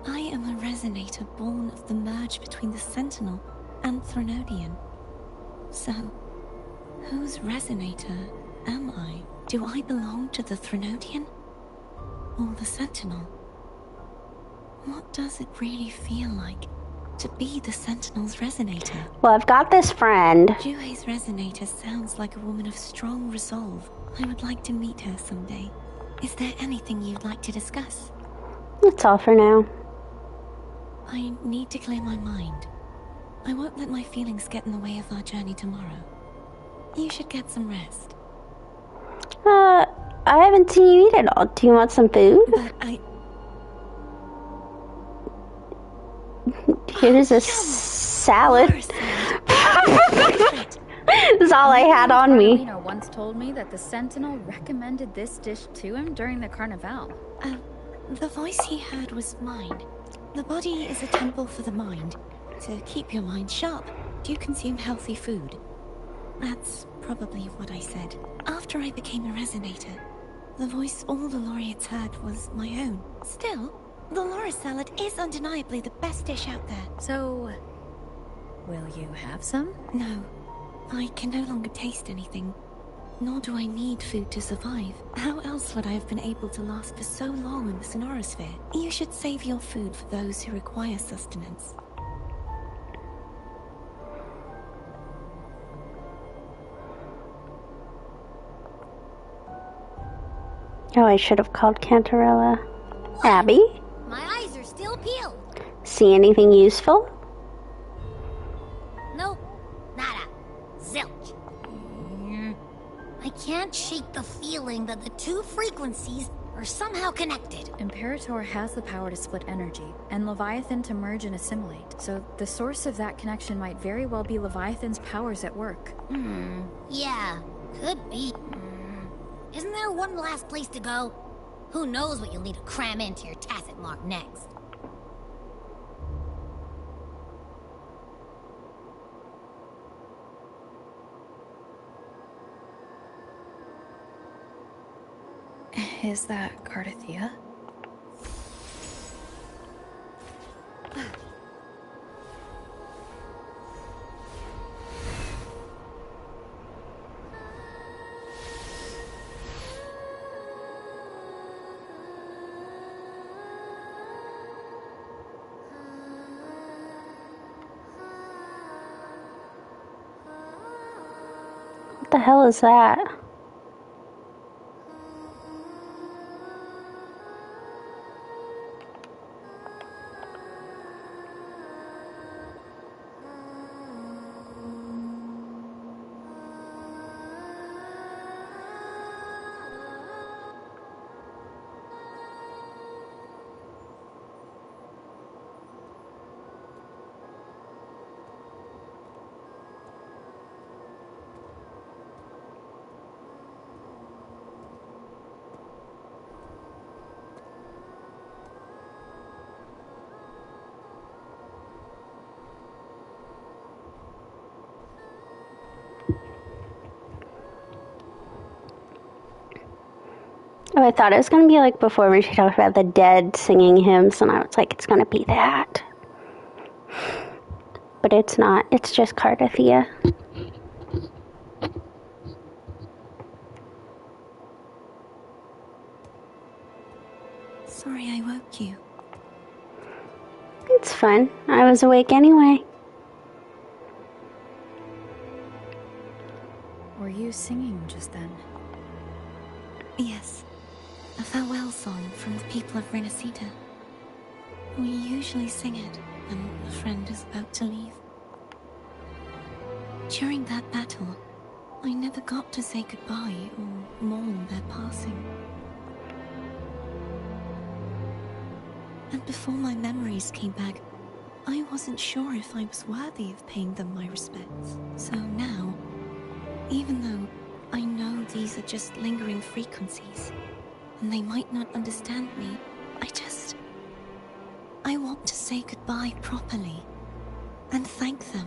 I am a resonator born of the merge between the Sentinel and Threnodian. So, whose resonator am I? Do I belong to the Threnodian? Or the Sentinel? What does it really feel like to be the Sentinel's resonator? Well, I've got this friend. Juhe's resonator sounds like a woman of strong resolve. I would like to meet her someday. Is there anything you'd like to discuss? That's all for now. I need to clear my mind. I won't let my feelings get in the way of our journey tomorrow. You should get some rest. I haven't seen you eat at all. Do you want some food? But Here's a salad. This is all I had on me. Carolina once told me that the Sentinel recommended this dish to him during the Carnival. The voice he heard was mine. The body is a temple for the mind. To keep your mind sharp, do you consume healthy food? That's probably what I said. After I became a resonator, the voice all the laureates heard was my own. Still, the Laura salad is undeniably the best dish out there. So, will you have some? No, I can no longer taste anything. Nor do I need food to survive. How else would I have been able to last for so long in the Sonorosphere? You should save your food for those who require sustenance. Oh, I should have called Cantarella. Abby? My eyes are still peeled. See anything useful? Nope. Nada. Zilch. I can't shake the feeling that the two frequencies are somehow connected. Imperator has the power to split energy, and Leviathan to merge and assimilate. So the source of that connection might very well be Leviathan's powers at work. Yeah, could be. Isn't there one last place to go? Who knows what you'll need to cram into your tacit mark next? Is that Cardathia? the hell is that? Oh, I thought it was going to be like before when she talked about the dead singing hymns, and I was like, it's going to be that. But it's not. It's just Cardathia. Sorry I woke you. It's fun. I was awake anyway. Were you singing just then? Yes. A farewell song from the people of Renacita. We usually sing it when a friend is about to leave. During that battle, I never got to say goodbye or mourn their passing. And before my memories came back, I wasn't sure if I was worthy of paying them my respects. So now, even though I know these are just lingering frequencies, and they might not understand me, I want to say goodbye properly, and thank them.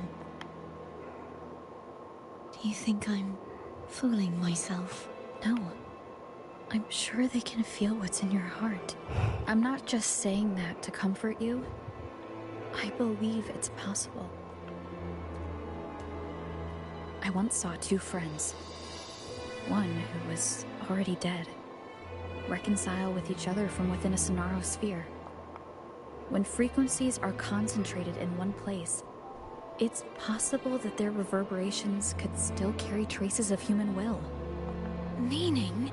Do you think I'm fooling myself? No. I'm sure they can feel what's in your heart. I'm not just saying that to comfort you. I believe it's possible. I once saw two friends. One who was already dead. Reconcile with each other from within a Sonaro sphere. When frequencies are concentrated in one place, it's possible that their reverberations could still carry traces of human will. Meaning?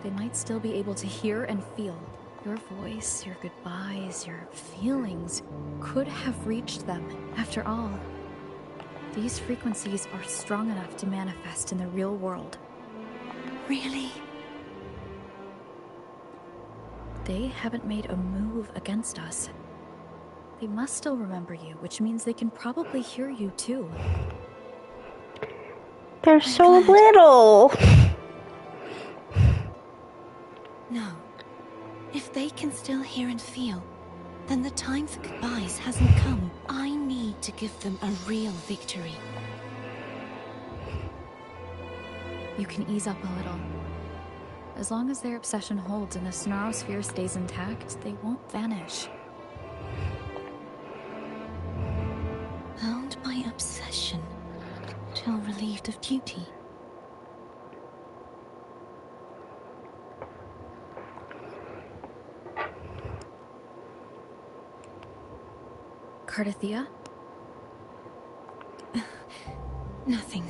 They might still be able to hear and feel. Your voice, your goodbyes, your feelings could have reached them. After all, these frequencies are strong enough to manifest in the real world. Really? They haven't made a move against us. They must still remember you, which means they can probably hear you too. They're so little. No. If they can still hear and feel, then the time for goodbyes hasn't come. I need to give them a real victory. You can ease up a little. As long as their obsession holds and the Sonaro sphere stays intact, they won't vanish. Bound by obsession, till relieved of duty. Cardathia? Nothing.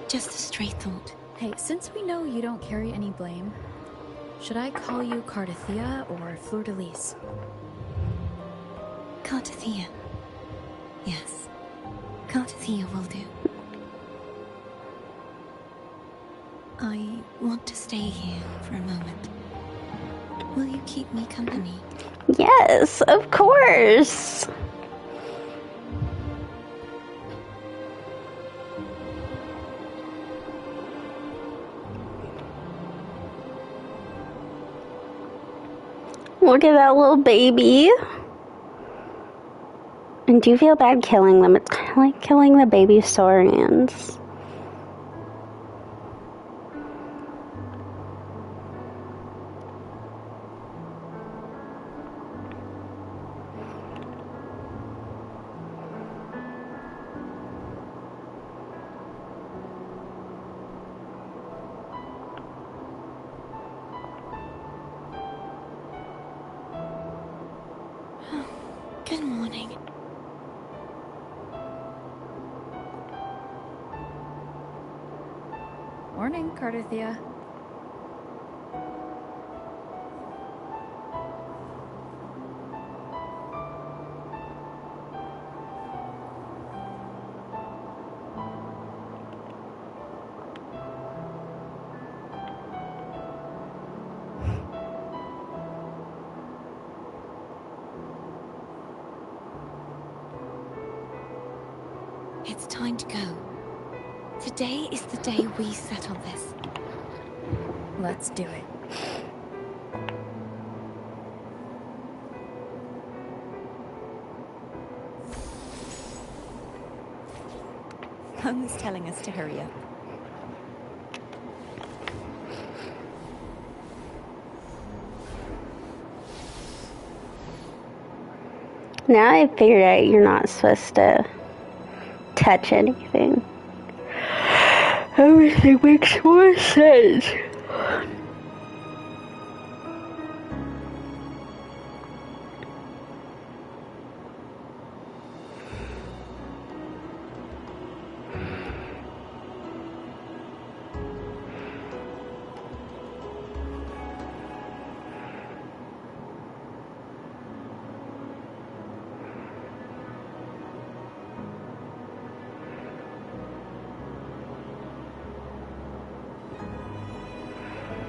Just a stray thought. Hey, since we know you don't carry any blame, should I call you Cardathia or Fleur-de-Lis? Cardathia. Yes. Cardathia will do. I want to stay here for a moment. Will you keep me company? Yes, of course. Look at that little baby. And do you feel bad killing them? It's kind of like killing the baby saurians. Good morning. morning, Cardothea. It's time to go. Today is the day we settle this. Let's do it. Mum was telling us to hurry up. Now I figured out you're not supposed to touch anything. Everything makes more sense.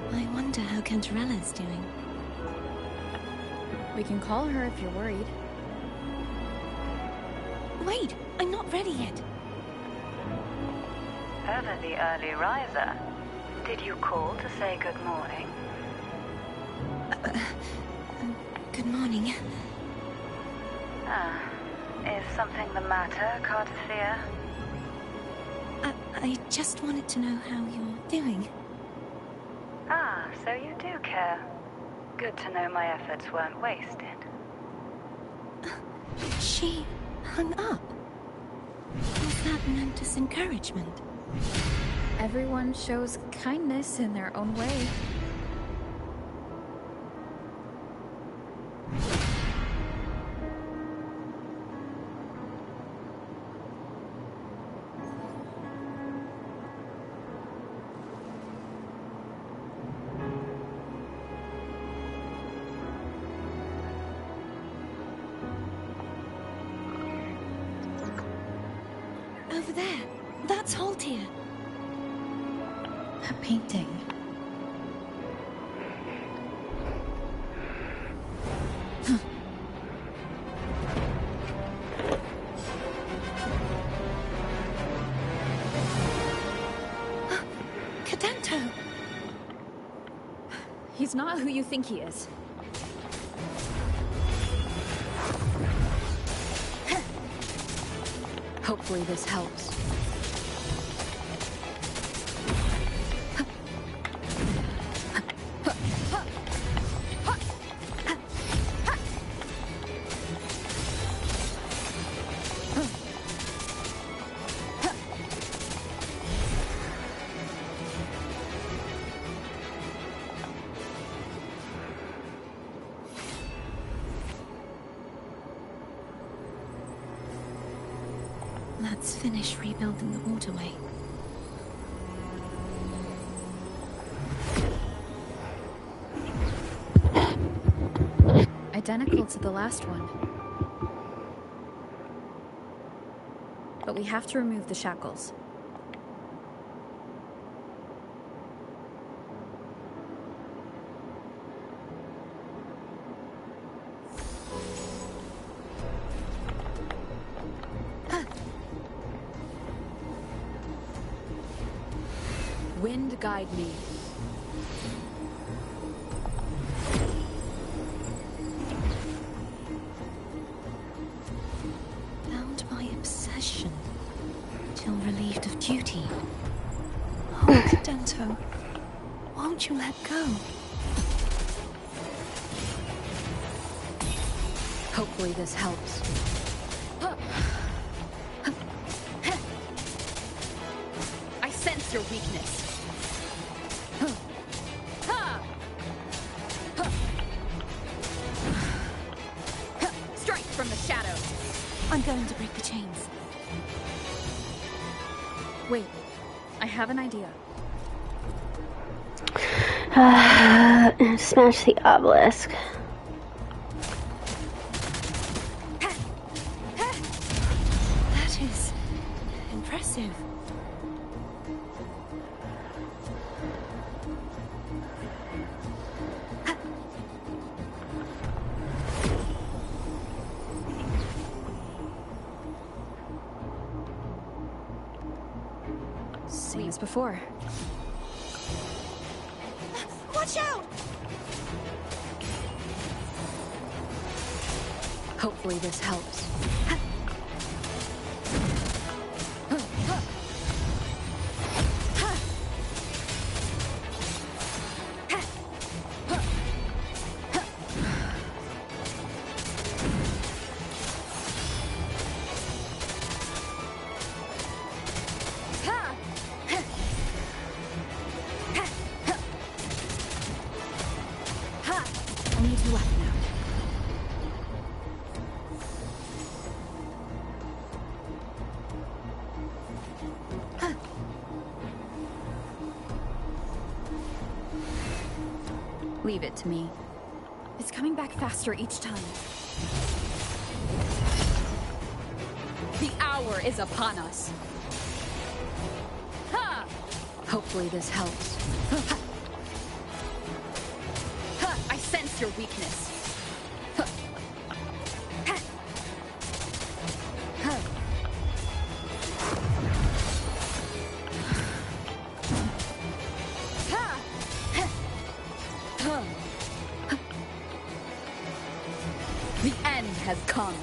I wonder how Cantarella's doing. We can call her if you're worried. Wait, I'm not ready yet. Ever the early riser. Did you call to say good morning? Good morning. Is something the matter, Cardothea? I just wanted to know how you're doing. So you do care. Good to know my efforts weren't wasted. She hung up. Was that meant as encouragement? Everyone shows kindness in their own way. Over there. That's Haltia. A painting. Cadento! He's not who you think he is. Hopefully this helps. Let's finish rebuilding the waterway. Identical to the last one. But we have to remove the shackles. Wind guide me. Bound by obsession, till relieved of duty. Oh, Cadento, won't you let go? Hopefully this helps. I sense your weakness. Strike from the shadows. I'm going to break the chains. Wait, I have an idea. Smash the obelisk. That is impressive. Same as before. Watch out! Hopefully this helps. Only two left now. Leave it to me. It's coming back faster each time. The hour is upon us. Ha! Hopefully this helps. I sense your weakness. The end has come.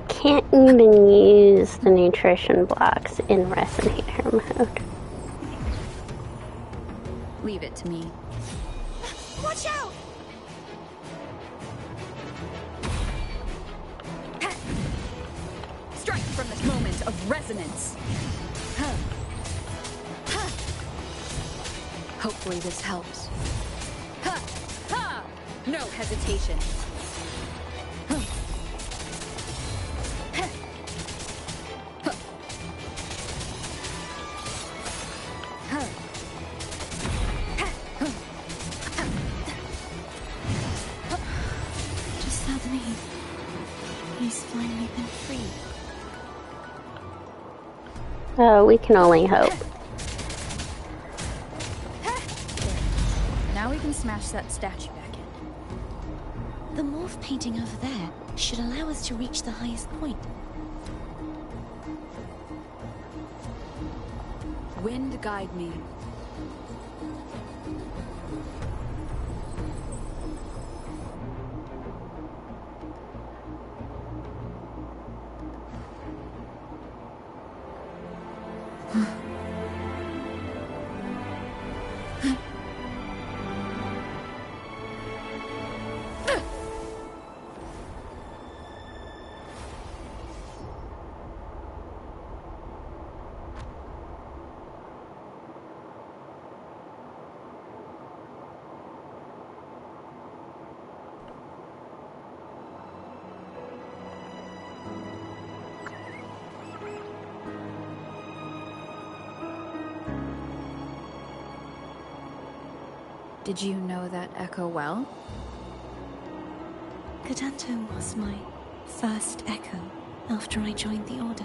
Can't even use the nutrition blocks in resonator mode. Leave it to me. Watch out! Strike from this moment of resonance. Hopefully this helps. No hesitation. Does that mean he's finally been free? Oh, we can only hope. Now we can smash that statue back in. The morph painting over there should allow us to reach the highest point. Wind guide me. Did you know that echo well? Cadanto was my first echo after I joined the Order.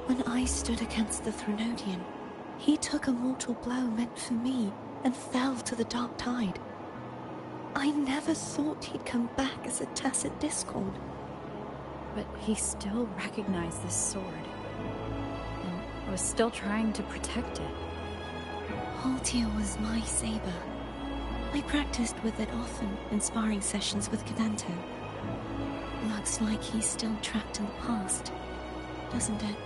When I stood against the Threnodian, he took a mortal blow meant for me and fell to the dark tide. I never thought he'd come back as a tacit discord. But he still recognized this sword. And was still trying to protect it. Haltia was my saber. I practiced with it often in sparring sessions with Cadanto. Not looks like he's still trapped in the past, doesn't it?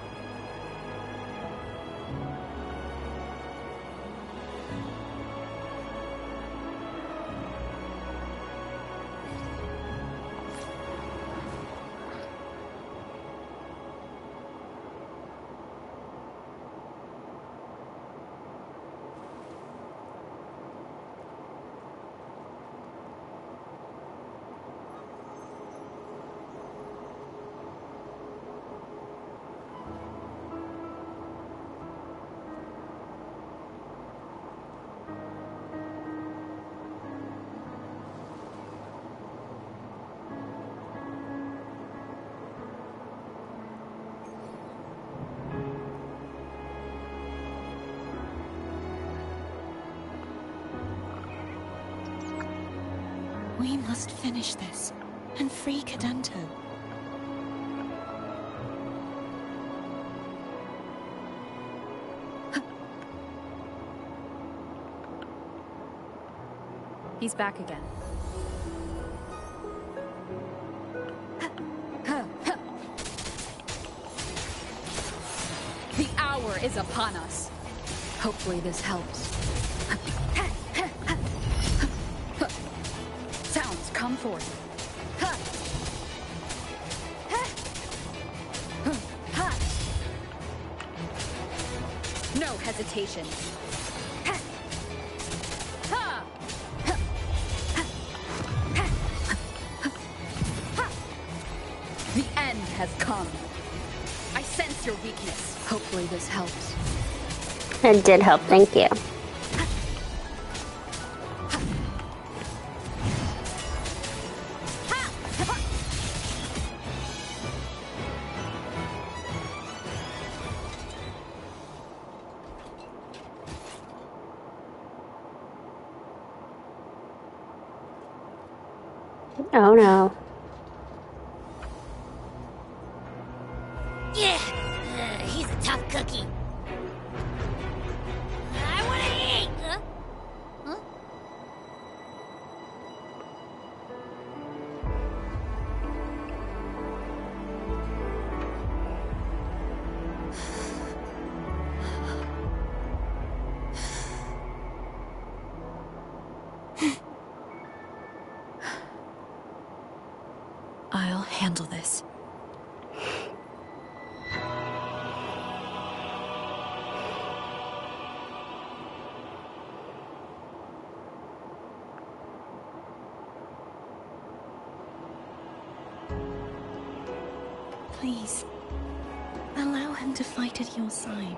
We must finish this and free Cadanto. He's back again. The hour is upon us. Hopefully this helps. Sounds come forth. No hesitation. The end has come. I sense your weakness. Hopefully this helps. It did help, thank you. Oh no. Yeah, he's a tough cookie. I want to eat. Huh? I'll handle this. Please, allow him to fight at your side.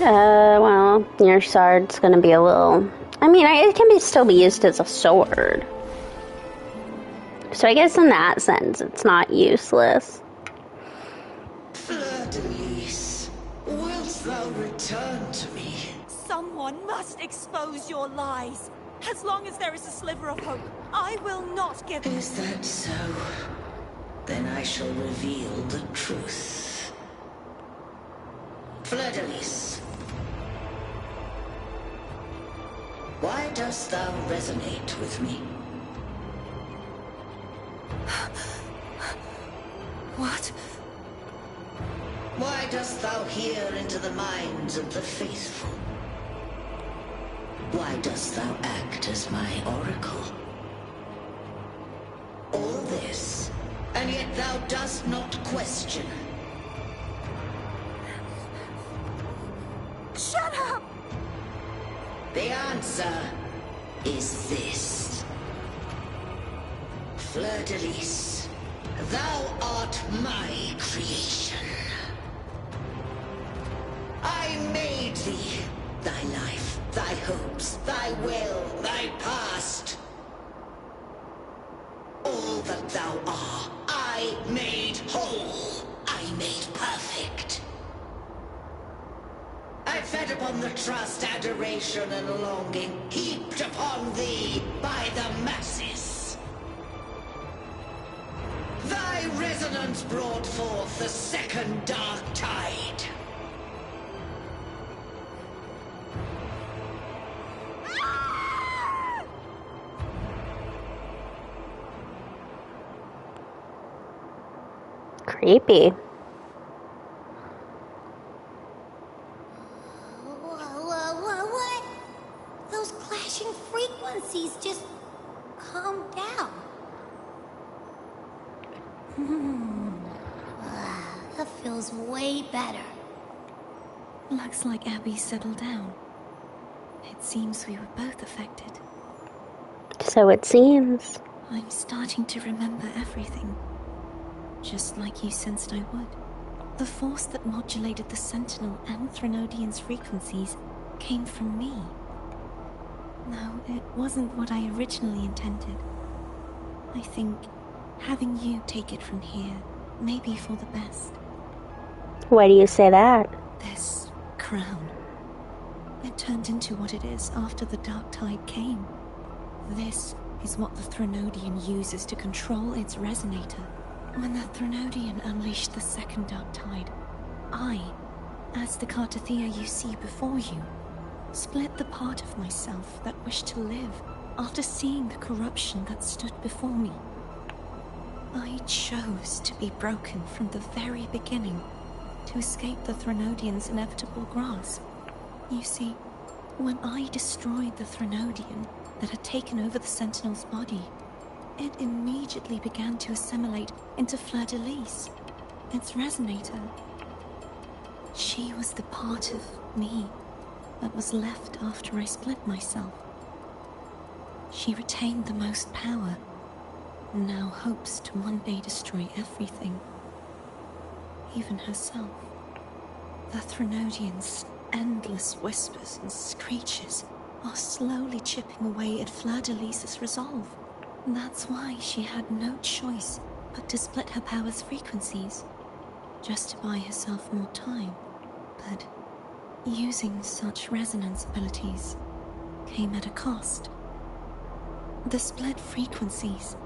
Well, your sword's gonna be a little... I mean, it can still be used as a sword. So I guess in that sense, it's not useless. Fleur-de-Lis, wilt thou return to me? Someone must expose your lies. As long as there is a sliver of hope, I will not give... Is that so? Then I shall reveal the truth. Fleur-de-Lis. Why dost thou resonate with me? What? Why dost thou hear into the minds of the faithful? Why dost thou act as my oracle? All this, and yet thou dost not question. Shut up! The answer is this. Fleur-de-Lis, thou art my creation. I made thee, thy life, thy hopes, thy will, thy past. All that thou art, I made whole. I made perfect. I fed upon the trust, adoration, and longing heaped upon thee by the masses. Thy resonance brought forth the second dark tide. Creepy. What? Those clashing frequencies just calm down. That feels way better. Looks like Abby settled down. It seems we were both affected. So it seems. I'm starting to remember everything. Just like you sensed I would. The force that modulated the Sentinel and Threnodian's frequencies came from me. No, it wasn't what I originally intended. I think having you take it from here may be for the best. Why do you say that? This crown. It turned into what it is after the Dark Tide came. This is what the Threnodian uses to control its resonator. When the Threnodian unleashed the second Dark Tide, I, as the Cartathea you see before you, split the part of myself that wished to live after seeing the corruption that stood before me. I chose to be broken from the very beginning to escape the Threnodian's inevitable grasp. You see, when I destroyed the Threnodian that had taken over the Sentinel's body, it immediately began to assimilate into Fleur-de-Lis, its resonator. She was the part of me that was left after I split myself. She retained the most power, and now hopes to one day destroy everything, even herself. The Threnodian's endless whispers and screeches are slowly chipping away at Fleur-de-Lis's resolve. That's why she had no choice but to split her power's frequencies, just to buy herself more time. But using such resonance abilities came at a cost. The split frequencies,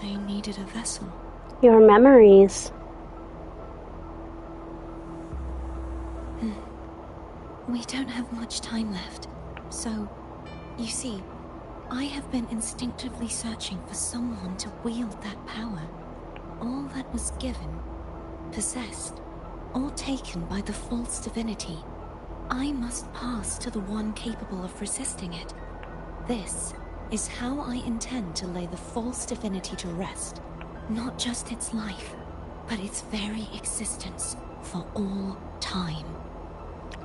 they needed a vessel. Your memories. We don't have much time left, so, you see, I have been instinctively searching for someone to wield that power. All that was given, possessed, or taken by the false divinity, I must pass to the one capable of resisting it. This is how I intend to lay the false divinity to rest. Not just its life, but its very existence for all time.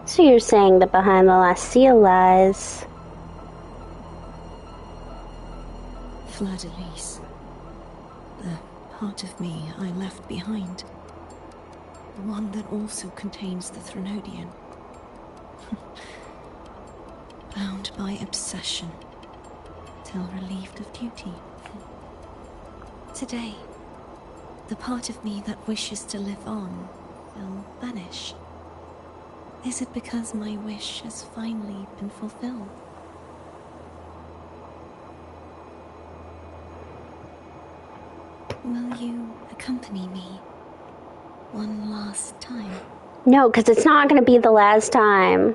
So you're saying that behind the last seal lies... Fleur-de-Lis. The part of me I left behind. The one that also contains the Threnodian. Bound by obsession, till relieved of duty. Today, the part of me that wishes to live on will vanish. Is it because my wish has finally been fulfilled? Will you accompany me one last time? No, because it's not going to be the last time.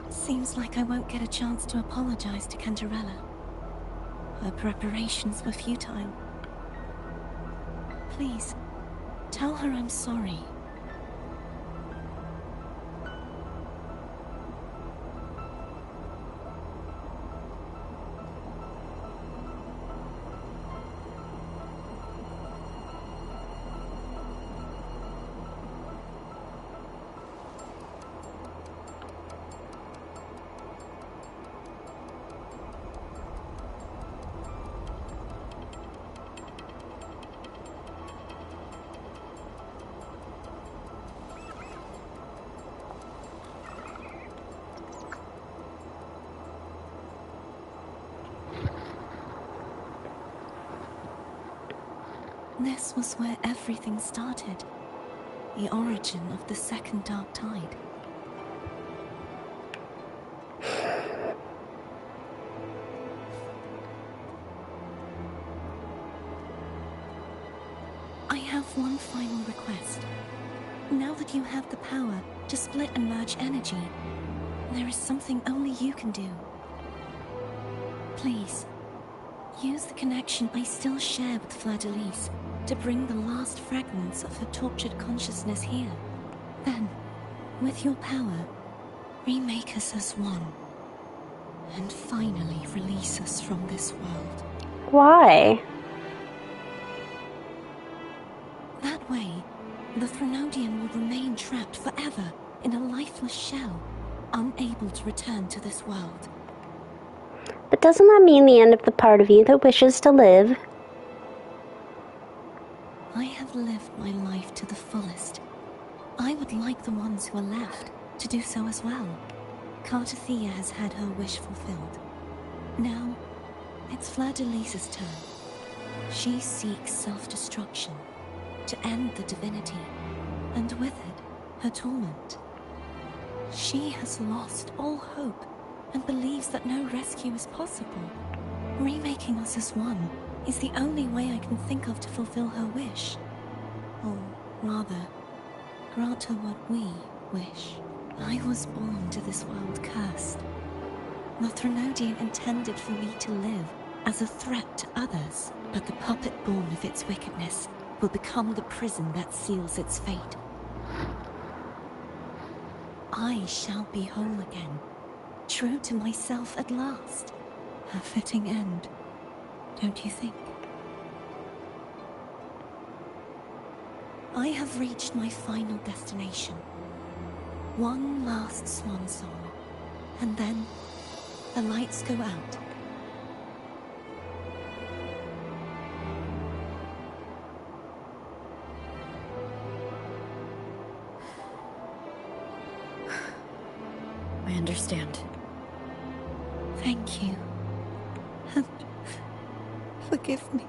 Seems like I won't get a chance to apologize to Cantarella. Her preparations were futile. Please, tell her I'm sorry. This was where everything started. The origin of the second dark tide. I have one final request. Now that you have the power to split and merge energy, there is something only you can do. Please, use the connection I still share with Fleur-de-Lis to bring the last fragments of her tortured consciousness here. Then, with your power, remake us as one. And finally release us from this world. Why? That way, the Threnodian will remain trapped forever in a lifeless shell, unable to return to this world. But doesn't that mean the end of the part of you that wishes to live? I have lived my life to the fullest. I would like the ones who are left to do so as well. Cartathea has had her wish fulfilled. Now, it's Fleur-de-Lis's turn. She seeks self-destruction to end the divinity, and with it, her torment. She has lost all hope and believes that no rescue is possible. Remaking us as one is the only way I can think of to fulfill her wish. Or rather, grant her what we wish. I was born to this world cursed. The Threnodian intended for me to live as a threat to others, but the puppet born of its wickedness will become the prison that seals its fate. I shall be whole again, true to myself at last. A fitting end, don't you think? I have reached my final destination. One last swan song, and then the lights go out. I understand. Thank you. And forgive me.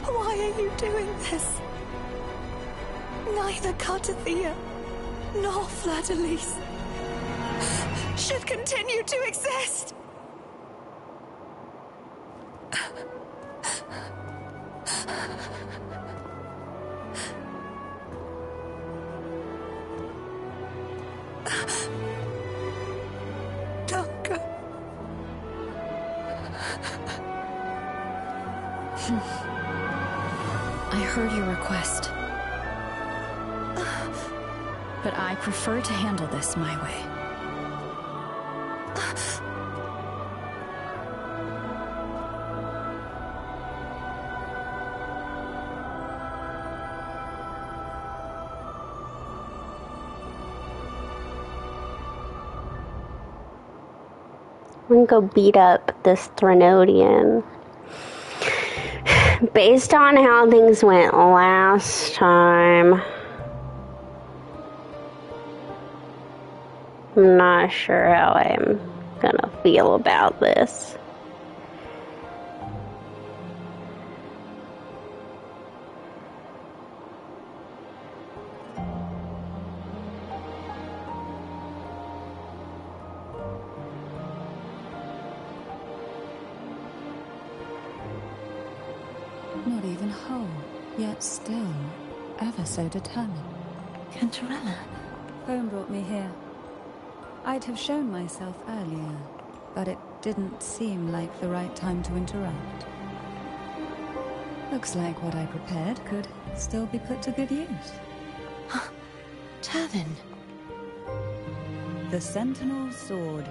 Why are you doing this? Neither Cartathea nor Fleur-de-Lis should continue to exist. I heard your request. But I prefer to handle this my way. I'm gonna go beat up this Threnodian. Based on how things went last time, I'm not sure how I'm gonna feel about this. Not even whole, yet still ever so determined. Cantarella. Home brought me here. I'd have shown myself earlier, but it didn't seem like the right time to interrupt. Looks like what I prepared could still be put to good use. Turvin. The Sentinel's Sword.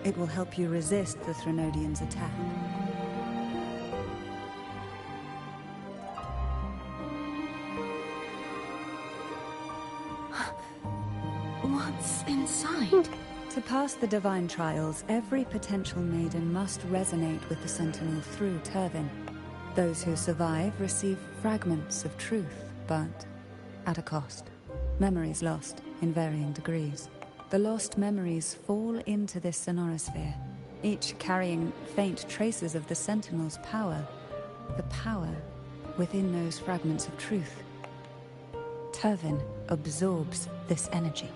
It will help you resist the Threnodian's attack. What's inside? To pass the divine trials, every potential maiden must resonate with the Sentinel through Turvin. Those who survive receive fragments of truth, but at a cost. Memories lost in varying degrees. The lost memories fall into this sonorosphere, each carrying faint traces of the Sentinel's power. The power within those fragments of truth. Turvin absorbs this energy.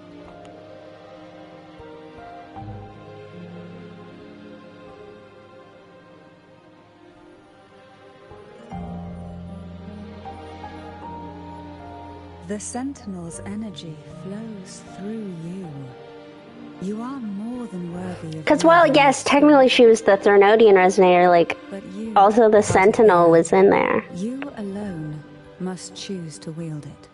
The Sentinel's energy flows through you. You are more than worthy of... Because, well, yes, technically she was the Threnodian resonator, like, also the Sentinel was in there. You alone must choose to wield it.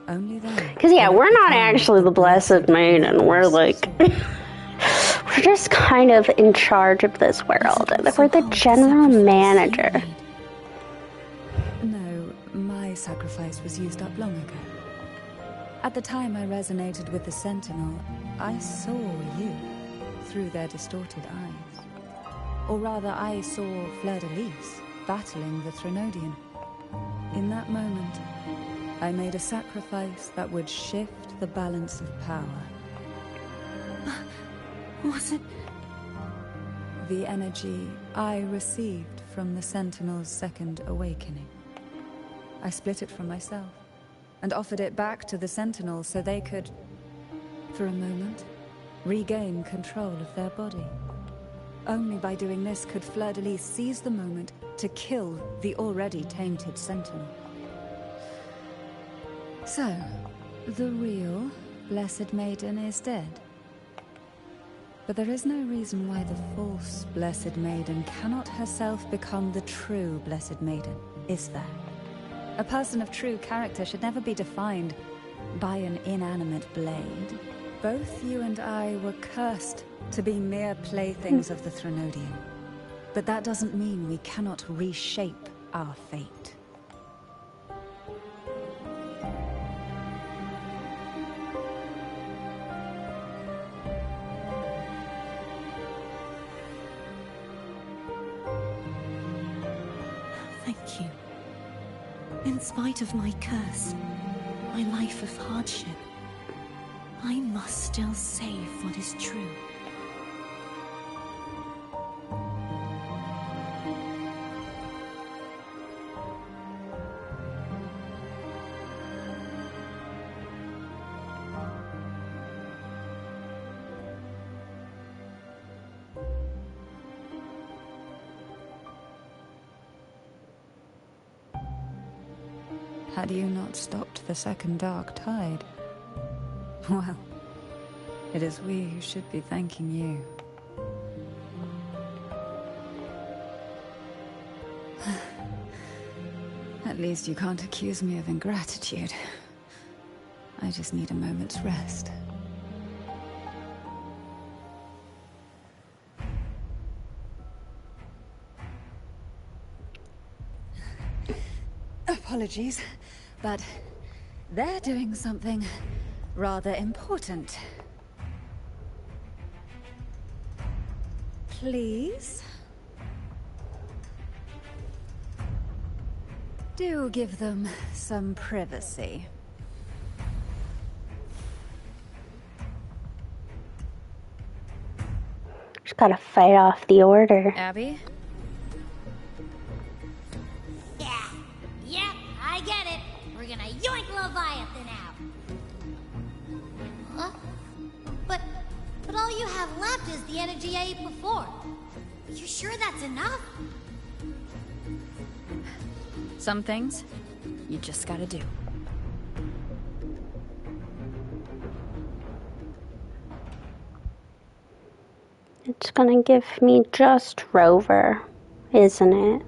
Only then... Because, yeah, we're not actually the Blessed Maiden. We're, like... we're just kind of in charge of this world. We're the general manager. No, my sacrifice was used up long ago. At the time I resonated with the Sentinel, I saw you through their distorted eyes. Or rather, I saw Fleur-de-Lis battling the Threnodian. In that moment, I made a sacrifice that would shift the balance of power. Was it... The energy I received from the Sentinel's second awakening. I split it from myself, and offered it back to the Sentinel so they could, for a moment, regain control of their body. Only by doing this could Fleur-de-Lis seize the moment to kill the already tainted Sentinel. So, the real Blessed Maiden is dead. But there is no reason why the false Blessed Maiden cannot herself become the true Blessed Maiden, is there? A person of true character should never be defined by an inanimate blade. Both you and I were cursed to be mere playthings of the Threnodian. But that doesn't mean we cannot reshape our fate. Thank you. In spite of my curse, my life of hardship, I must still save what is true. Had you not stopped the second dark tide? Well, it is we who should be thanking you. At least you can't accuse me of ingratitude. I just need a moment's rest. Apologies, but they're doing something rather important. Please? Do give them some privacy. Just gotta fight off the order. Abby? Yeah, yep, I get it. We're gonna yoink Leviathan out. Huh? But all you have left is the energy I ate before. You sure that's enough? Some things you just gotta do. It's gonna give me just Rover, isn't it?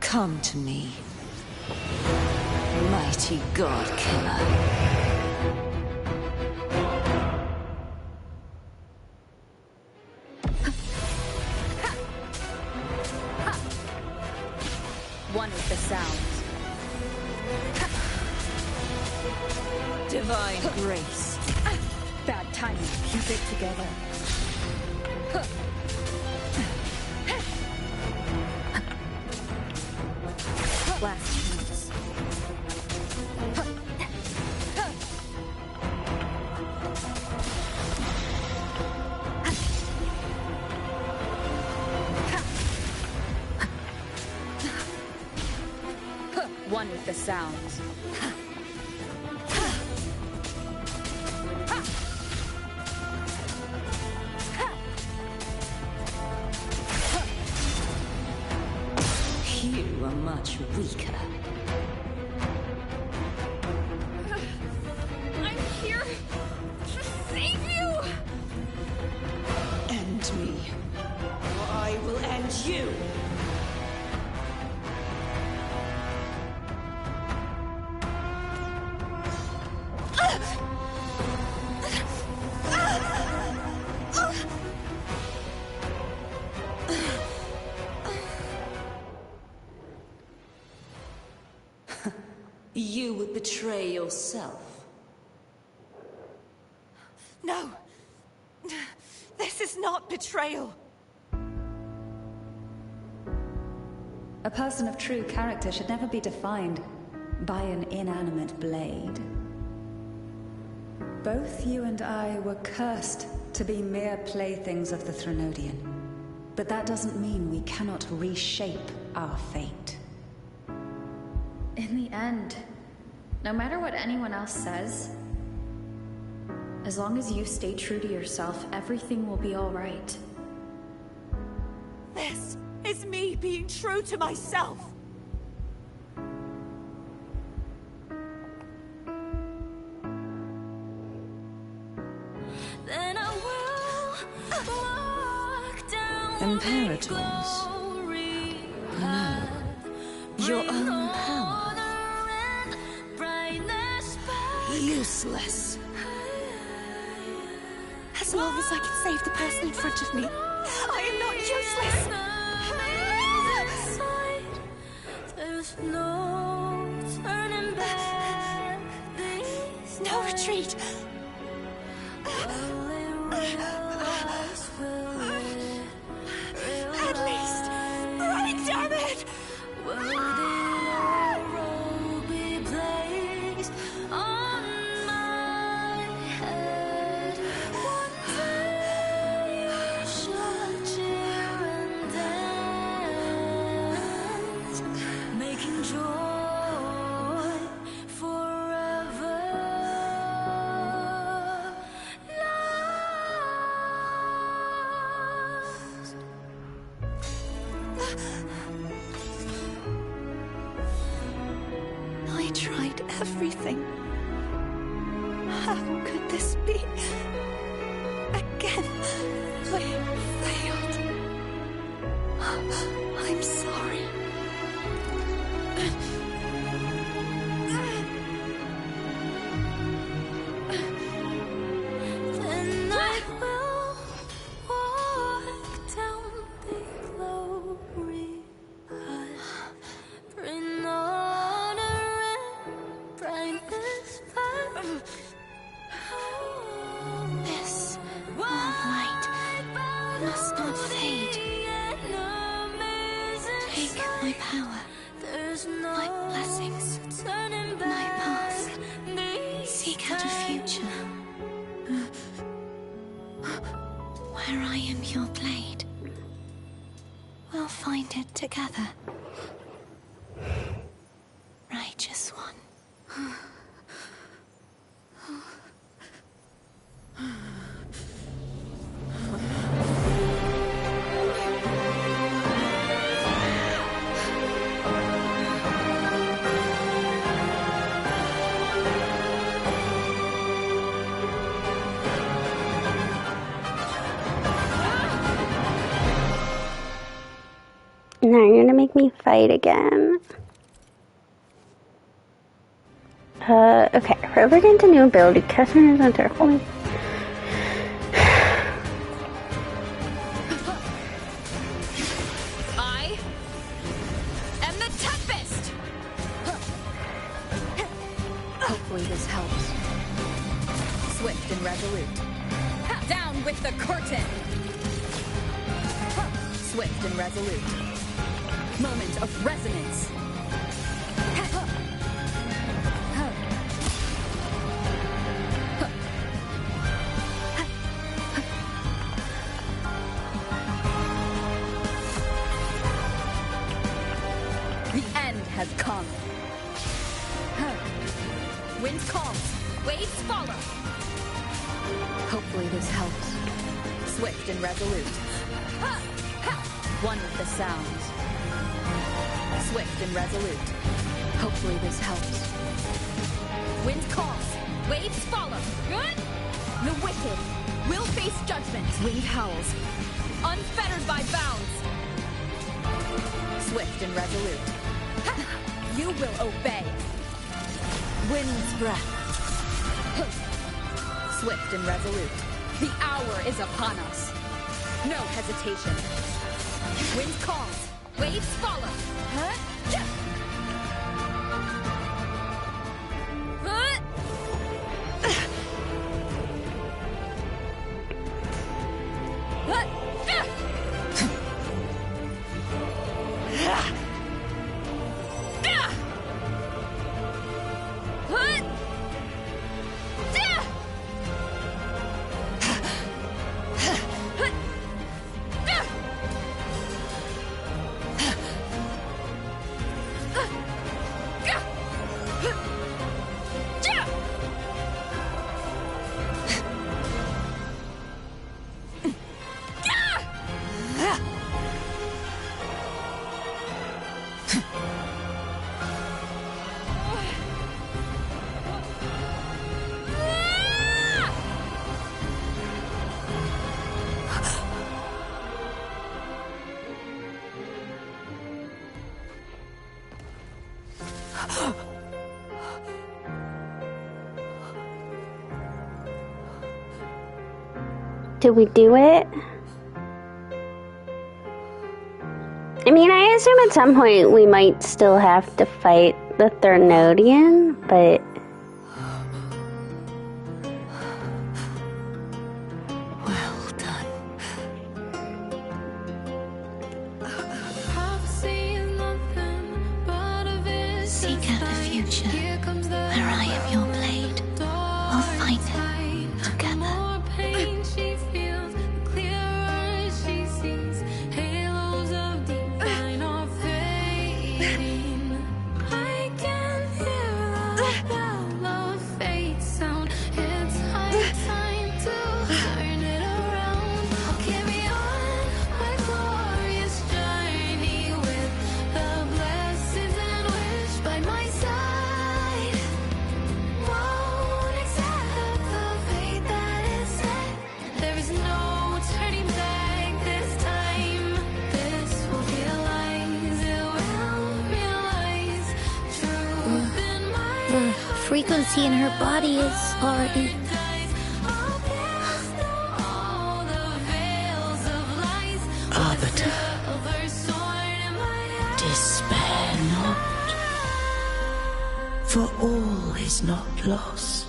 Come to me, mighty god killer. One with the sounds. Divine grace. Bad timing. Keep it together. Last chance. One with the sounds. You are much weaker. I'm here to save you! End me, or I will end you. You would betray yourself. No! This is not betrayal! A person of true character should never be defined by an inanimate blade. Both you and I were cursed to be mere playthings of the Threnodian. But that doesn't mean we cannot reshape our fate. In the end, no matter what anyone else says, as long as you stay true to yourself, everything will be all right. This is me being true to myself! Then I will walk down Imperators. No. Your own power. Useless. As long as I can save the person in front of me, I am not useless! There's no turning back. No retreat! At least, right, damn it! Making joy forever lost. I tried everything. How could this be? Again, I failed. I'm sorry. Then I will walk down the glory path, bring honor and brightness back. This light must not fade. Take my power, my blessings, my past. Seek out a future where I am your blade. We'll find it together. Righteous one. Now you're gonna make me fight again. Okay. Whoever gains a new ability, customers enter. Holy. I am the Tempest! Hopefully this helps. Swift and resolute. Down with the curtain! Swift and resolute. Moment of resonance. The end has come. Wind calms, waves follow. Hopefully this helps. Swift and resolute. One with the sounds. Swift and resolute. Hopefully this helps. Wind calls, waves follow. The wicked will face judgment. Wind howls, unfettered by bounds. Swift and resolute. You will obey. Wind's breath. Swift and resolute. The hour is upon us. No hesitation. Wind calls, waves follow. Did we do it? I mean, I assume at some point we might still have to fight the Thernodian, but... Well done. Seek out a future where I am your blade. We'll find it together. frequency in her body is already... Arbiter, despair not, for all is not lost.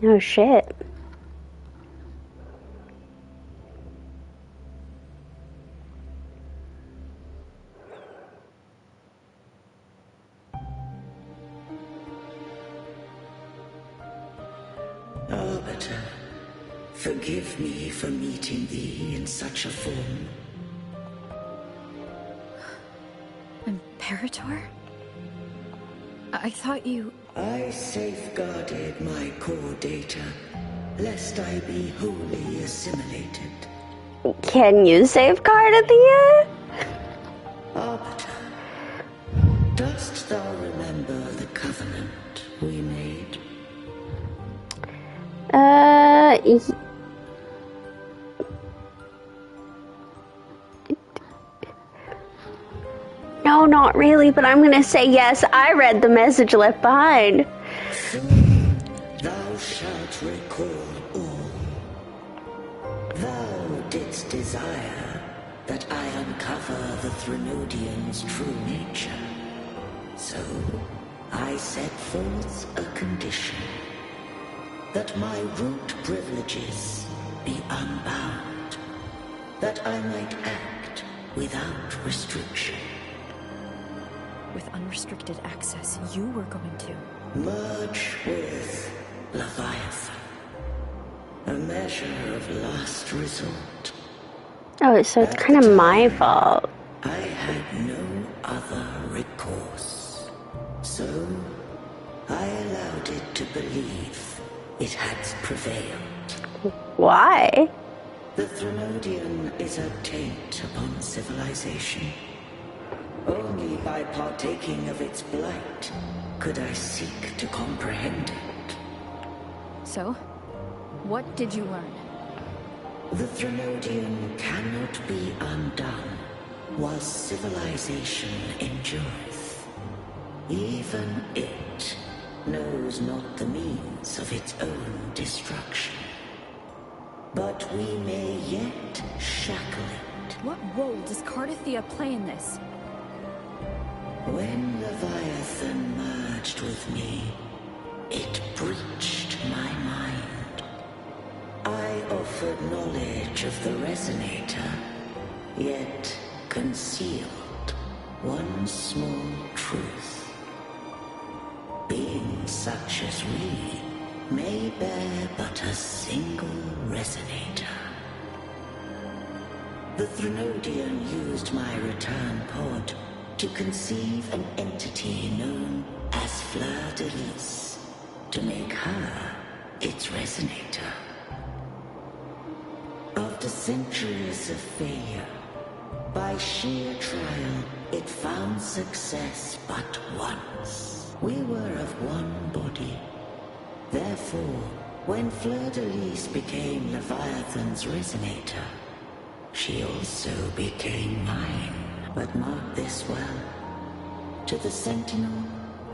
Oh shit. Arbiter, forgive me for meeting thee in such a form. Imperator? I thought you... I safeguarded my core data, lest I be wholly assimilated. Can you safeguard Athea? Arbiter, dost thou remember the covenant we made? No, not really, but I'm gonna say yes. I read the message left behind. Soon thou shalt recall all. Thou didst desire that I uncover the Threnodian's true nature. So I set forth a condition. That my root privileges be unbound. That I might act without restriction. With unrestricted access, you were going to... Merge with Leviathan. A measure of last resort. Oh, so it's kind of my fault. I had no other recourse. So I allowed it to believe it had prevailed. Why? The Threnodian is a taint upon civilization. Only by partaking of its blight could I seek to comprehend it. So, what did you learn? The Threnodian cannot be undone while civilization endureth. Even it knows not the means of its own destruction. But we may yet shackle it. What role does Cardathia play in this? When Leviathan merged with me, it breached my mind. I offered knowledge of the Resonator, yet concealed one small truth. Beings such as we may bear but a single Resonator. The Threnodian used my return pod to conceive an entity known as Fleur de Lis, to make her its Resonator. After centuries of failure, by sheer trial, it found success but once. We were of one body. Therefore, when Fleur de Lis became Leviathan's Resonator, she also became mine. But mark this well. To the Sentinel,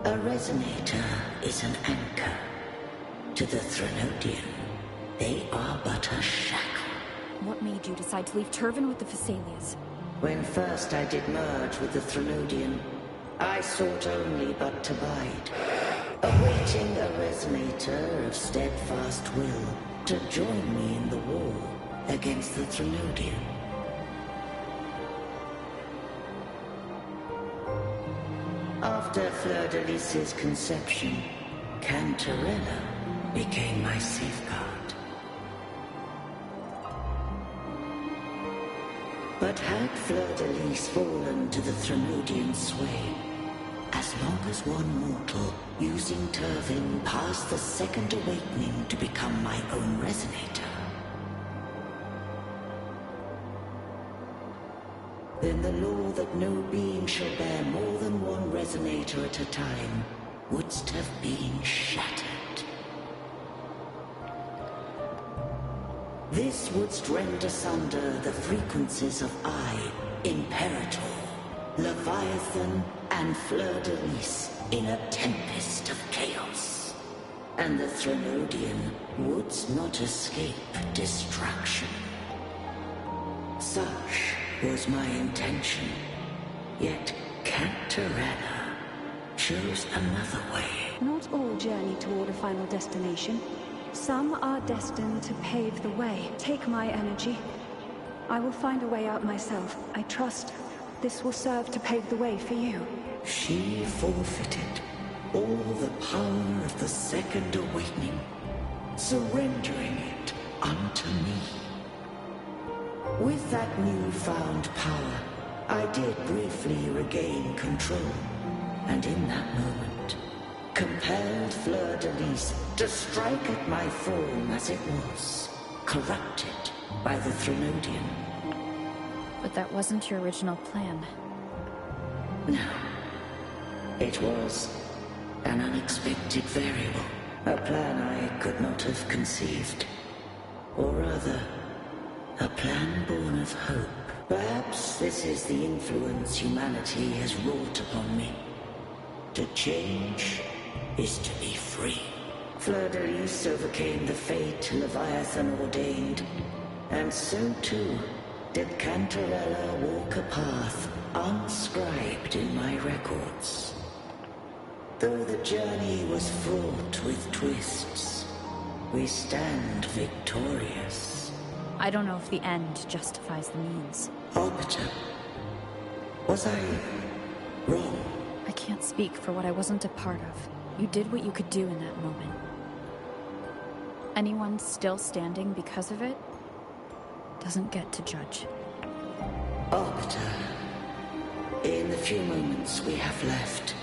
a Resonator is an anchor. To the Threnodian, they are but a shackle. What made you decide to leave Turvan with the Vesalias? When first I did merge with the Threnodian, I sought only but to bide, awaiting a Resonator of steadfast will to join me in the war against the Threnodian. After Fleur de Lis's conception, Cantarella became my safeguard. But had Fleur de Lis fallen to the Threnodian sway, as long as one mortal using Turvin passed the second awakening to become my own Resonator, then the law that no being shall bear more than one Resonator at a time wouldst have been shattered. This wouldst rend asunder the frequencies of I, Imperator, Leviathan and Fleur-de-Lis in a tempest of chaos. And the Threnodian would not escape destruction. Such was my intention. Yet Cantarella chose another way. Not all journey toward a final destination. Some are destined to pave the way. Take my energy. I will find a way out myself. I trust this will serve to pave the way for you. She forfeited all the power of the Second Awakening, surrendering it unto me. With that newfound power, I did briefly regain control, and in that moment, compelled Fleur-de-Lis to strike at my form as it was, corrupted by the Threnodian. But that wasn't your original plan. No. It was an unexpected variable, a plan I could not have conceived. Or rather, a plan born of hope. Perhaps this is the influence humanity has wrought upon me. To change is to be free. Fleur-de-Lis overcame the fate Leviathan ordained, and so too did Cantarella walk a path unscribed in my records. Though the journey was fraught with twists, we stand victorious. I don't know if the end justifies the means. Arbiter, was I wrong? I can't speak for what I wasn't a part of. You did what you could do in that moment. Anyone still standing because of it doesn't get to judge. Arbiter, in the few moments we have left,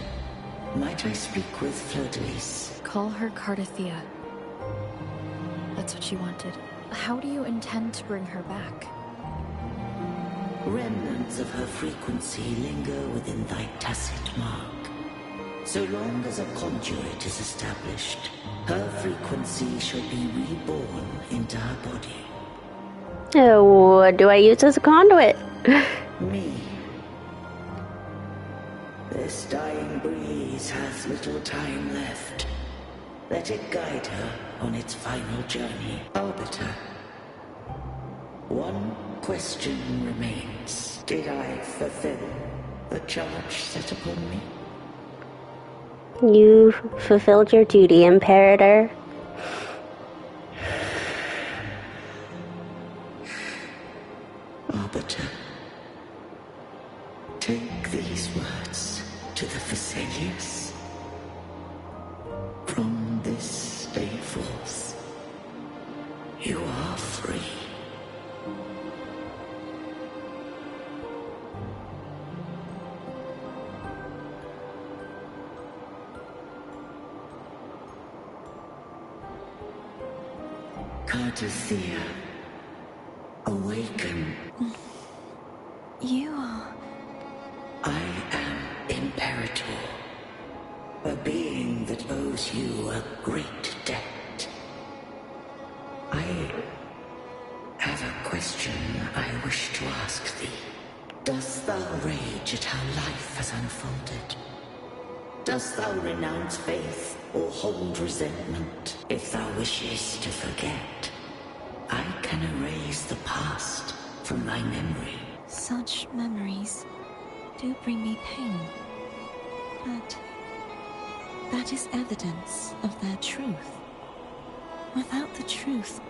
might I speak with Fleur-de-Lis? Call her Cardathea. That's what she wanted. How do you intend to bring her back? Remnants of her frequency linger within thy tacit mark. So long as a conduit is established, her frequency shall be reborn into her body. What do I use as a conduit? Me. This dying breeze has little time left. Let it guide her on its final journey. Arbiter, one question remains. Did I fulfill the charge set upon me? You fulfilled your duty, Imperator. Arbiter, take these words to the Vesalius. From this day forth, you are free. Cardathea, awaken. You are... I am Imperator, a being that owes you a great debt. I have a question I wish to ask thee. Dost thou rage at how life has unfolded? Dost thou renounce faith or hold resentment? If thou wishes to forget, I can erase the past from thy memory. Such memories do bring me pain. But that is evidence of their truth. Without the truth,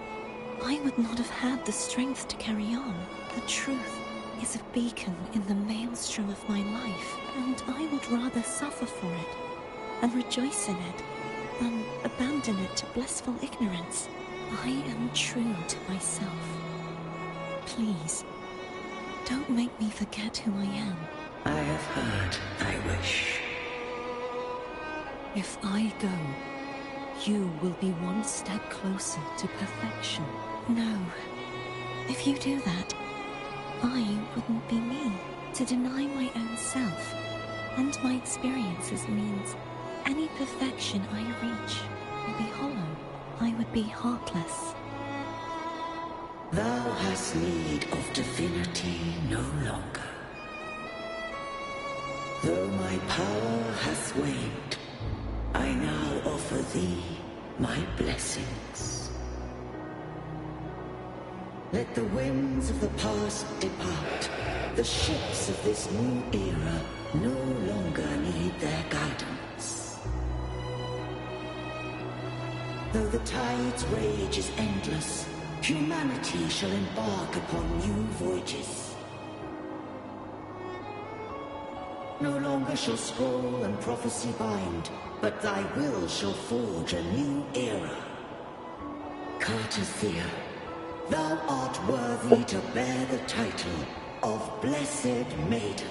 I would not have had the strength to carry on. The truth is a beacon in the maelstrom of my life, and I would rather suffer for it and rejoice in it than abandon it to blissful ignorance. I am true to myself. Please, don't make me forget who I am. I have heard thy wish. If I go, you will be one step closer to perfection. No. If you do that, I wouldn't be me. To deny my own self and my experiences means any perfection I reach will be hollow. I would be heartless. Thou hast need of divinity no longer. Though my power hath waned, I now offer thee my blessings. Let the winds of the past depart. The ships of this new era no longer need their guidance. Though the tide's rage is endless, humanity shall embark upon new voyages. No longer shall scroll and prophecy bind, but thy will shall forge a new era. Cartathea, thou art worthy to bear the title of Blessed Maiden.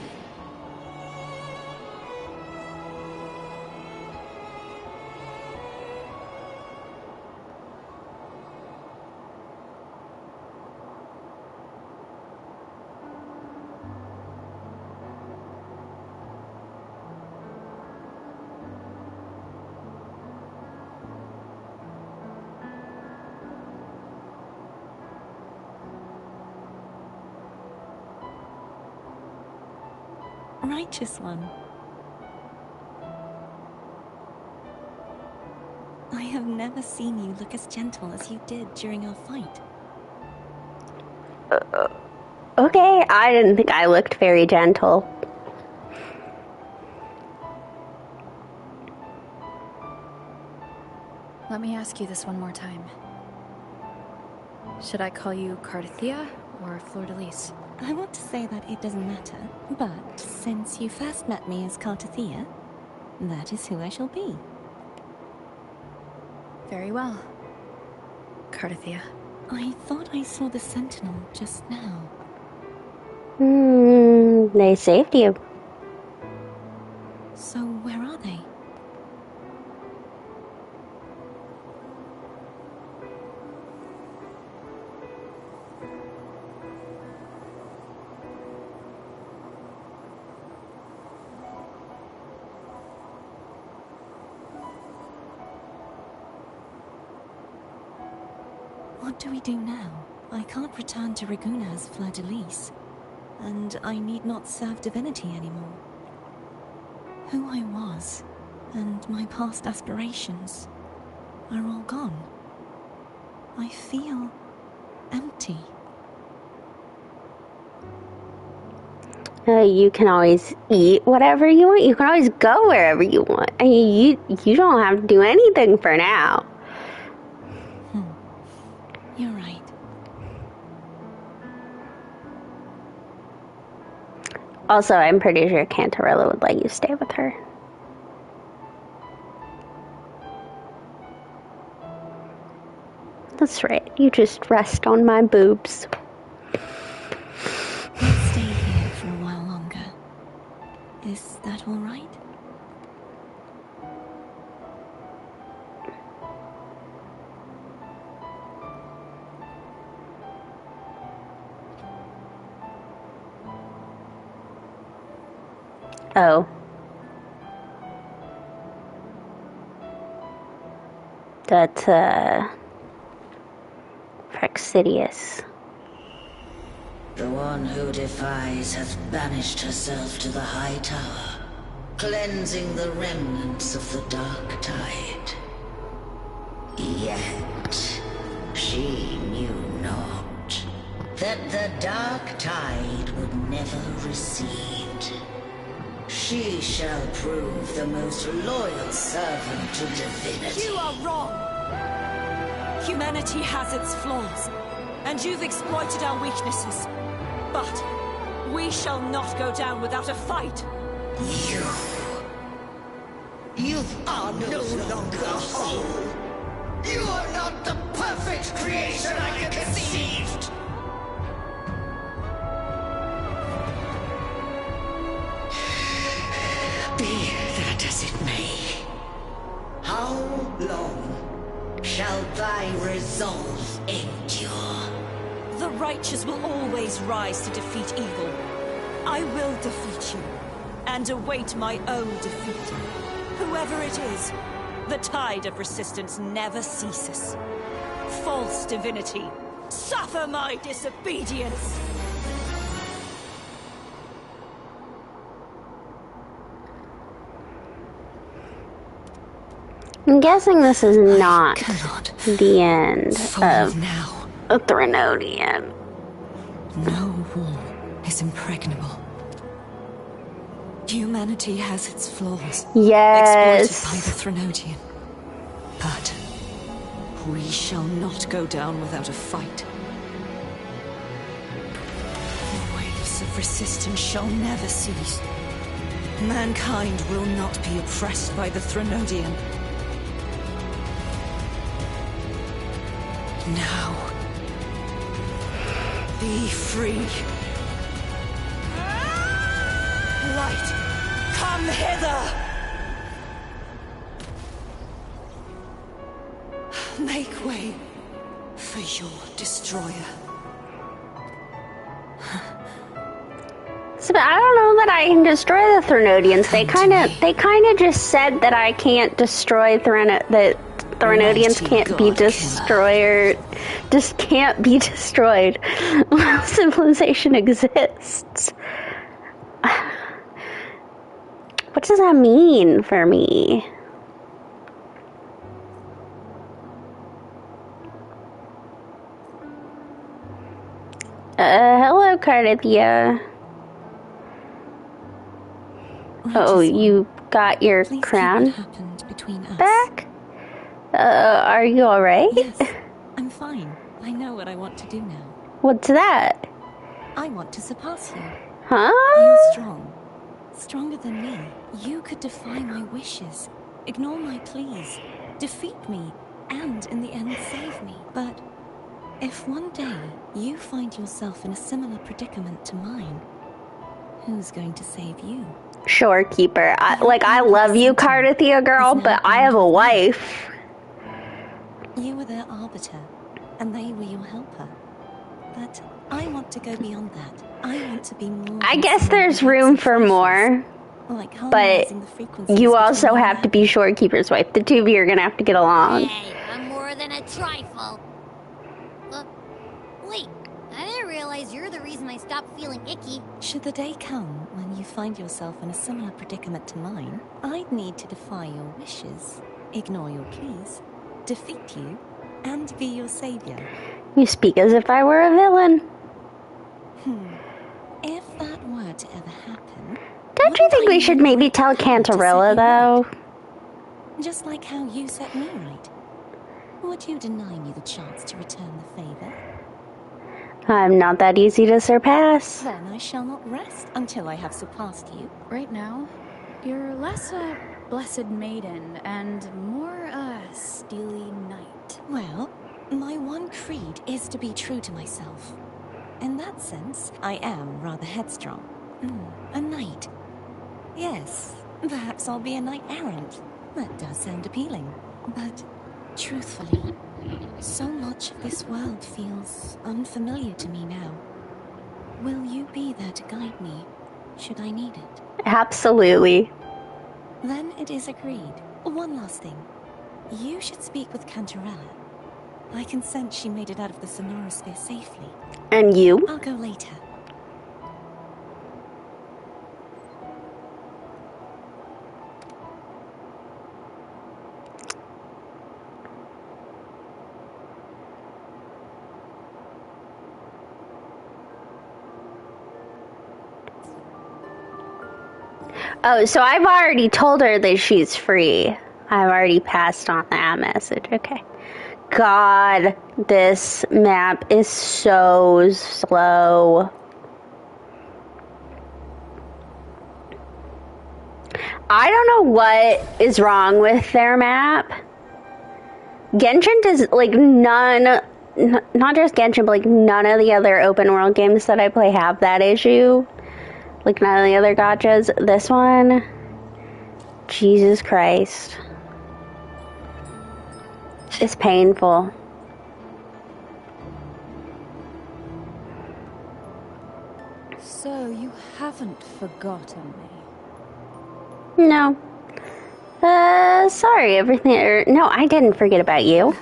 Righteous one. I have never seen you look as gentle as you did during our fight. Okay, I didn't think I looked very gentle. Let me ask you this one more time. Should I call you Cartathea or Fleur-de-Lis? I want to say that it doesn't matter, but since you first met me as Cartathea, that is who I shall be. Very well. Cartathea. I thought I saw the Sentinel just now. They saved you. So where are they? What do we do now? I can't return to Raguna as Fleur-de-Lis, and I need not serve divinity anymore. Who I was, and my past aspirations, are all gone. I feel empty. You can always eat whatever you want. You can always go wherever you want. I mean, you don't have to do anything for now. You're right. Also, I'm pretty sure Cantarella would let you stay with her. That's right. You just rest on my boobs. Let's stay here for a while longer. Is that all right? Oh. That's, Praxidius. The one who defies hath banished herself to the high tower, cleansing the remnants of the dark tide. Yet, she knew not that the dark tide would never recede. She shall prove the most loyal servant to divinity. You are wrong! Humanity has its flaws, and you've exploited our weaknesses. But we shall not go down without a fight. You are no longer whole. You are not the perfect creation I conceived. Be that as it may, how long shall thy resolve endure? The righteous will always rise to defeat evil. I will defeat you, and await my own defeat. Whoever it is, the tide of resistance never ceases. False divinity, suffer my disobedience! I'm guessing this is not the end of now. a Threnodian. No wall is impregnable. Humanity has its flaws. Yes. Exploited by the Threnodian. But we shall not go down without a fight. The waves of resistance shall never cease. Mankind will not be oppressed by the Threnodian. Now, be free. Light, come hither! Make way for your destroyer. So, I don't know that I can destroy the Threnodians. They kind of just said that I can't destroy that Threnodians can't be destroyed. Just can't be destroyed while civilization exists. What does that mean for me? Hello, Cardithia. Oh, you got your crown back? Are you alright? Yes, I'm fine. I know what I want to do now. What's that? I want to surpass you. Huh? You're strong. Stronger than me. You could defy my wishes, ignore my pleas, defeat me, and in the end save me. But if one day you find yourself in a similar predicament to mine, who's going to save you? Shorekeeper. I love you, Cardithia girl, but I have a wife. You were their arbiter, and they were your helper. But I want to go beyond that. I want to be more. I guess there's room for more. But you also have to be Shorekeeper's wife. The two of you are gonna have to get along. Hey, I'm more than a trifle. Wait, I didn't realize you're the reason I stopped feeling icky. Should the day come when you find yourself in a similar predicament to mine, I'd need to defy your wishes, ignore your pleas, defeat you, and be your savior. You speak as if I were a villain. If that were to ever happen... Don't you think we should maybe tell Cantarella, though? Just like how you set me right. Would you deny me the chance to return the favor? I'm not that easy to surpass. Then I shall not rest until I have surpassed you. Right now, you're less a blessed maiden and more a steely knight. Well, my one creed is to be true to myself. In that sense, I am rather headstrong. A knight. Yes, perhaps I'll be a knight-errant. That does sound appealing. But, truthfully, so much of this world feels unfamiliar to me now. Will you be there to guide me, should I need it? Absolutely. Then it is agreed. One last thing. You should speak with Cantarella. I can sense she made it out of the Sonorosphere safely. And you? I'll go later. Oh, so I've already told her that she's free. I've already passed on that message. Okay. God, this map is so slow. I don't know what is wrong with their map. Genshin does, like, not just Genshin, but, like, none of the other open world games that I play have that issue. Like, none of the other gachas. This one, Jesus Christ. It's painful. So you haven't forgotten me? No. Sorry, everything. No, I didn't forget about you.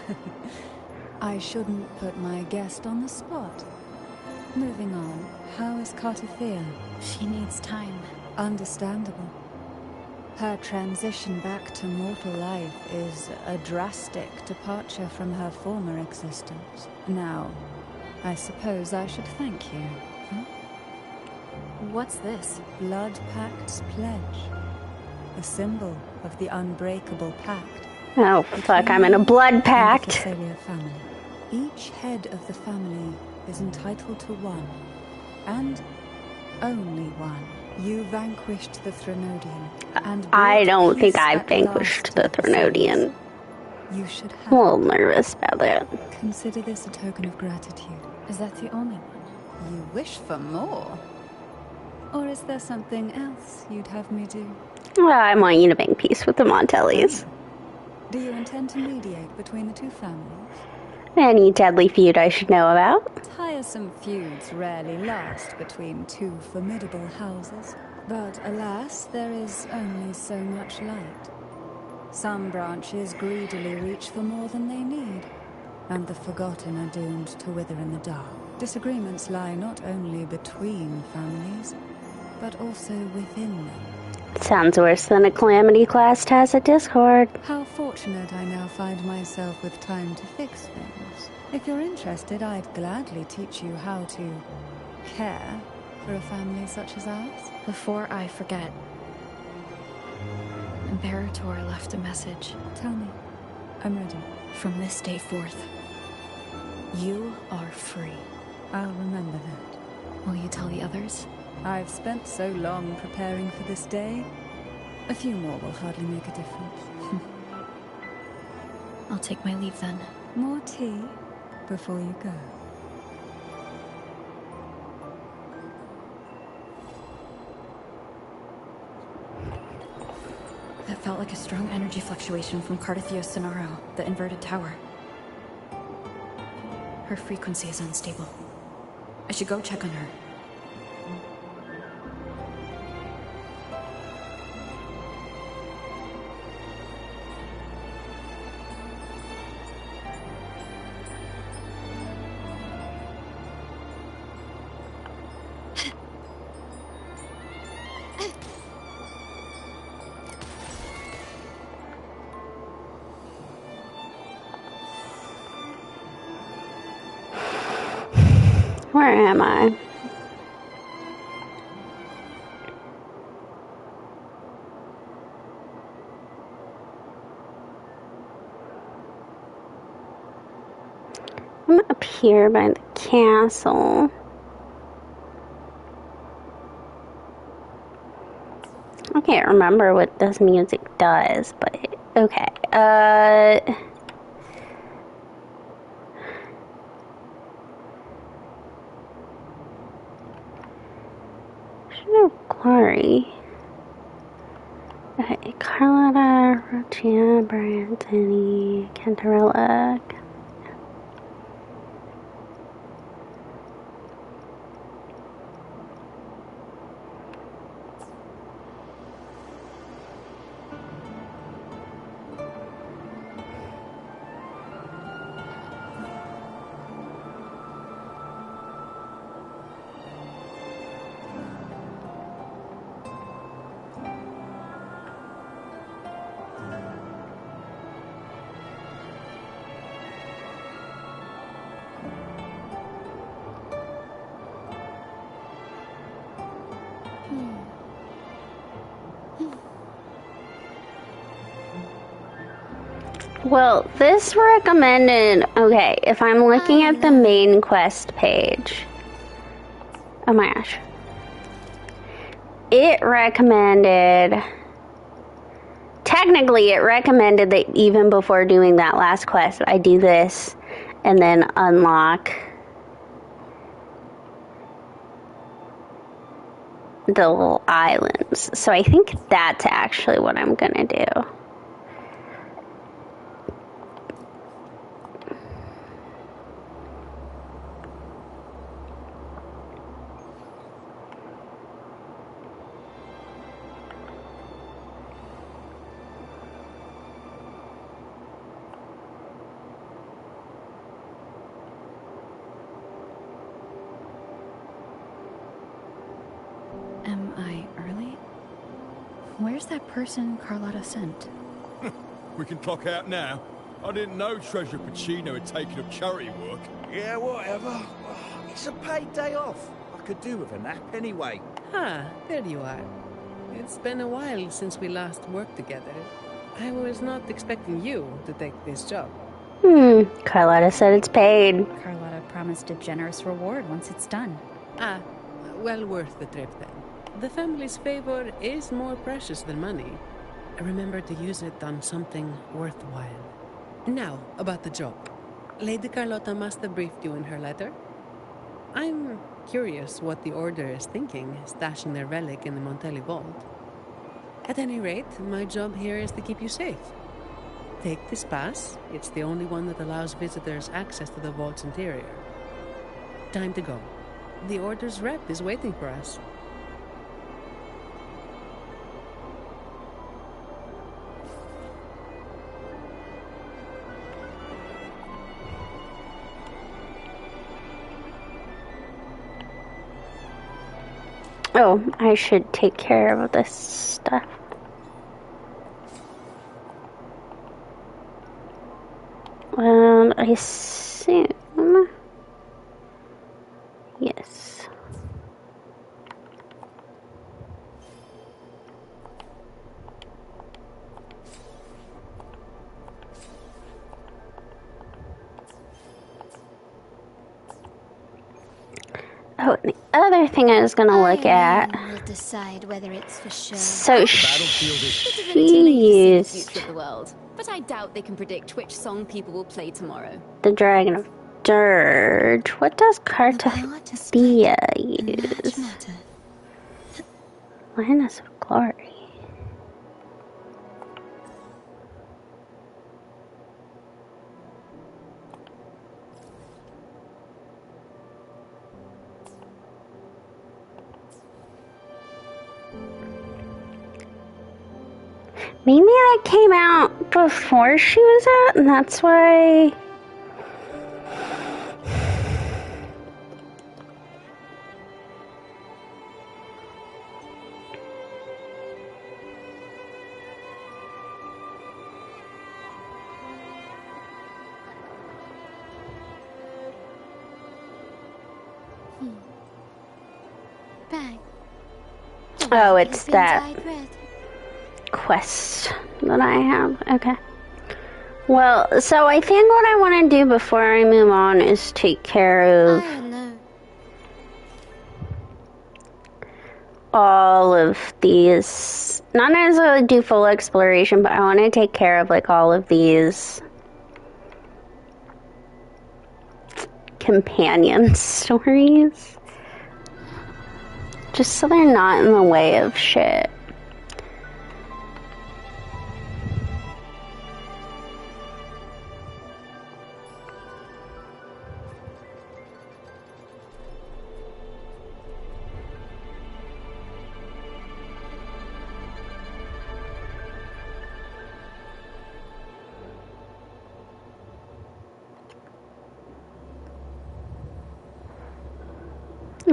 I shouldn't put my guest on the spot. Moving on, how is Cartafia? She needs time. Understandable. Her transition back to mortal life is a drastic departure from her former existence. Now, I suppose I should thank you. Huh? What's this? Blood Pact's pledge. A symbol of the unbreakable pact. Oh, fuck, I'm in a blood pact. The Visalia family. Each head of the family is entitled to one. And only one. You vanquished the Threnodian. And I don't think I've vanquished the Threnodian. You should have. I'm a little nervous about that. Consider this a token of gratitude. Is that the only one? You wish for more? Or is there something else you'd have me do? Well, I want you to make peace with the Montellis. Do you intend to mediate between the two families? Any deadly feud I should know about? Tiresome feuds rarely last between two formidable houses. But alas, there is only so much light. Some branches greedily reach for more than they need, and the forgotten are doomed to wither in the dark. Disagreements lie not only between families, but also within them. Sounds worse than a Calamity class Tacit Discord. How fortunate I now find myself with time to fix things. If you're interested, I'd gladly teach you how to care for a family such as ours. Before I forget, Imperator left a message. Tell me. I'm ready. From this day forth, you are free. I'll remember that. Will you tell the others? I've spent so long preparing for this day. A few more will hardly make a difference. I'll take my leave then. More tea before you go. That felt like a strong energy fluctuation from Cardathio Sonaro, the inverted tower. Her frequency is unstable. I should go check on her. Where am I? I'm up here by the castle. I can't remember what this music does, but okay. Glory. Okay, Carlotta, Rochia, Brantony, Cantarella. Well, this recommended... Okay, if I'm looking at the main quest page... Oh my gosh. It recommended... Technically, it recommended that even before doing that last quest, I do this and then unlock the little islands. So I think that's actually what I'm gonna do. Where's that person Carlotta sent? We can clock out now. I didn't know Treasure Pacino had taken up charity work. Yeah, whatever. It's a paid day off. I could do with a nap anyway. Ah, there you are. It's been a while since we last worked together. I was not expecting you to take this job. Carlotta said it's paid. Carlotta promised a generous reward once it's done. Ah, well worth the trip then. The family's favor is more precious than money. Remember to use it on something worthwhile. Now, about the job. Lady Carlotta must have briefed you in her letter. I'm curious what the Order is thinking, stashing their relic in the Montelli vault. At any rate, my job here is to keep you safe. Take this pass. It's the only one that allows visitors access to the vault's interior. Time to go. The Order's rep is waiting for us. Oh, I should take care of this stuff. I assume... Yes. Oh, the other thing I was gonna look at. We'll decide whether it's for sure. So she used The world, but I doubt they can predict which song people will play tomorrow. the Dragon of Dirge. What does Cartophia use? Lioness of Glory. Maybe that came out before she was out, and that's why... Bang. Oh, it's that quest that I have. Okay. Well, so I think what I want to do before I move on is take care of all of these. Not necessarily do full exploration, but I want to take care of like all of these companion stories. Just so they're not in the way of shit.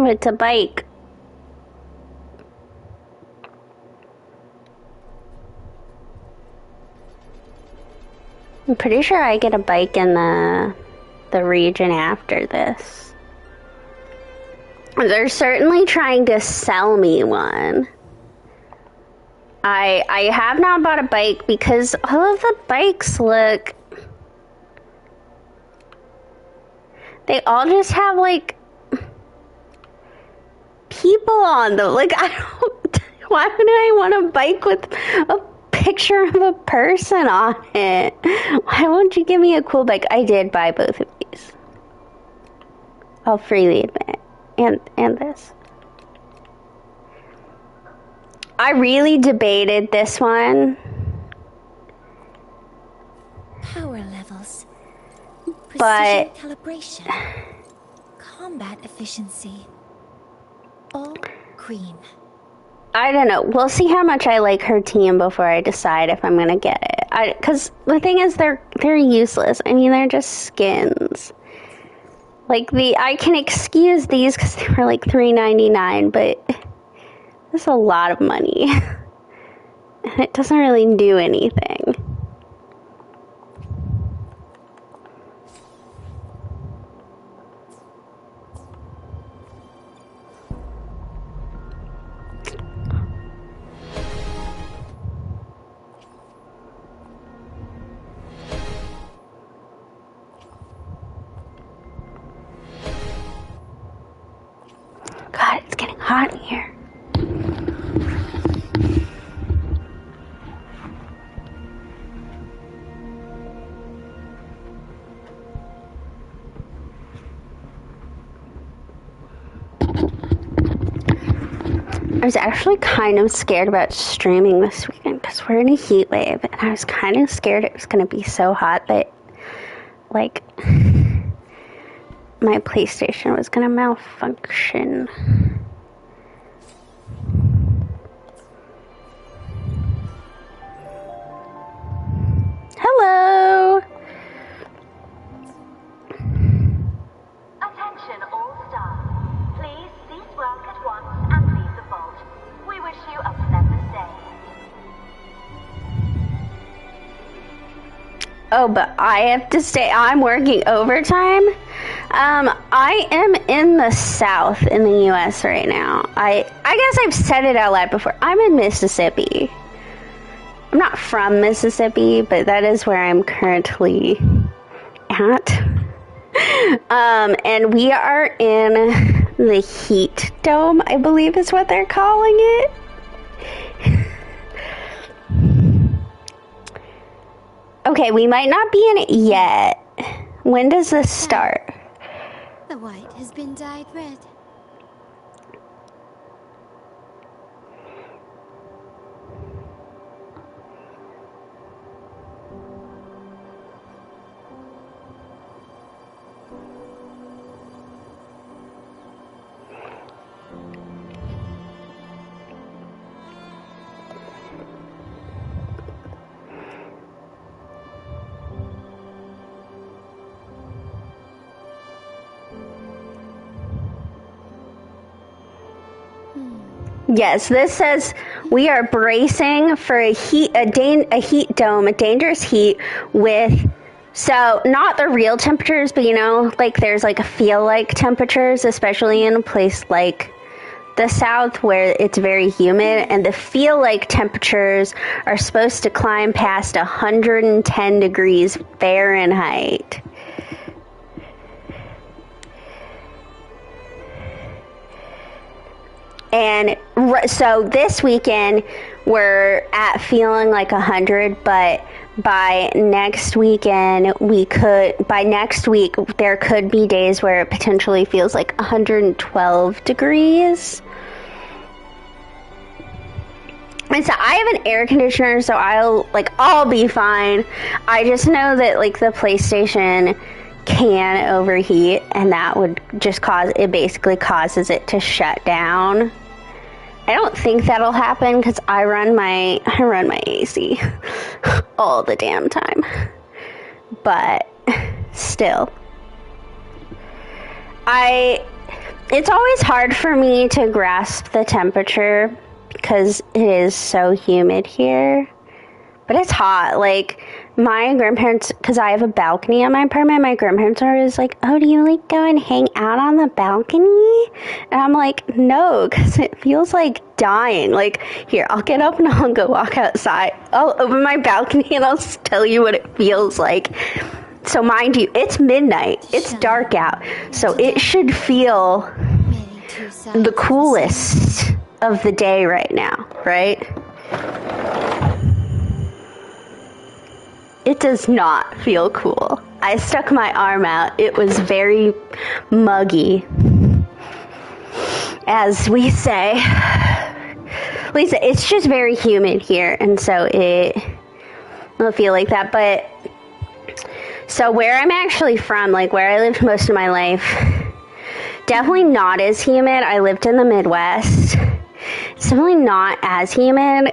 Oh, it's a bike. I'm pretty sure I get a bike in the region after this. They're certainly trying to sell me one. I have not bought a bike because all of the bikes look... They all just have like people on them. Like, I don't... Why would I want a bike with a picture of a person on it? Why won't you give me a cool bike? I did buy both of these. I'll freely admit. And this. I really debated this one. Power levels. But Precision calibration. Combat efficiency. All green. I don't know. We'll see how much I like her team before I decide if I'm gonna get it. Because the thing is, they're useless. I mean, they're just skins. Like I can excuse these because they were like $3.99, but that's a lot of money. and it doesn't really do anything. God, it's getting hot in here. I was actually kind of scared about streaming this weekend because we're in a heat wave, and I was kind of scared it was going to be so hot that, like, my PlayStation was going to malfunction. Hello! Attention all staff. Please cease work at once and leave the vault. We wish you a pleasant day. Oh, but I have to stay. I'm working overtime. I am in the South in the U.S. right now. I guess I've said it out loud before. I'm in Mississippi. I'm not from Mississippi, but that is where I'm currently at. And we are in the heat dome, I believe is what they're calling it. Okay, we might not be in it yet. When does this start? The white has been dyed red. Yes, this says we are bracing for a heat dome, a dangerous heat with, so not the real temperatures, but you know, like there's like a feel like temperatures, especially in a place like the South where it's very humid, and the feel like temperatures are supposed to climb past 110 degrees Fahrenheit. And so this weekend we're at feeling like 100, but by next weekend by next week there could be days where it potentially feels like 112 degrees. And so I have an air conditioner, so I'll be fine. I just know that like the PlayStation can overheat, and that would just basically causes it to shut down. I don't think that'll happen because I run my AC all the damn time. But still, it's always hard for me to grasp the temperature because it is so humid here. But it's hot. Like, my grandparents, because I have a balcony on my apartment, my grandparents are always like, oh, do you like go and hang out on the balcony? And I'm like, no, because it feels like dying. Like, here, I'll get up and I'll go walk outside. I'll open my balcony and I'll tell you what it feels like. So mind you, it's midnight. It's dark out. So it should feel the coolest of the day right now, right? It does not feel cool. I stuck my arm out. It was very muggy, as we say. Lisa, it's just very humid here, and so it will feel like that. But so where I'm actually from, like where I lived most of my life, definitely not as humid. I lived in the Midwest. It's definitely not as humid,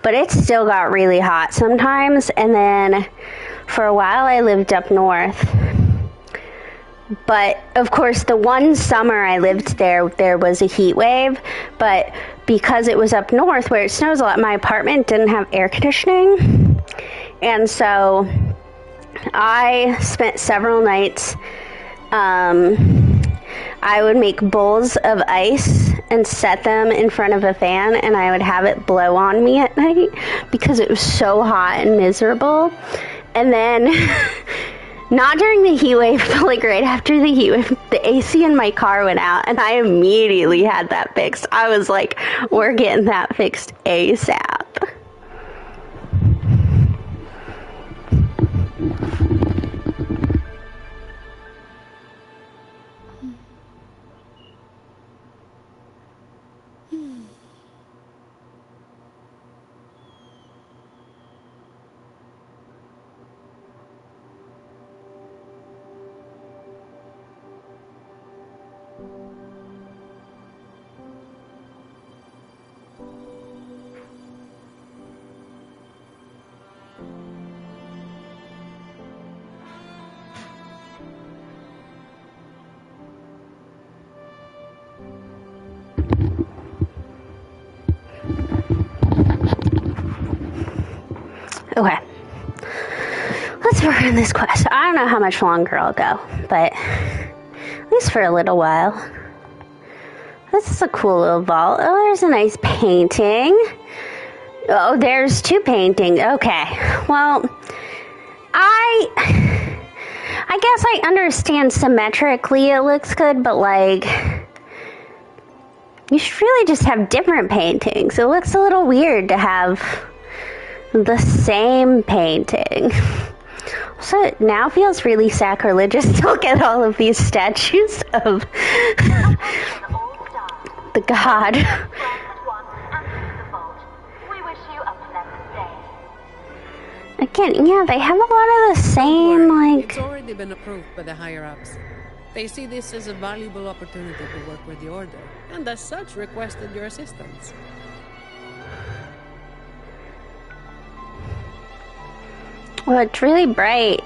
but it still got really hot sometimes. And then for a while I lived up north, But of course, the one summer I lived there, there was a heat wave. But because it was up north where it snows a lot, my apartment didn't have air conditioning. And so I spent several nights. I would make bowls of ice and set them in front of a fan, and I would have it blow on me at night because it was so hot and miserable. And then, not during the heat wave, but like right after the heat wave, the AC in my car went out, and I immediately had that fixed. I was like, we're getting that fixed ASAP. Okay. Let's work on this quest. I don't know how much longer I'll go, but at least for a little while. This is a cool little vault. Oh, there's a nice painting. Oh, there's two paintings. Okay. Well, I guess I understand symmetrically it looks good, but like, you should really just have different paintings. It looks a little weird to have the same painting. So it now feels really sacrilegious to look at all of these statues of the god. Again, yeah, they have a lot of the same, like... It's already been approved by the higher-ups. They see this as a valuable opportunity to work with the Order, and as such requested your assistance. Well, it's really bright.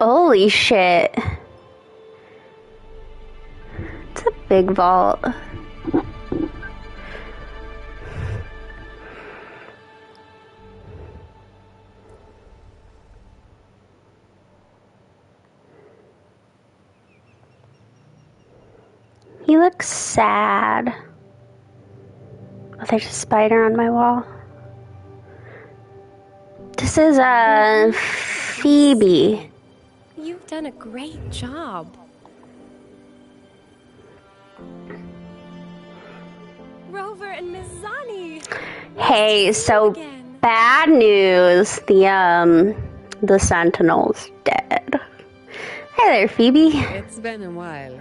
Holy shit. It's a big vault. He looks sad. Oh, there's a spider on my wall. This is Phoebe. You've done a great job. Rover and Miss Zani. Hey, so bad news. The Sentinel's dead. Hey there, Phoebe. It's been a while.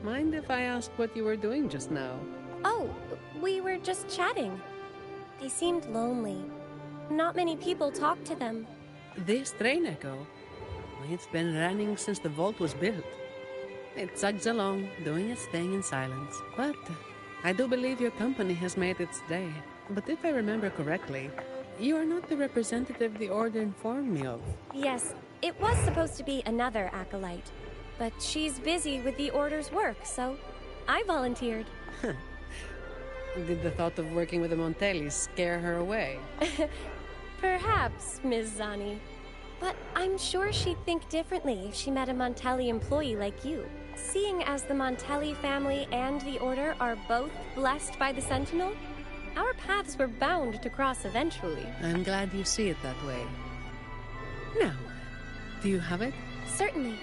Mind if I ask what you were doing just now? Oh, we were just chatting. They seemed lonely. Not many people talk to them. This train echo? It's been running since the vault was built. It chugs along, doing its thing in silence. But I do believe your company has made its day. But if I remember correctly, you are not the representative the Order informed me of. Yes, it was supposed to be another acolyte. But she's busy with the Order's work, so I volunteered. Did the thought of working with the Montellis scare her away? Perhaps, Ms. Zani. But I'm sure she'd think differently if she met a Montelli employee like you. Seeing as the Montelli family and the Order are both blessed by the Sentinel, our paths were bound to cross eventually. I'm glad you see it that way. Now, do you have it? Certainly.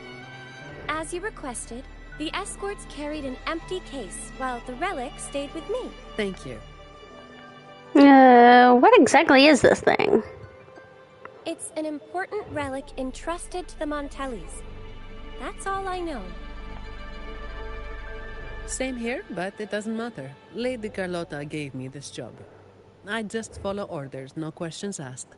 As you requested, the escorts carried an empty case, while the relic stayed with me. Thank you. What exactly is this thing? It's an important relic entrusted to the Montellis. That's all I know. Same here, but it doesn't matter. Lady Carlotta gave me this job. I just follow orders, no questions asked.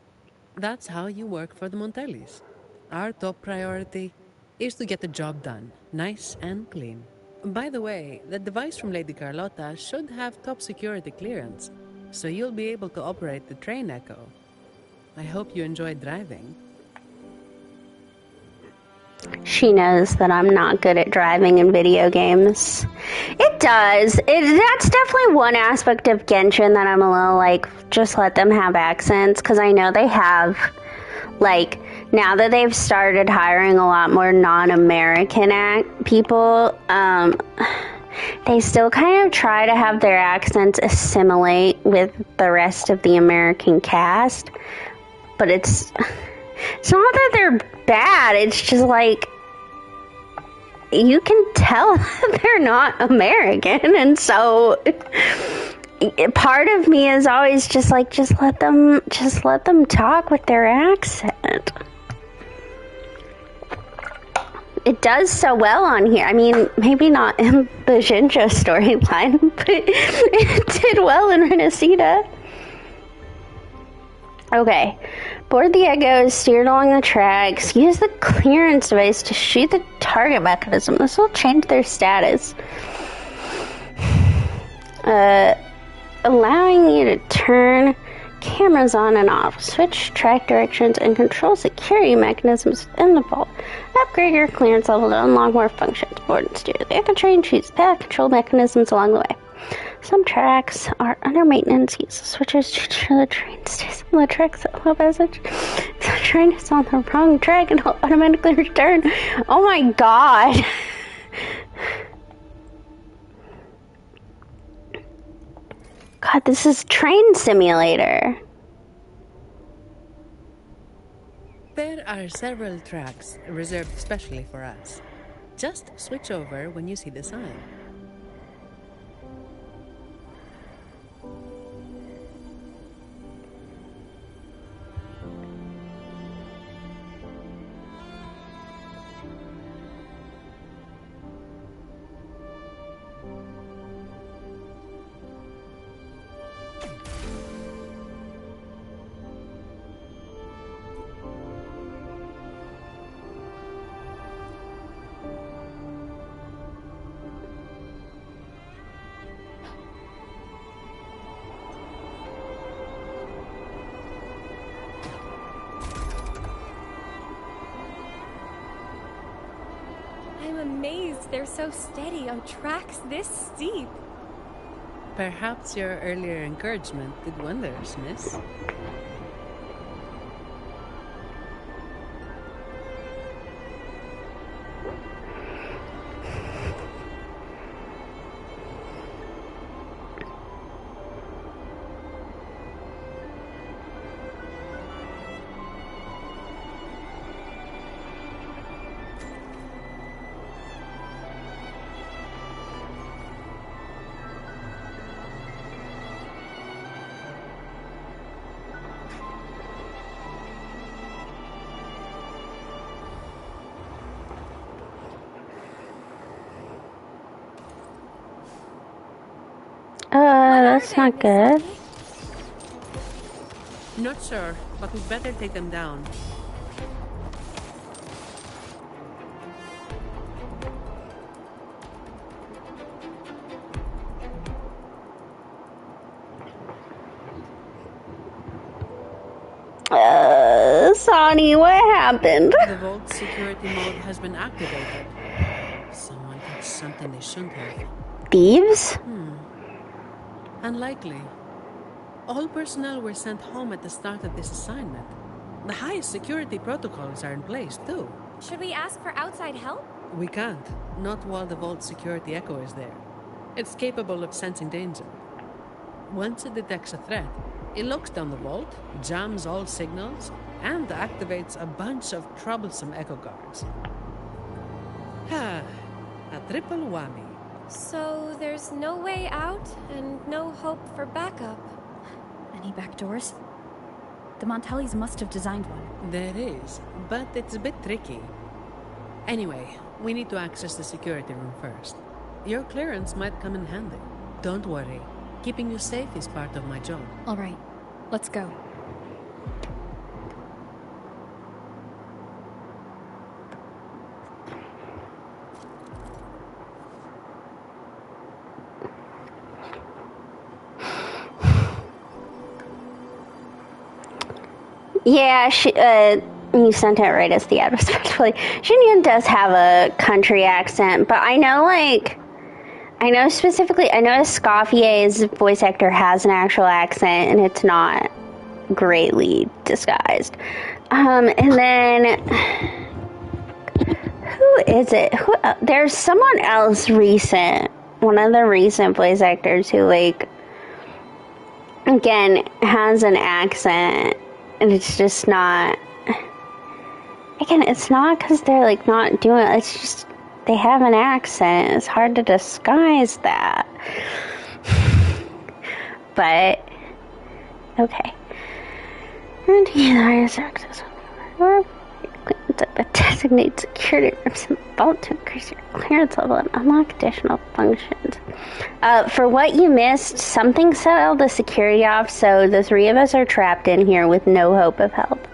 That's how you work for the Montellis. Our top priority is to get the job done, nice and clean. By the way, the device from Lady Carlotta should have top security clearance, so you'll be able to operate the train echo. I hope you enjoy driving. She knows that I'm not good at driving in video games. It does. That's definitely one aspect of Genshin that I'm a little like, just let them have accents, because I know they have, like, now that they've started hiring a lot more non-American people, they still kind of try to have their accents assimilate with the rest of the American cast, but it's not that they're bad, it's just like, you can tell they're not American, and so part of me is always just like, just let them talk with their accent. It does so well on here. I mean, maybe not in the Shinjo storyline, but it did well in Renacida. Okay. Board the Echoes, steered along the tracks. Use the clearance device to shoot the target mechanism. This will change their status. Allowing you to turn cameras on and off, switch track directions, and control security mechanisms in the vault. Upgrade your clearance level to unlock more functions. Board and steer the Echo Train. Choose path control mechanisms along the way. Some tracks are under maintenance. Use the switches to ensure the train stays on the tracks at low passage. If the train is on the wrong track, it'll automatically return. Oh my god! God, this is Train Simulator. There are several tracks reserved specially for us. Just switch over when you see the sign. I'm amazed they're so steady on tracks this steep. Perhaps your earlier encouragement did wonders, miss. That's not good. Not sure, but we'd better take them down. Sonny, what happened? The vault security mode has been activated. Someone touched something they shouldn't have. Thieves? Unlikely. All personnel were sent home at the start of this assignment. The highest security protocols are in place, too. Should we ask for outside help? We can't. Not while the vault security echo is there. It's capable of sensing danger. Once it detects a threat, it locks down the vault, jams all signals, and activates a bunch of troublesome echo guards. A triple whammy. So there's no way out and no hope for backup. Any back doors? The Montellis must have designed one. There is, but it's a bit tricky. Anyway, we need to access the security room first. Your clearance might come in handy. Don't worry. Keeping you safe is part of my job. All right, let's go. Yeah, You sent it right as the ad was about to play. Xinyan does have a country accent, but I know specifically, I know Escoffier's voice actor has an actual accent, and it's not greatly disguised. And then, who is it? There's someone else recent, one of the recent voice actors who, like, again, has an accent, and it's just not... Again, it's not because they're, like, not doing it. It's just they have an accent. It's hard to disguise that. But, okay. Access designate security rooms in the vault to increase your clearance level and unlock additional functions. For what you missed, something set all the security off, so the three of us are trapped in here with no hope of help.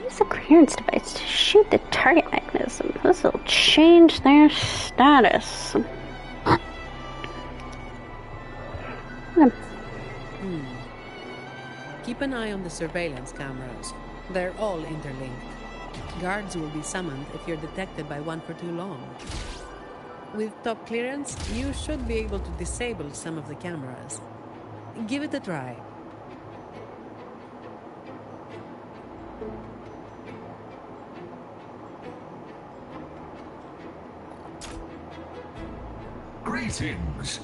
Use the clearance device to shoot the target mechanism. This will change their status. Keep an eye on the surveillance cameras. They're all interlinked. Guards will be summoned if you're detected by one for too long. With top clearance, you should be able to disable some of the cameras. Give it a try. Greetings.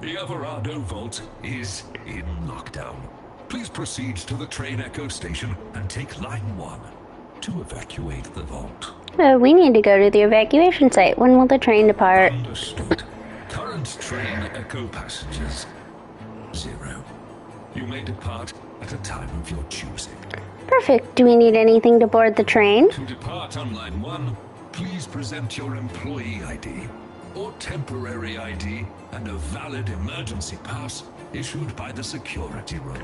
The Alvarado Vault is in lockdown. Please proceed to the train Echo station and take line 1 to evacuate the vault. We need to go to the evacuation site. When will the train depart? Understood. Current train Echo passengers, 0. You may depart at a time of your choosing. Perfect. Do we need anything to board the train? To depart on line 1, please present your employee ID or temporary ID and a valid emergency pass issued by the security room.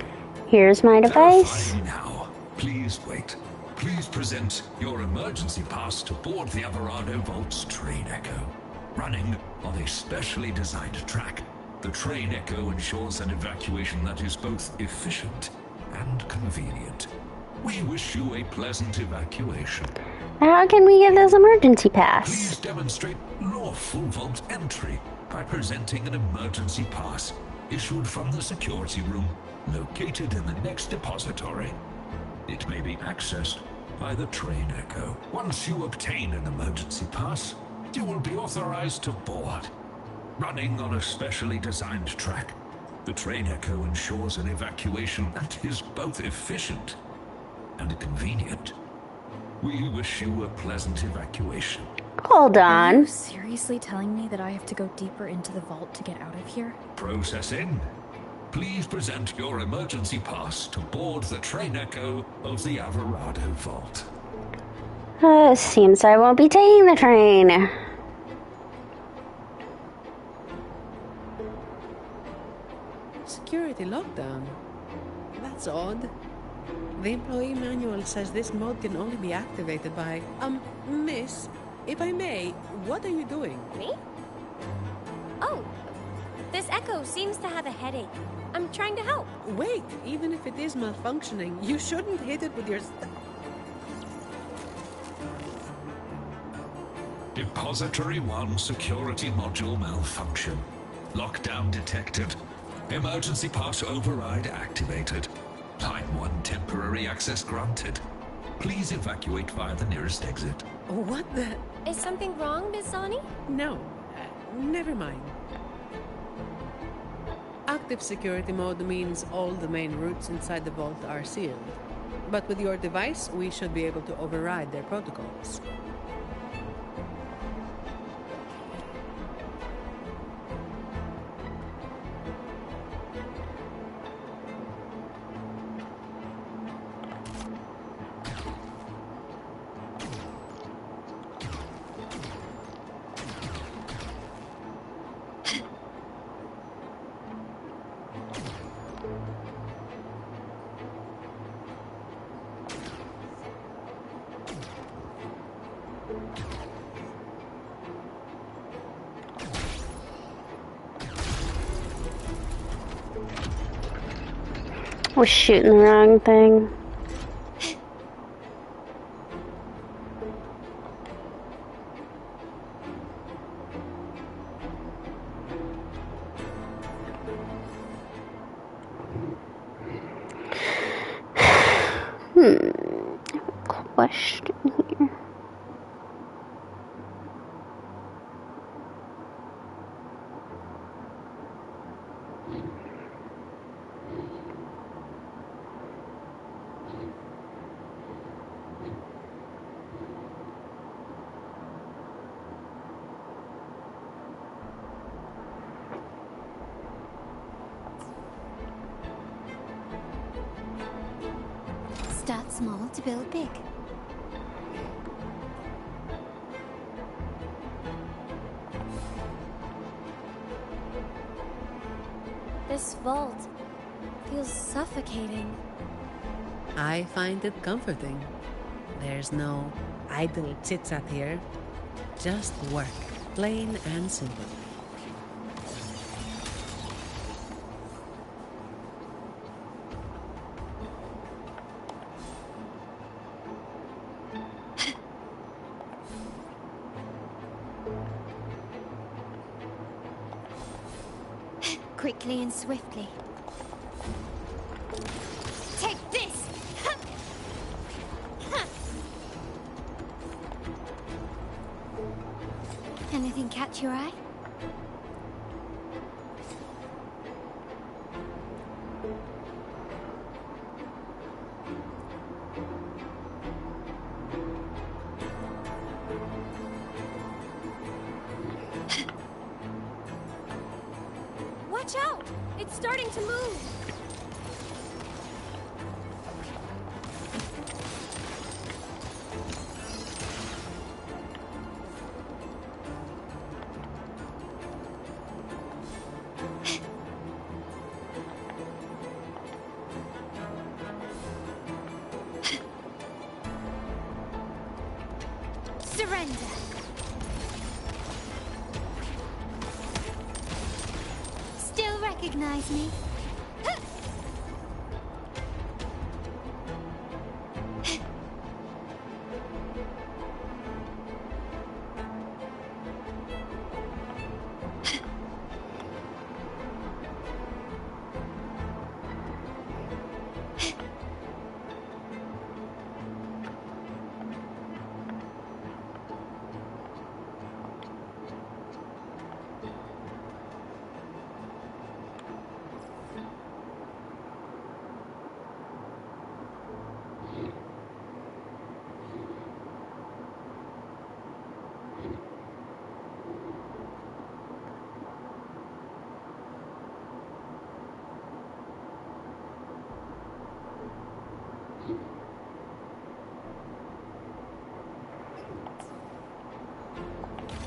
Here's my device. Verifying now. Please wait. Please present your emergency pass to board the Alvarado Vault's train Echo. Running on a specially designed track, the train Echo ensures an evacuation that is both efficient and convenient. We wish you a pleasant evacuation. How can we get this emergency pass? Please demonstrate lawful vault entry by presenting an emergency pass issued from the security room located in the next depository. It may be accessed by the train Echo. Once you obtain an emergency pass, you will be authorized to board. Running on a specially designed track, the train Echo ensures an evacuation that is both efficient and convenient. We wish you a pleasant evacuation. Hold on. Are you seriously telling me that I have to go deeper into the vault to get out of here? Processing. Please present your emergency pass to board the train Echo of the Alvarado Vault. Seems I won't be taking the train. Security lockdown? That's odd. The employee manual says this mode can only be activated by... miss, if I may, what are you doing? Me? Oh, this Echo seems to have a headache. I'm trying to help. Wait, even if it is malfunctioning, you shouldn't hit it with your... Depository 1 security module malfunction. Lockdown detected. Emergency pass override activated. Line 1 temporary access granted. Please evacuate via the nearest exit. What the... Is something wrong, Miss Zani? No, never mind. Active security mode means all the main routes inside the vault are sealed. But with your device, we should be able to override their protocols. Was shooting the wrong thing. Question here. Start small to build big. This vault feels suffocating. I find it comforting. There's no idle chit-chat here. Just work, plain and simple. Quickly and swiftly. Take this! Anything catch your eye? Watch out! It's starting to move! Surrender! Still recognize me?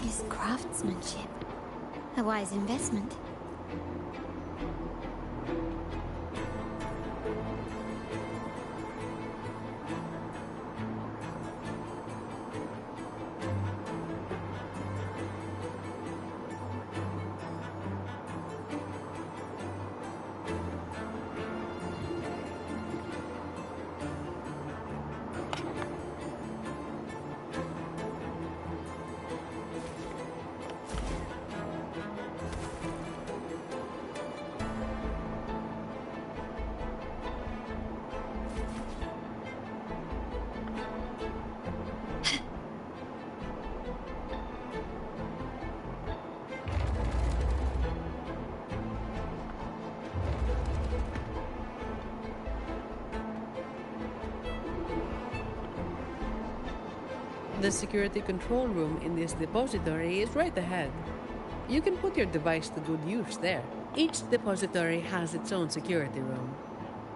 His craftsmanship. A wise investment. The security control room in this depository is right ahead. You can put your device to good use there. Each depository has its own security room.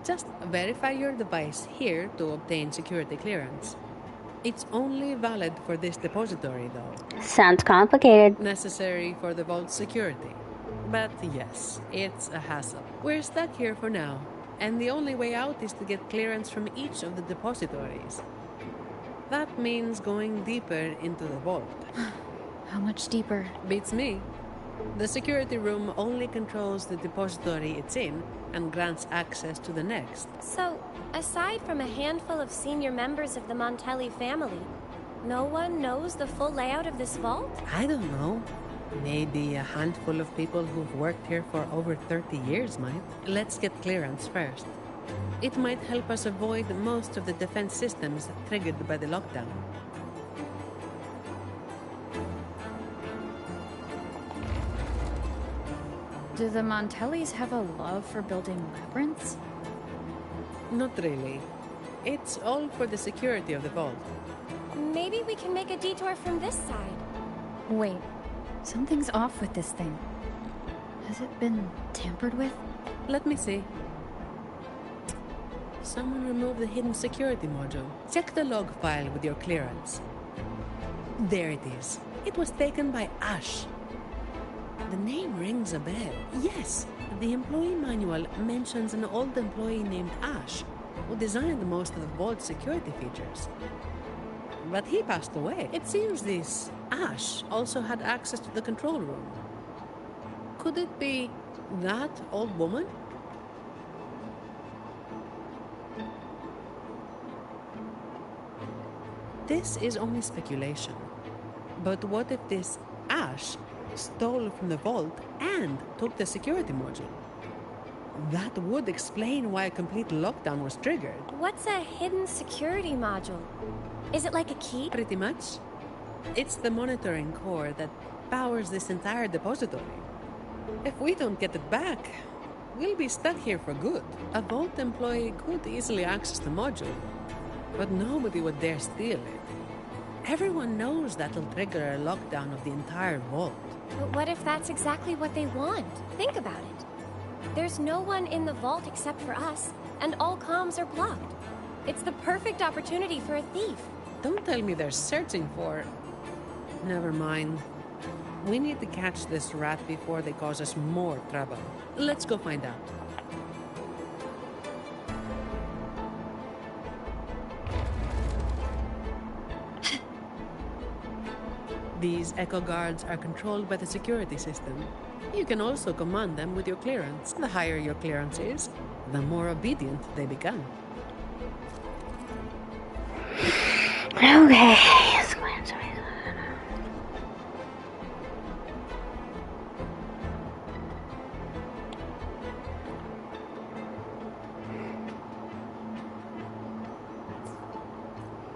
Just verify your device here to obtain security clearance. It's only valid for this depository, though. Sounds complicated. Necessary for the vault's security. But yes, it's a hassle. We're stuck here for now, and the only way out is to get clearance from each of the depositories. That means going deeper into the vault. How much deeper? Beats me. The security room only controls the depository it's in and grants access to the next. So, aside from a handful of senior members of the Montelli family, no one knows the full layout of this vault? I don't know. Maybe a handful of people who've worked here for over 30 years might. Let's get clearance first. It might help us avoid most of the defense systems triggered by the lockdown. Do the Montellis have a love for building labyrinths? Not really. It's all for the security of the vault. Maybe we can make a detour from this side. Wait, something's off with this thing. Has it been tampered with? Let me see. Someone removed the hidden security module. Check the log file with your clearance. There it is. It was taken by Ash. The name rings a bell. Yes, the employee manual mentions an old employee named Ash, who designed most of the vault's security features. But he passed away. It seems this Ash also had access to the control room. Could it be that old woman? This is only speculation. But what if this Ash stole from the vault and took the security module? That would explain why a complete lockdown was triggered. What's a hidden security module? Is it like a key? Pretty much. It's the monitoring core that powers this entire depository. If we don't get it back, we'll be stuck here for good. A vault employee could easily access the module, but nobody would dare steal it. Everyone knows that'll trigger a lockdown of the entire vault. But what if that's exactly what they want? Think about it. There's no one in the vault except for us, and all comms are blocked. It's the perfect opportunity for a thief. Don't tell me they're searching for... Never mind. We need to catch this rat before they cause us more trouble. Let's go find out. These Echo Guards are controlled by the security system. You can also command them with your clearance. The higher your clearance is, the more obedient they become. Okay.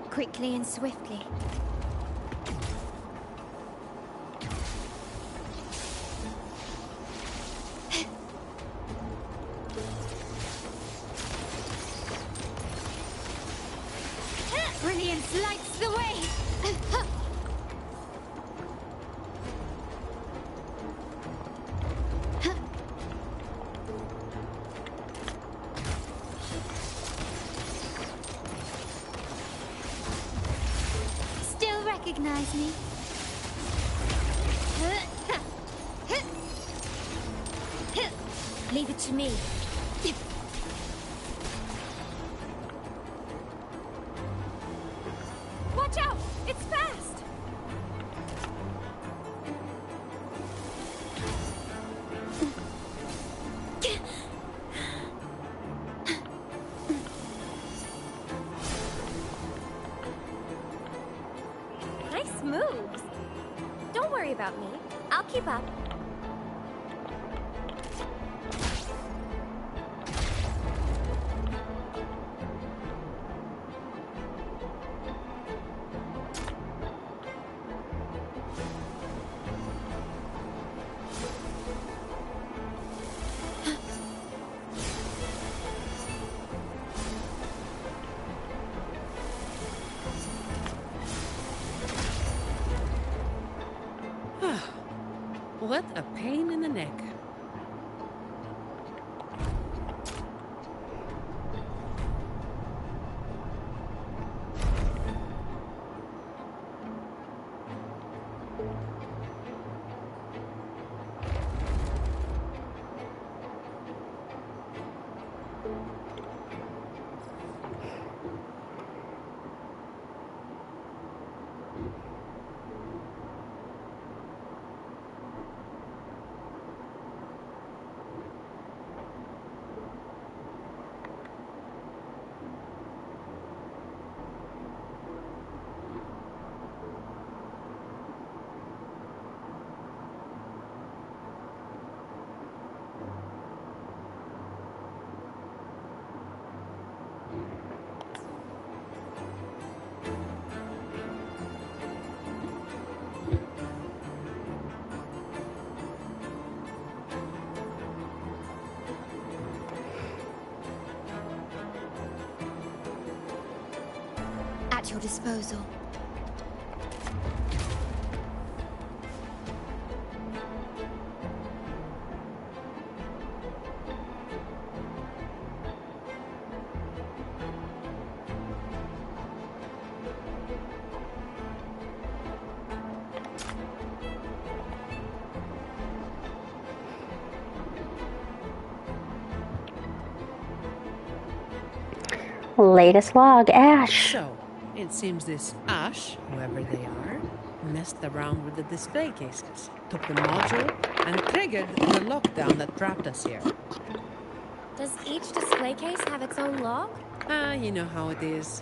Quickly and swiftly. Brilliance lights the way! Still recognize me? Leave it to me. Watch out! It's fast! Nice moves. Don't worry about me. I'll keep up. What a pain in the neck. at your disposal. Latest log, Ash. So, it seems this Ash, whoever they are, messed around with the display cases, took the module, and triggered the lockdown that trapped us here. Does each display case have its own log? Ah, you know how it is.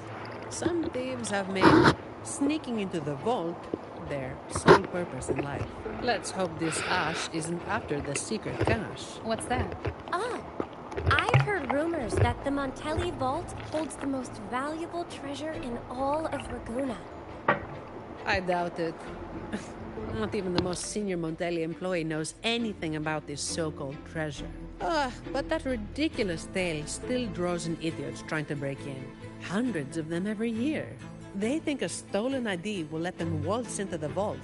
Some thieves have made sneaking into the vault their sole purpose in life. Let's hope this Ash isn't after the secret cache. What's that? Ah, I've heard rumors that the Montelli vault holds the most valuable treasure in all of Laguna. I doubt it. Not even the most senior Montelli employee knows anything about this so-called treasure. But that ridiculous tale still draws in idiots trying to break in. Hundreds of them every year. They think a stolen ID will let them waltz into the vault.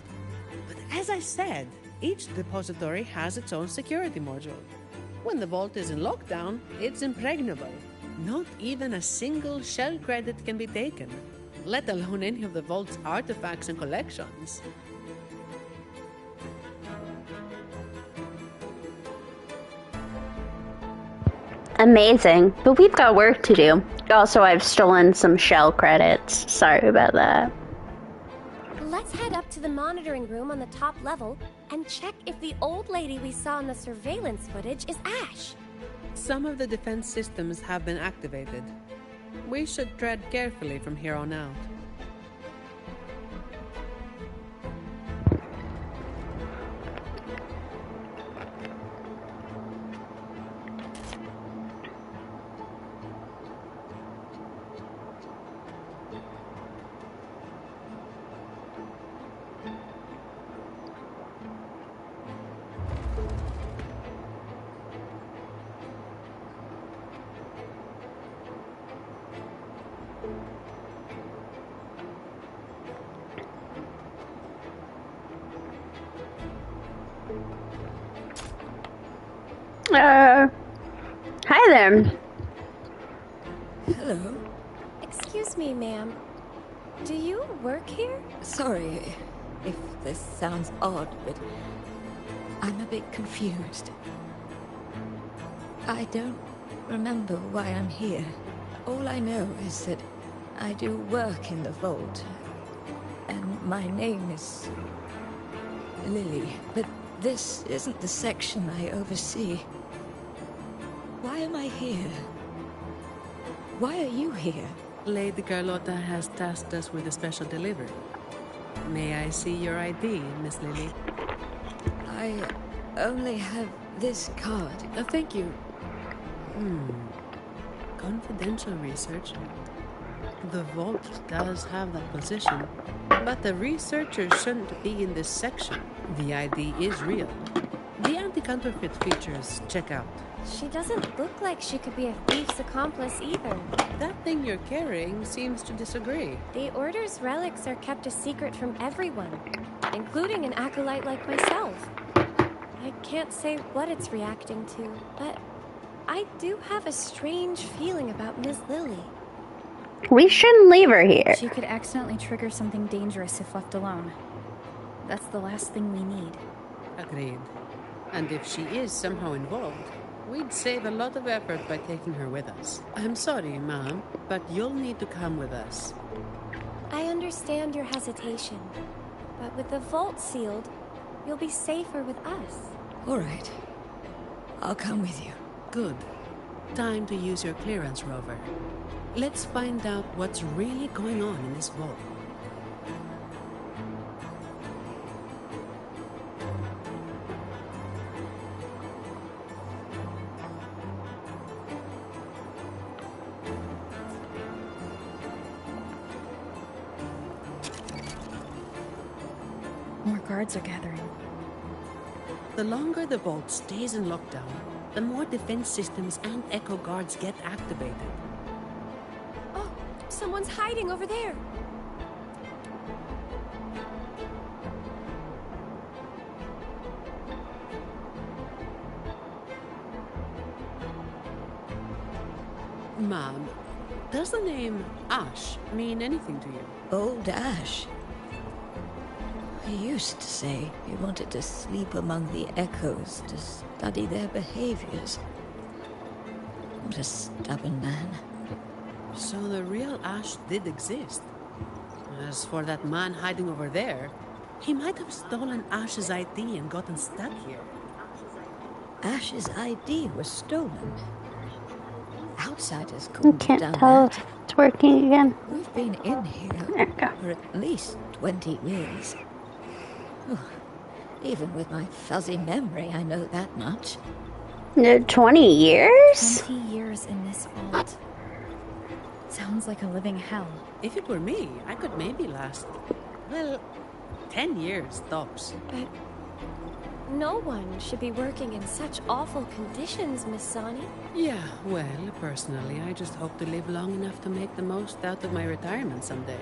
But as I said, each depository has its own security module. When the vault is in lockdown, it's impregnable. Not even a single shell credit can be taken, let alone any of the vault's artifacts and collections. Amazing, but we've got work to do. Also, I've stolen some shell credits. Sorry about that. Let's head up to the monitoring room on the top level and check if the old lady we saw in the surveillance footage is Ash. Some of the defense systems have been activated. We should tread carefully from here on out. Hi there. Hello. Excuse me, ma'am. Do you work here? Sorry if this sounds odd, but I'm a bit confused. I don't remember why I'm here. All I know is that I do work in the vault, and my name is Lily, but this isn't the section I oversee. Why am I here? Why are you here? Lady Carlotta has tasked us with a special delivery. May I see your ID, Miss Lily? I only have this card. Thank you. Confidential research. The vault does have that position, but the researchers shouldn't be in this section. The ID is real. The anti-counterfeit features check out. She doesn't look like she could be a thief's accomplice either. That thing you're carrying seems to disagree. The Order's relics are kept a secret from everyone, including an acolyte like myself. I can't say what it's reacting to, but I do have a strange feeling about Miss Lily. We shouldn't leave her here. She could accidentally trigger something dangerous if left alone. That's the last thing we need. Agreed. And if she is somehow involved, we'd save a lot of effort by taking her with us. I'm sorry, Ma'am, but you'll need to come with us. I understand your hesitation, but with the vault sealed, you'll be safer with us. All right. I'll come with you. Good. Time to use your clearance, Rover. Let's find out what's really going on in this vault. More guards are gathering. The longer the vault stays in lockdown, the more defense systems and echo guards get activated. Oh, someone's hiding over there. Mom, does the name Ash mean anything to you? Old Ash. He used to say he wanted to sleep among the echoes to study their behaviors. What a stubborn man. So the real Ash did exist. As for that man hiding over there, he might have stolen Ash's ID and gotten stuck here. Ash's ID was stolen. Outsiders I couldn't have can't done tell that. if it's working again. We've been in here for at least 20 years. Oh, even with my fuzzy memory, I know that much. No, 20 years? 20 years in this vault. Sounds like a living hell. If it were me, I could maybe last, well, 10 years tops. But no one should be working in such awful conditions, Miss Sani. Yeah, well, personally, I just hope to live long enough to make the most out of my retirement someday.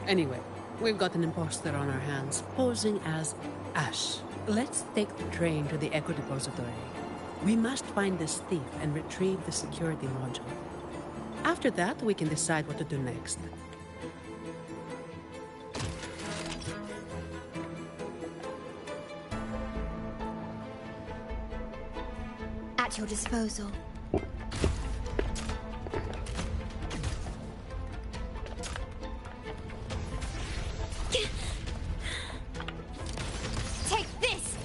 Anyway, we've got an imposter on our hands, posing as Ash. Let's take the train to the Echo Depository. We must find this thief and retrieve the security module. After that, we can decide what to do next. At your disposal. Take this!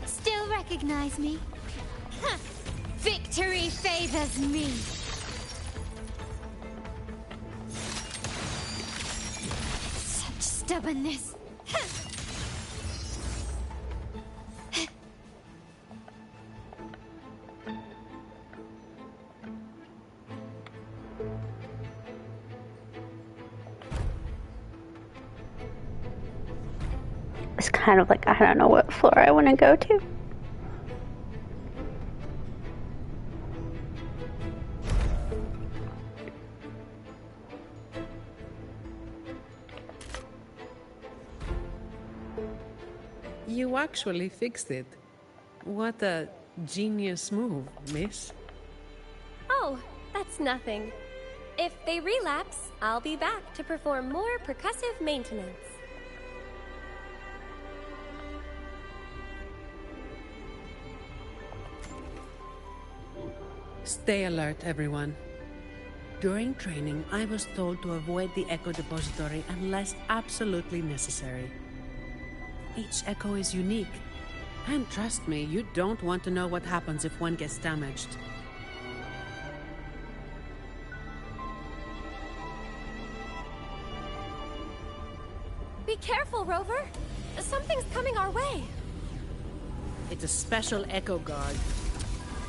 Still recognize me? Victory favors me! Such stubbornness! It's kind of like, I don't know what floor I want to go to. You actually fixed it. What a genius move, miss. Oh, that's nothing. If they relapse, I'll be back to perform more percussive maintenance. Stay alert, everyone. During training, I was told to avoid the Echo Depository unless absolutely necessary. Each echo is unique. And trust me, you don't want to know what happens if one gets damaged. Be careful, Rover! Something's coming our way! It's a special Echo Guard.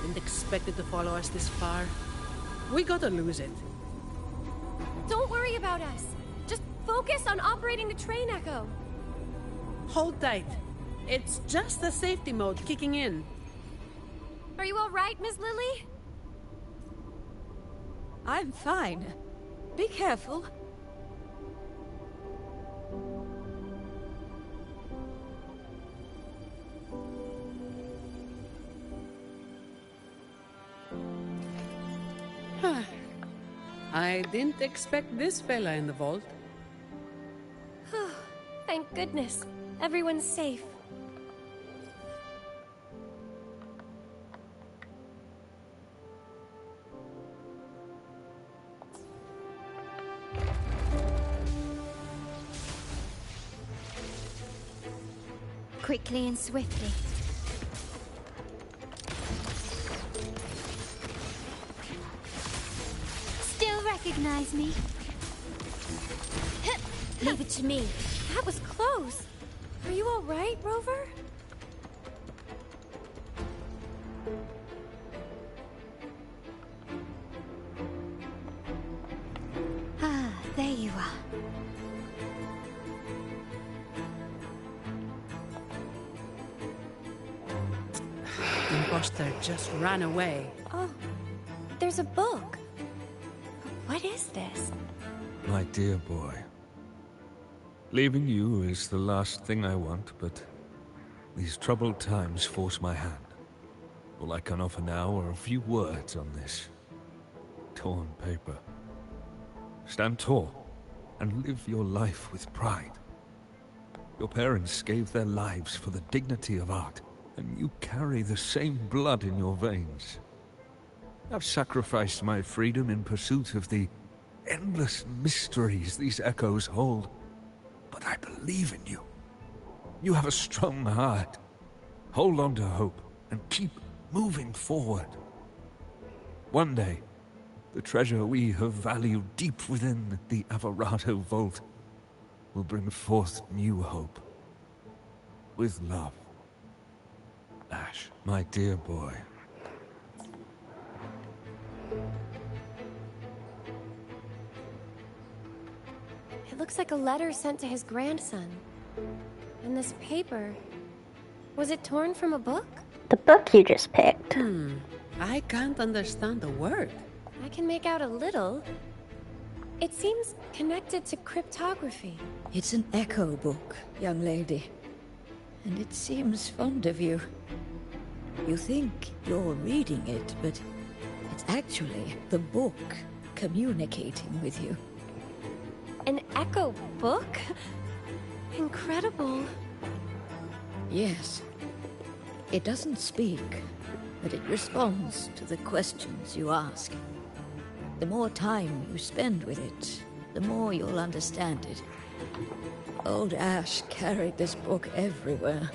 Didn't expect it to follow us this far. We gotta lose it. Don't worry about us. Just focus on operating the train, Echo. Hold tight. It's just the safety mode kicking in. Are you all right, Miss Lily? I'm fine. Be careful. I didn't expect this fella in the vault. Thank goodness. Everyone's safe. Quickly and swiftly. Still recognize me? Leave it to me. That was close. Are you all right, Rover? Ah, there you are. The imposter just ran away. Oh, there's a book. What is this? My dear boy. Leaving you is the last thing I want, but These troubled times force my hand. All I can offer now are a few words on this torn paper. Stand tall and live your life with pride. Your parents gave their lives for the dignity of art, and you carry the same blood in your veins. I've sacrificed my freedom in pursuit of the endless mysteries these echoes hold, but I believe in you. You have a strong heart. Hold on to hope and keep moving forward. One day, the treasure we have valued deep within the Averado Vault will bring forth new hope. With love. Ash, my dear boy. It looks like a letter sent to his grandson. And this paper... Was it torn from a book? The book you just picked. I can't understand a word. I can make out a little. It seems connected to cryptography. It's an echo book, young lady. And it seems fond of you. You think you're reading it, but it's actually the book communicating with you. An echo book? Incredible. Yes. It doesn't speak, but it responds to the questions you ask. The more time you spend with it, the more you'll understand it. Old Ash carried this book everywhere.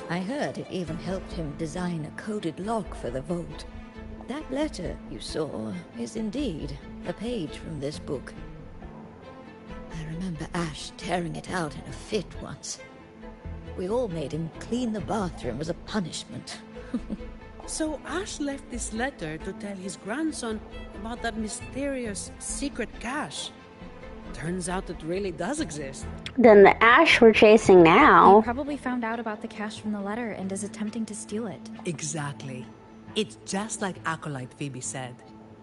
I heard it even helped him design a coded lock for the vault. That letter you saw is indeed a page from this book. I remember Ash tearing it out in a fit once. We all made him clean the bathroom as a punishment. So Ash left this letter to tell his grandson about that mysterious secret cache. Turns out it really does exist. Then the Ash we're chasing now. He probably found out about the cache from the letter and is attempting to steal it. Exactly. It's just like Acolyte Phoebe said.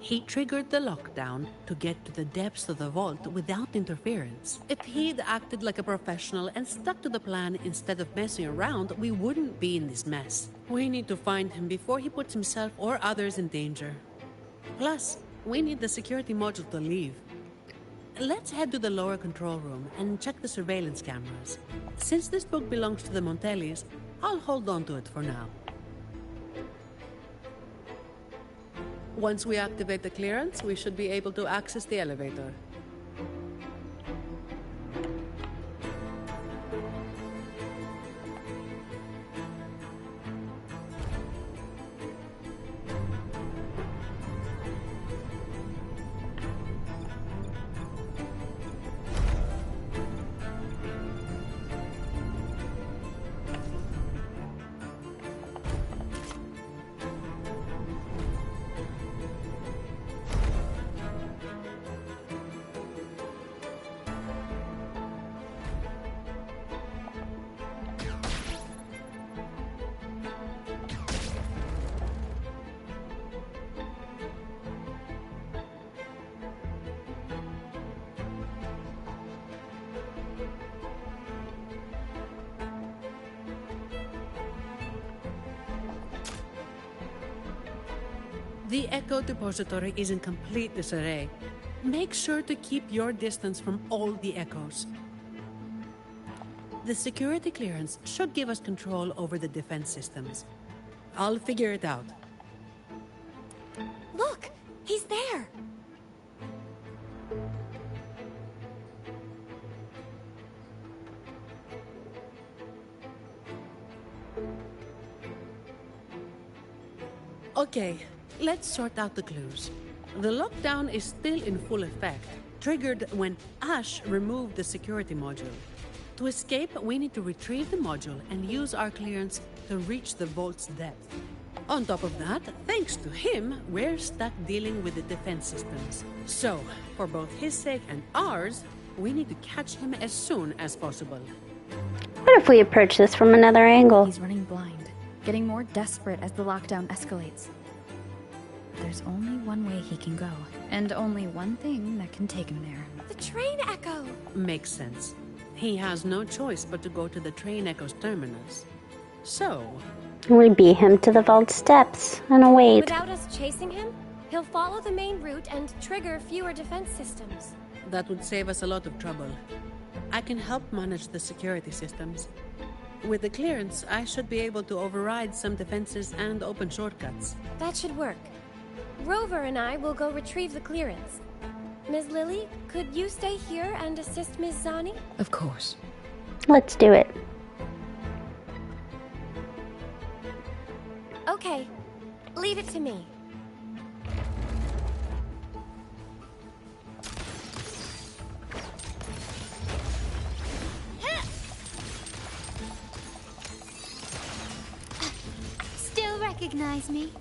He triggered the lockdown to get to the depths of the vault without interference. If he'd acted like a professional and stuck to the plan instead of messing around, we wouldn't be in this mess. We need to find him before he puts himself or others in danger. Plus, we need the security module to leave. Let's head to the lower control room and check the surveillance cameras. Since this book belongs to the Montellis, I'll hold on to it for now. Once we activate the clearance, we should be able to access the elevator. The Echo Depository is in complete disarray. Make sure to keep your distance from all the echoes. The security clearance should give us control over the defense systems. I'll figure it out. Look! He's there! Okay, let's sort out the clues. The lockdown is still in full effect, triggered when Ash removed the security module. To escape, we need to retrieve the module and use our clearance to reach the vault's depth. On top of that, thanks to him, we're stuck dealing with the defense systems. So, for both his sake and ours, we need to catch him as soon as possible. What if we approach this from another angle? He's running blind, getting more desperate as the lockdown escalates. There's only one way he can go, and only one thing that can take him there. The train echo! Makes sense. He has no choice but to go to the train echo's terminus. So, We beat him to the vault steps and wait. Without us chasing him, he'll follow the main route and trigger fewer defense systems. that would save us a lot of trouble. I can help manage the security systems. With the clearance, I should be able to override some defenses and open shortcuts. That should work. Rover and I will go retrieve the clearance. Ms. Lily, could you stay here and assist Ms. Zani? Of course. Let's do it. Okay, leave it to me. Still recognize me?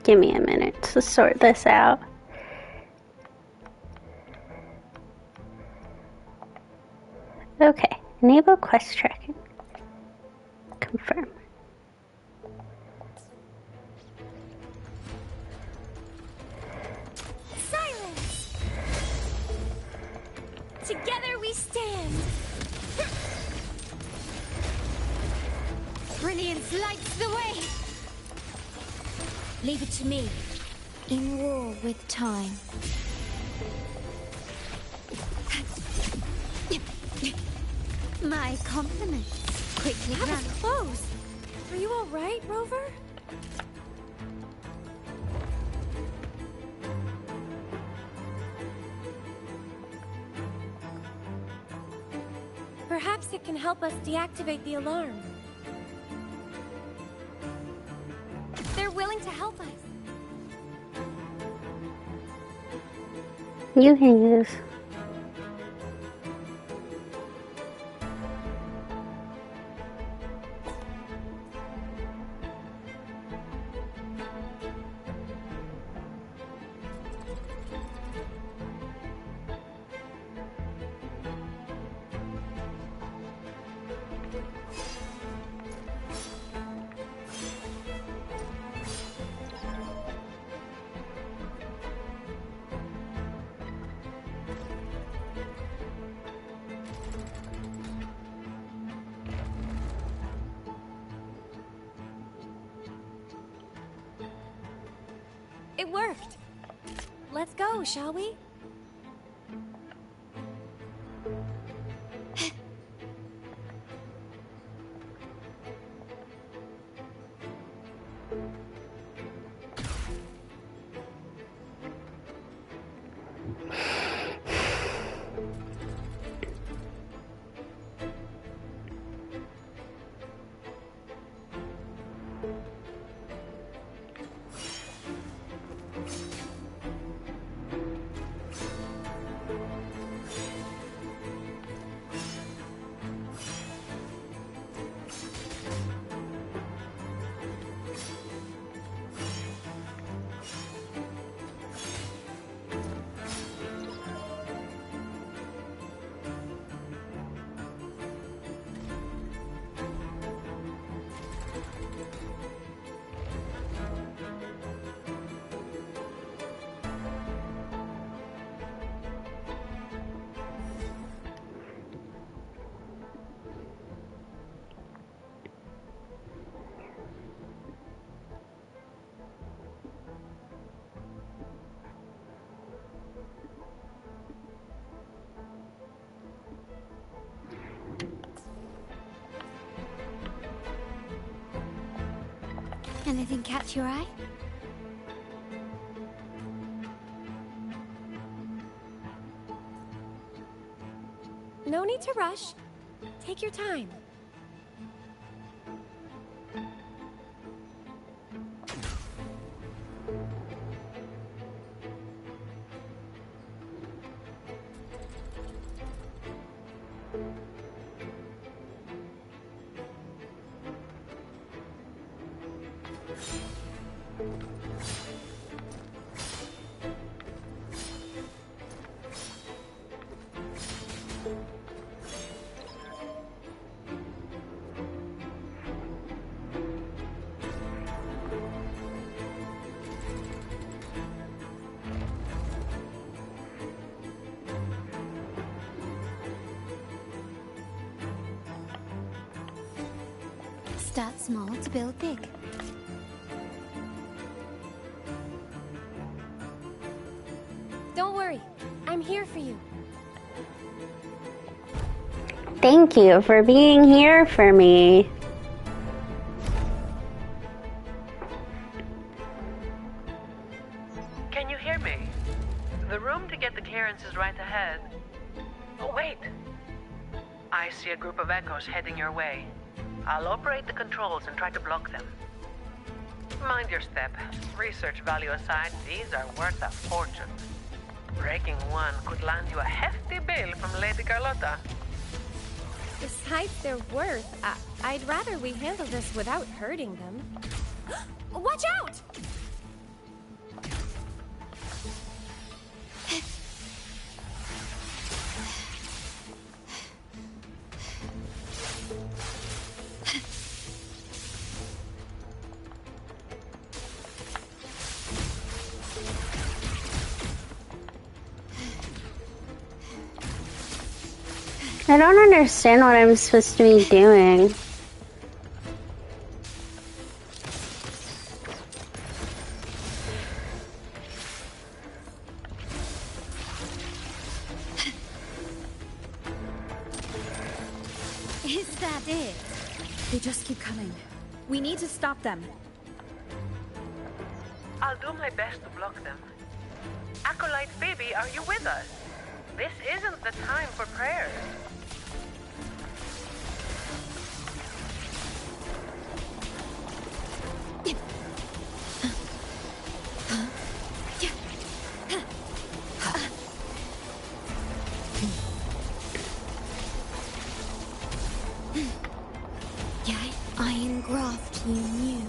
Give me a minute to sort this out. Okay, enable quest tracking. Confirm. Silence! Together we stand! Brilliance lights the way! Leave it to me. In war with time. My compliments. Quickly That run. was close. Are you all right, Rover? Perhaps it can help us deactivate the alarm. They're willing to help us. You can use. It worked. Let's go, shall we? Anything catch your eye? No need to rush. Take your time. Start small to build big. Don't worry. I'm here for you. Thank you for being here for me. Can you hear me? The room to get the clearance is right ahead. Oh, wait! I see a group of echoes heading your way. I'll operate the controls and try to block them. Mind your step. Research value aside, these are worth a fortune. Breaking one could land you a hefty bill from Lady Carlotta. Besides their worth, I'd rather we handle this without hurting them. Watch out! I don't understand what I'm supposed to be doing. Is that it? They just keep coming. We need to stop them. I'll do my best to block them. Acolyte Phoebe, are you with us? This isn't the time for prayers. Iron graft you knew.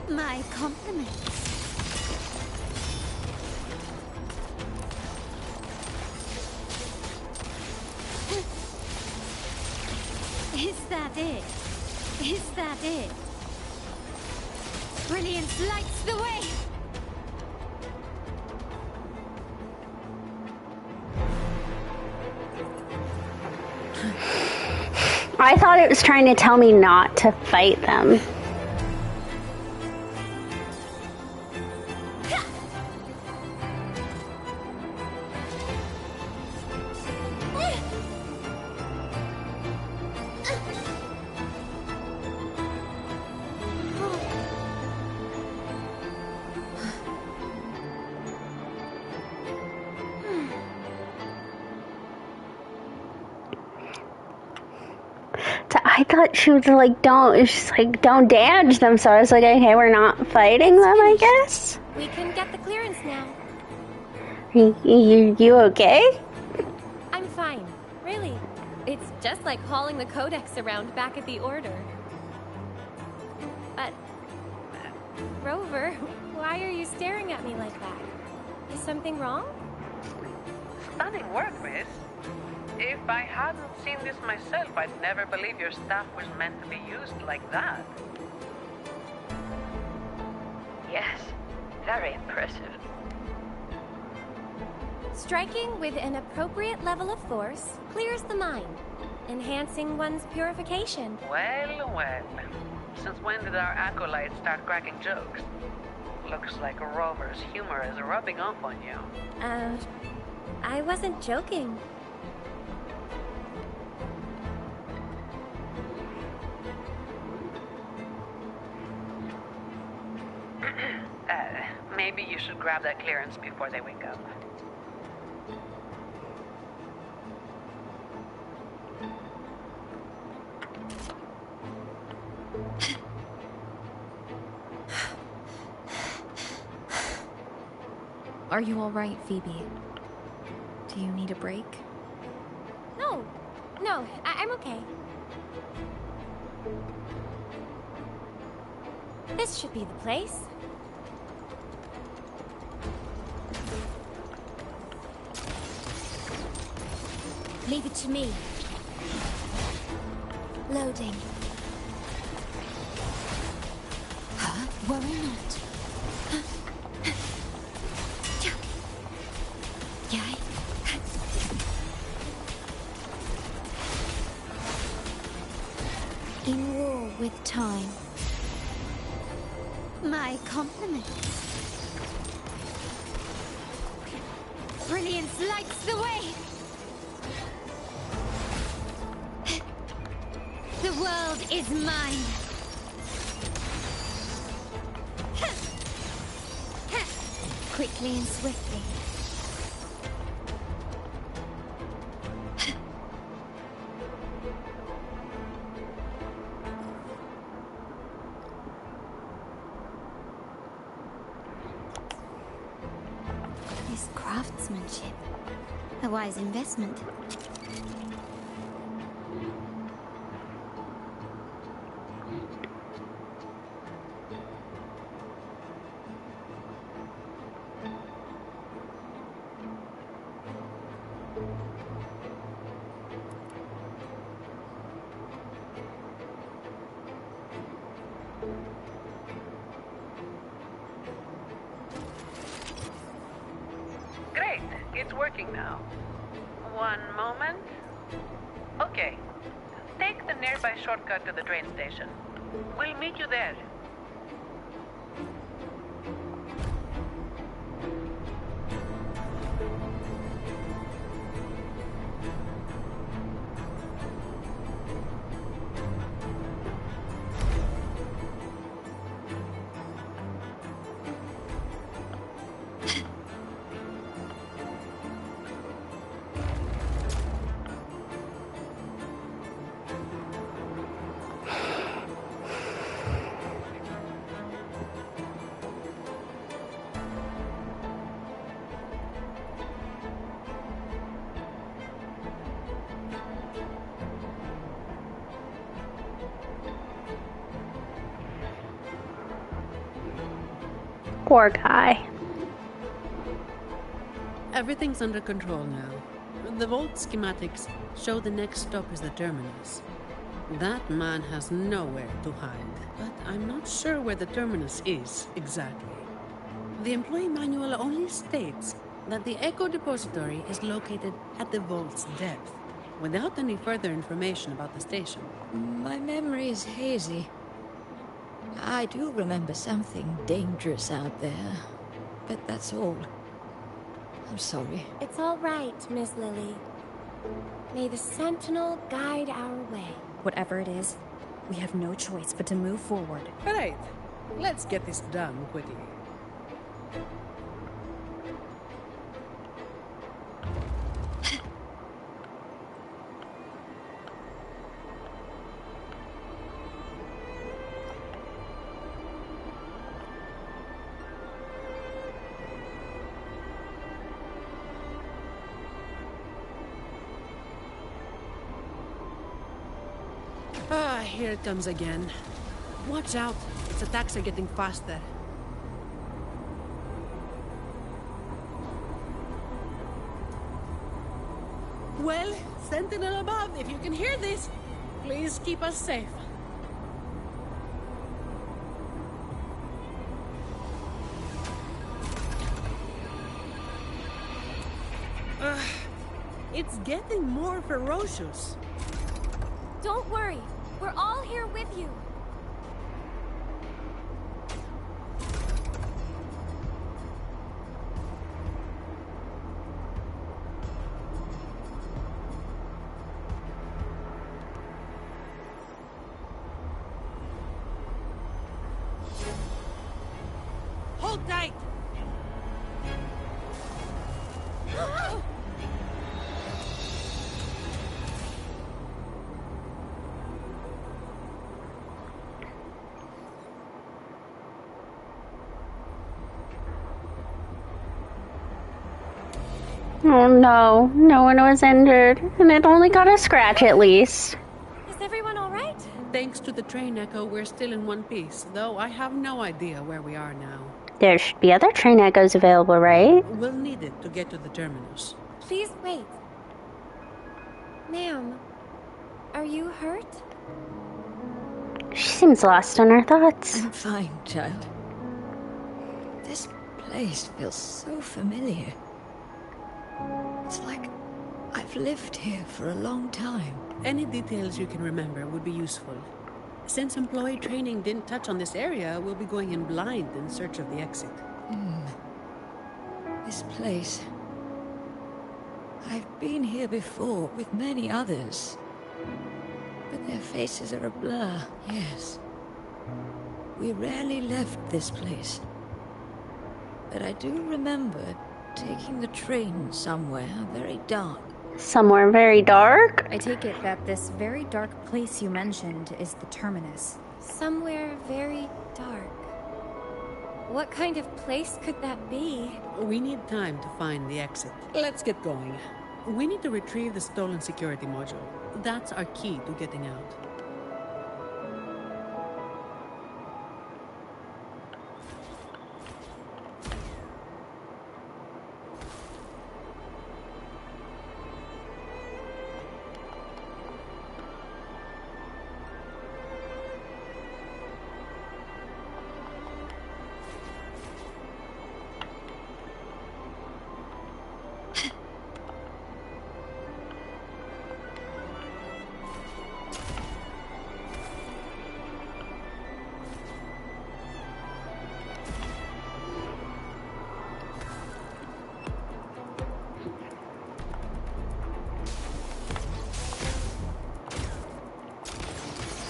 My compliments. Is that it? Is that it? Brilliance lights the way! I thought it was trying to tell me not to fight them. I thought she was like, don't damage them. So I was like, okay, we're not fighting them, I guess. We can get the clearance now. You okay? I'm fine, really. It's just like hauling the codex around back at the Order. But, Rover, why are you staring at me like that? Is something wrong? Stunning work, miss. If I hadn't seen this myself, I'd never believe your staff was meant to be used like that. Yes, very impressive. Striking with an appropriate level of force clears the mind, enhancing one's purification. Well, well. Since when did our acolytes start cracking jokes? Looks like Rover's humor is rubbing off on you. I wasn't joking. grab that clearance before they wake up. Are you all right, Phoebe? Do you need a break? No, I'm okay. This should be the place. Leave it to me. Loading. Huh? Worry not. Yay. In war with time. My compliments. Brilliance lights the way. The world is mine. Quickly and swiftly. This craftsmanship. A wise investment. Great, it's working now. One moment. Okay, take the nearby shortcut to the train station. We'll meet you there. Poor guy. Everything's under control now. The vault schematics show the next stop is the terminus. That man has nowhere to hide, but I'm not sure where the terminus is exactly. The employee manual only states that the Echo Depository is located at the vault's depth, without any further information about the station. My memory is hazy. I do remember something dangerous out there, but that's all. I'm sorry. It's all right, Miss Lily. May the Sentinel guide our way. Whatever it is, we have no choice but to move forward. All right, let's get this done quickly. Here it comes again. Watch out, its attacks are getting faster. Well, Sentinel above, if you can hear this, please keep us safe. It's getting more ferocious. Don't worry. We're all here with you. Hold tight! Oh no, no one was injured, and it only got a scratch at least. Is everyone all right? Thanks to the train echo, we're still in one piece, though I have no idea where we are now. There should be other train echoes available, right? We'll need it to get to the terminus. Please wait. Ma'am, are you hurt? She seems lost in her thoughts. I'm fine, child. This place feels so familiar. It's like I've lived here for a long time. Any details you can remember would be useful. Since employee training didn't touch on this area, we'll be going in blind in search of the exit. This place... I've been here before with many others. But their faces are a blur, yes. We rarely left this place. But I do remember taking the train somewhere very dark. Somewhere very dark? I take it that this very dark place you mentioned is the terminus. Somewhere very dark. What kind of place could that be? We need time to find the exit. Let's get going. We need to retrieve the stolen security module. That's our key to getting out.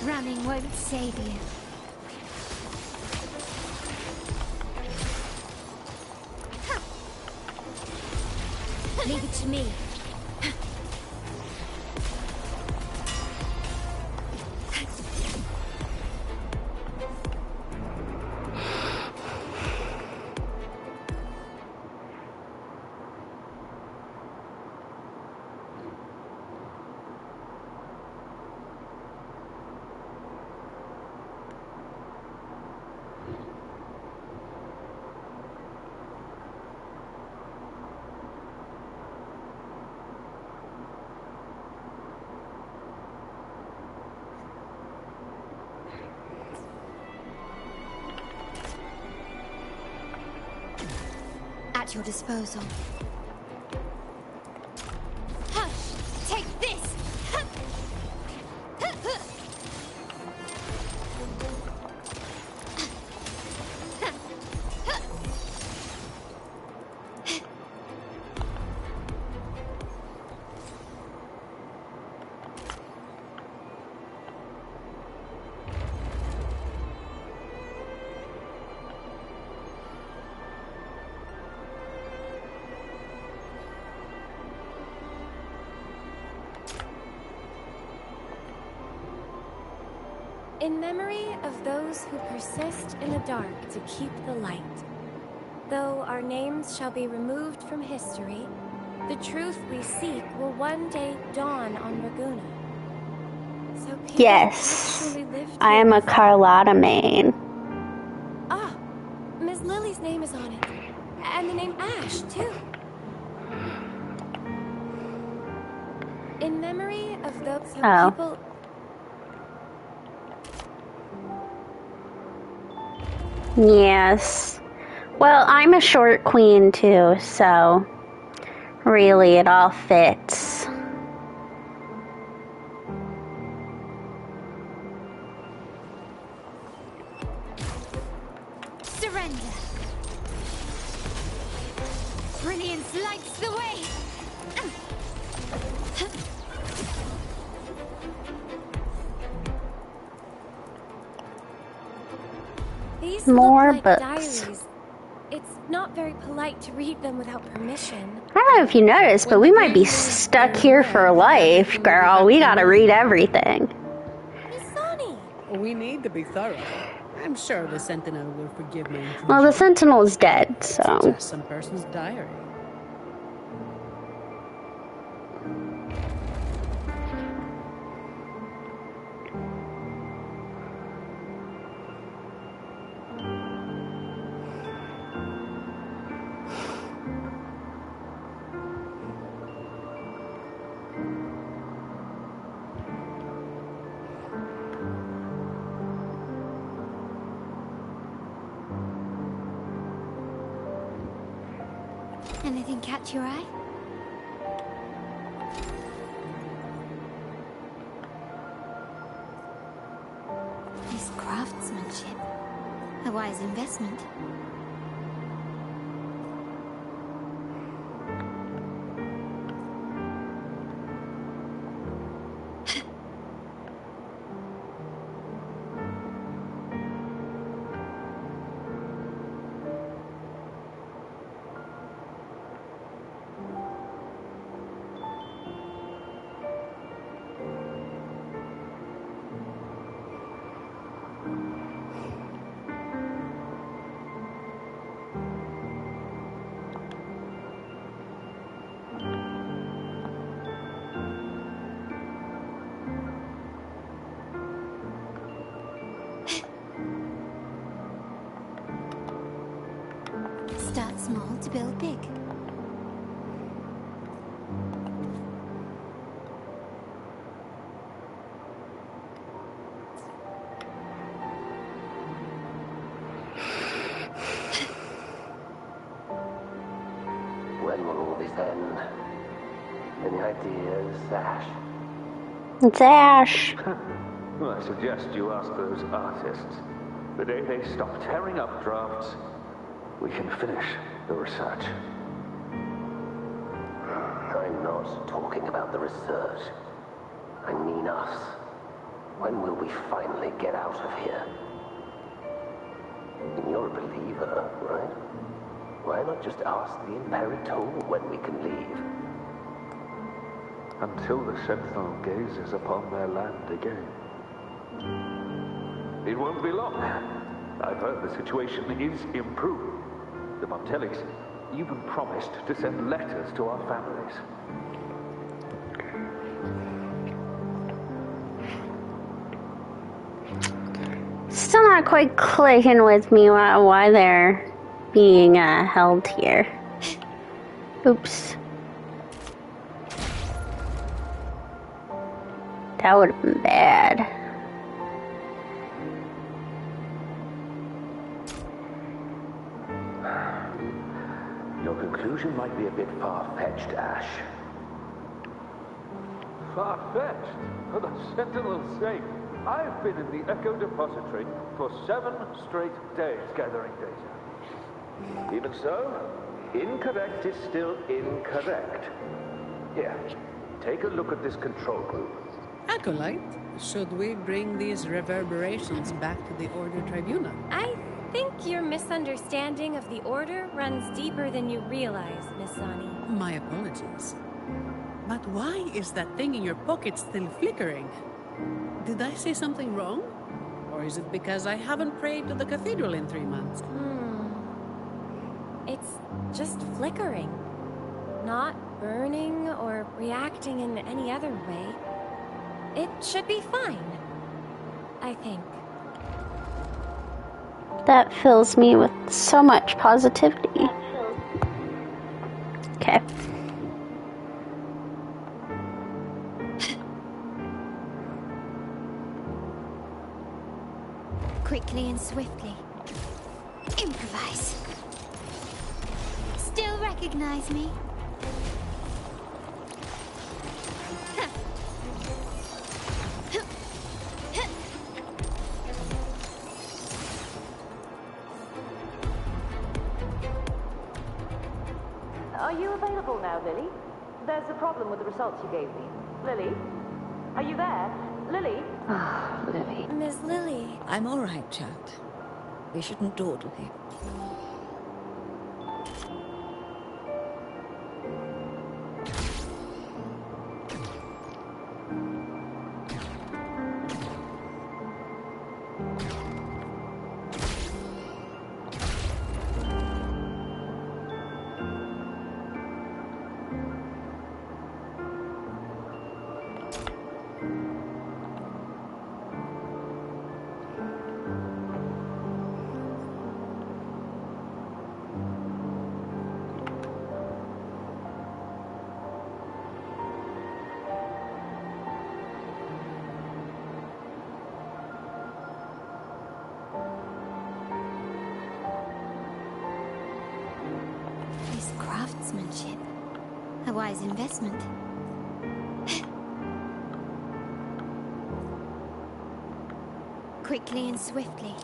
Running won't save you. Leave it to me. At your disposal. Hush! Take this! In memory of those who persist in the dark to keep the light. Though our names shall be removed from history, the truth we seek will one day dawn on Laguna. So people Yes. actually lived I here am a before. Carlotta main. Ah, Miss Lily's name is on it. And the name Ash, too. In memory of those who Oh. people... Yes. Well, I'm a short queen too, so really it all fits. Surrender. Brilliance lights the way. These More look like books. diaries. It's not very polite to read them without permission. I don't know if you noticed, but we might be stuck here for life, girl. We gotta read everything. We need to be thorough. I'm sure the Sentinel will forgive my intrusion. Well, the Sentinel's dead, so. Just some person's diary. Anything catch your eye? This craftsmanship. A wise investment. Start small to build big. When will all this end? Any ideas, Ash? It's Ash. I suggest you ask those artists. The day they stop tearing up drafts, we can finish the research. I'm not talking about the research. I mean us. When will we finally get out of here? And you're a believer, right? Why not just ask the Imperator when we can leave? Until the Sentinel gazes upon their land again. It won't be long. I've heard the situation is improved. The Montellis even promised to send letters to our families. Still not quite clicking with me why they're being held here. Oops. That would have been bad. Your conclusion might be a bit far-fetched, Ash. Far-fetched? For the Sentinel's sake. I've been in the Echo Depository for 7 straight days gathering data. Even so, incorrect is still incorrect. Here, take a look at this control group. Acolyte, should we bring these reverberations back to the Order Tribunal? I think your misunderstanding of the Order runs deeper than you realize, Miss Zani. My apologies. But why is that thing in your pocket still flickering? Did I say something wrong? Or is it because I haven't prayed to the cathedral in 3 months? It's just flickering. Not burning or reacting in any other way. It should be fine, I think. That fills me with so much positivity. Okay. Quickly and swiftly. Improvise. Still recognize me? Are you available now, Lily? There's a problem with the results you gave me. Lily? Are you there? Lily? Ah, Lily. Miss Lily. I'm all right, child. We shouldn't dawdle here. A wise investment. Quickly and swiftly.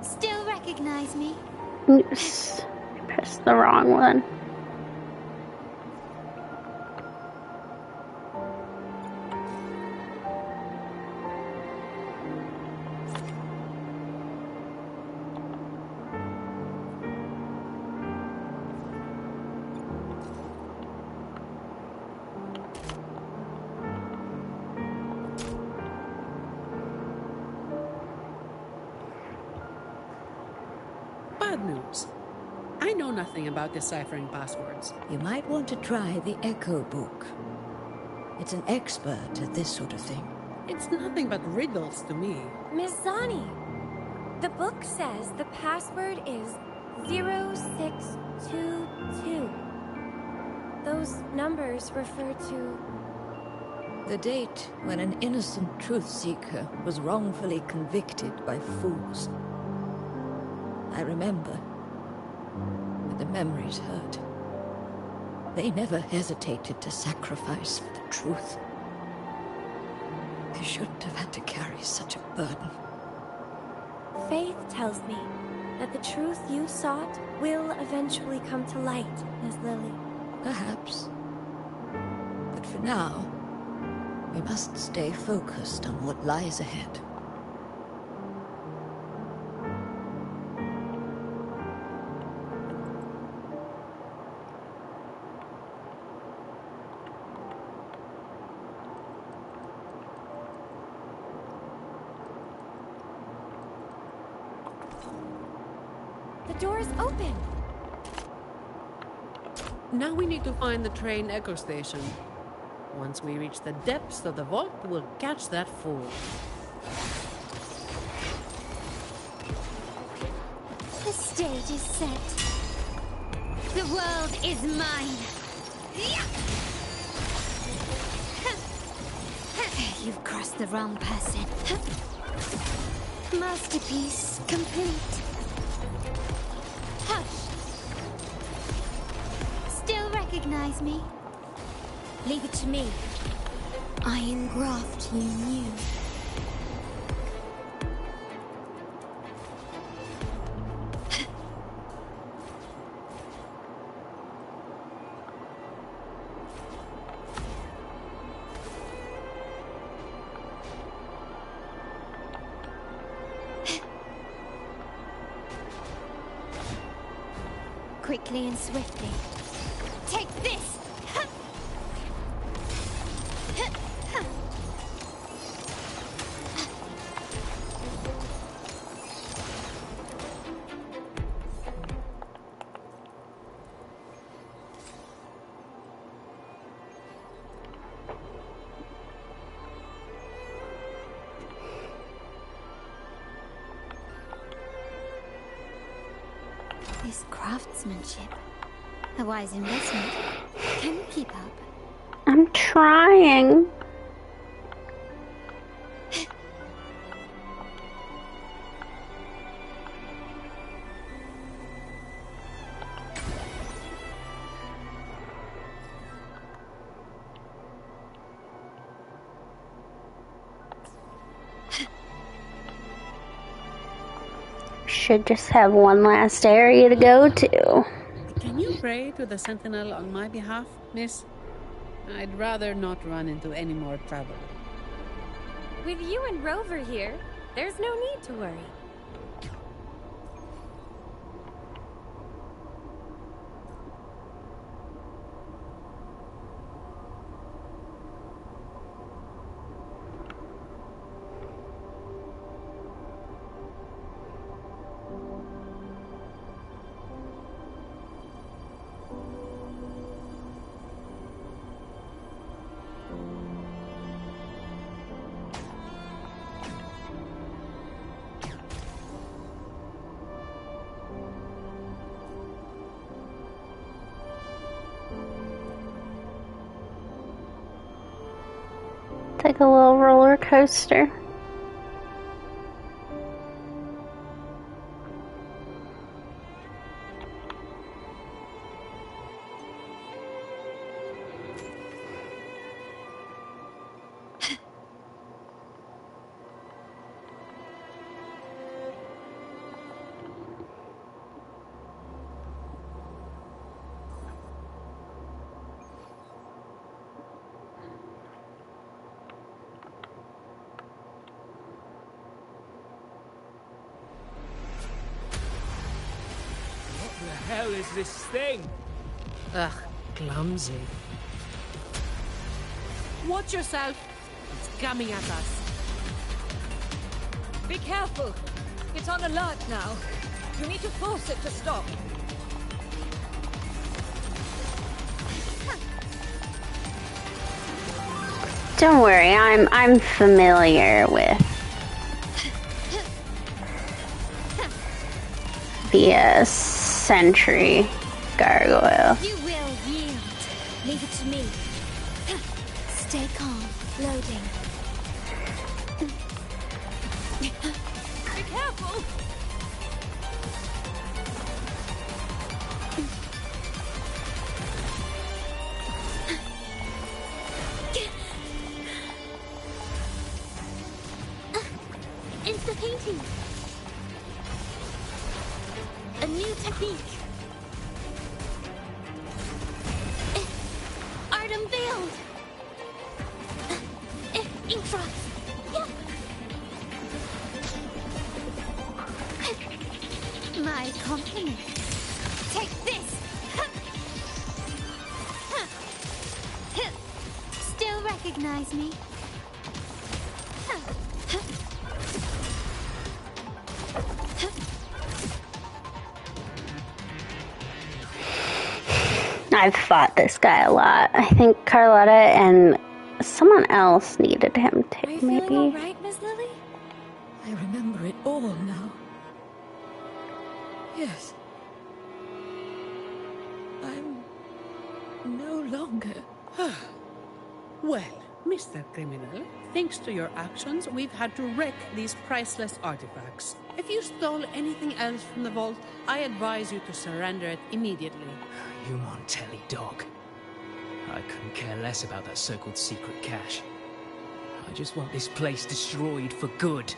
Still recognize me? Oops. I pressed the wrong one. Bad news. I know nothing about deciphering passwords. You might want to try the Echo book. It's an expert at this sort of thing. It's nothing but riddles to me. Miss Zani, the book says the password is 0622. Those numbers refer to... The date when an innocent truth seeker was wrongfully convicted by fools. I remember, but the memories hurt. They never hesitated to sacrifice for the truth. They shouldn't have had to carry such a burden. Faith tells me that the truth you sought will eventually come to light, Miss Lily. Perhaps. But for now, we must stay focused on what lies ahead. The door is open. Now we need to find the train Echo station. Once we reach the depths of the vault, we'll catch that fool. The stage is set. The world is mine. You've crossed the wrong person. Masterpiece complete. Hush! Still recognize me? Leave it to me. I engraft you new. Quickly and swiftly. Take this! This craftsmanship. A wise investment. Can you keep up? I'm trying. should just have one last area to go to. Can you pray to the Sentinel on my behalf, miss? I'd rather not run into any more trouble. With you and Rover here, there's no need to worry. It's like a little roller coaster. What the hell is this thing? Ugh, clumsy. Watch yourself. It's coming at us. Be careful. It's on alert now. You need to force it to stop. Don't worry, I'm familiar with the sentry gargoyle. You will yield. Leave it to me. Stay calm. Loading. Be careful! It's the painting. A new technique. Art unveiled. Ink drops. Yeah. My compliments. Take this. Still recognize me? I've fought this guy a lot. I think Carlotta and someone else needed him too, Are you maybe. feeling all right, Miss Lily? I remember it all now. Yes. I'm no longer. Well, Mr. Criminal, thanks to your actions, we've had to wreck these priceless artifacts. If you stole anything else from the vault, I advise you to surrender it immediately. You Montelli dog. I couldn't care less about that so-called secret cache. I just want this place destroyed for good.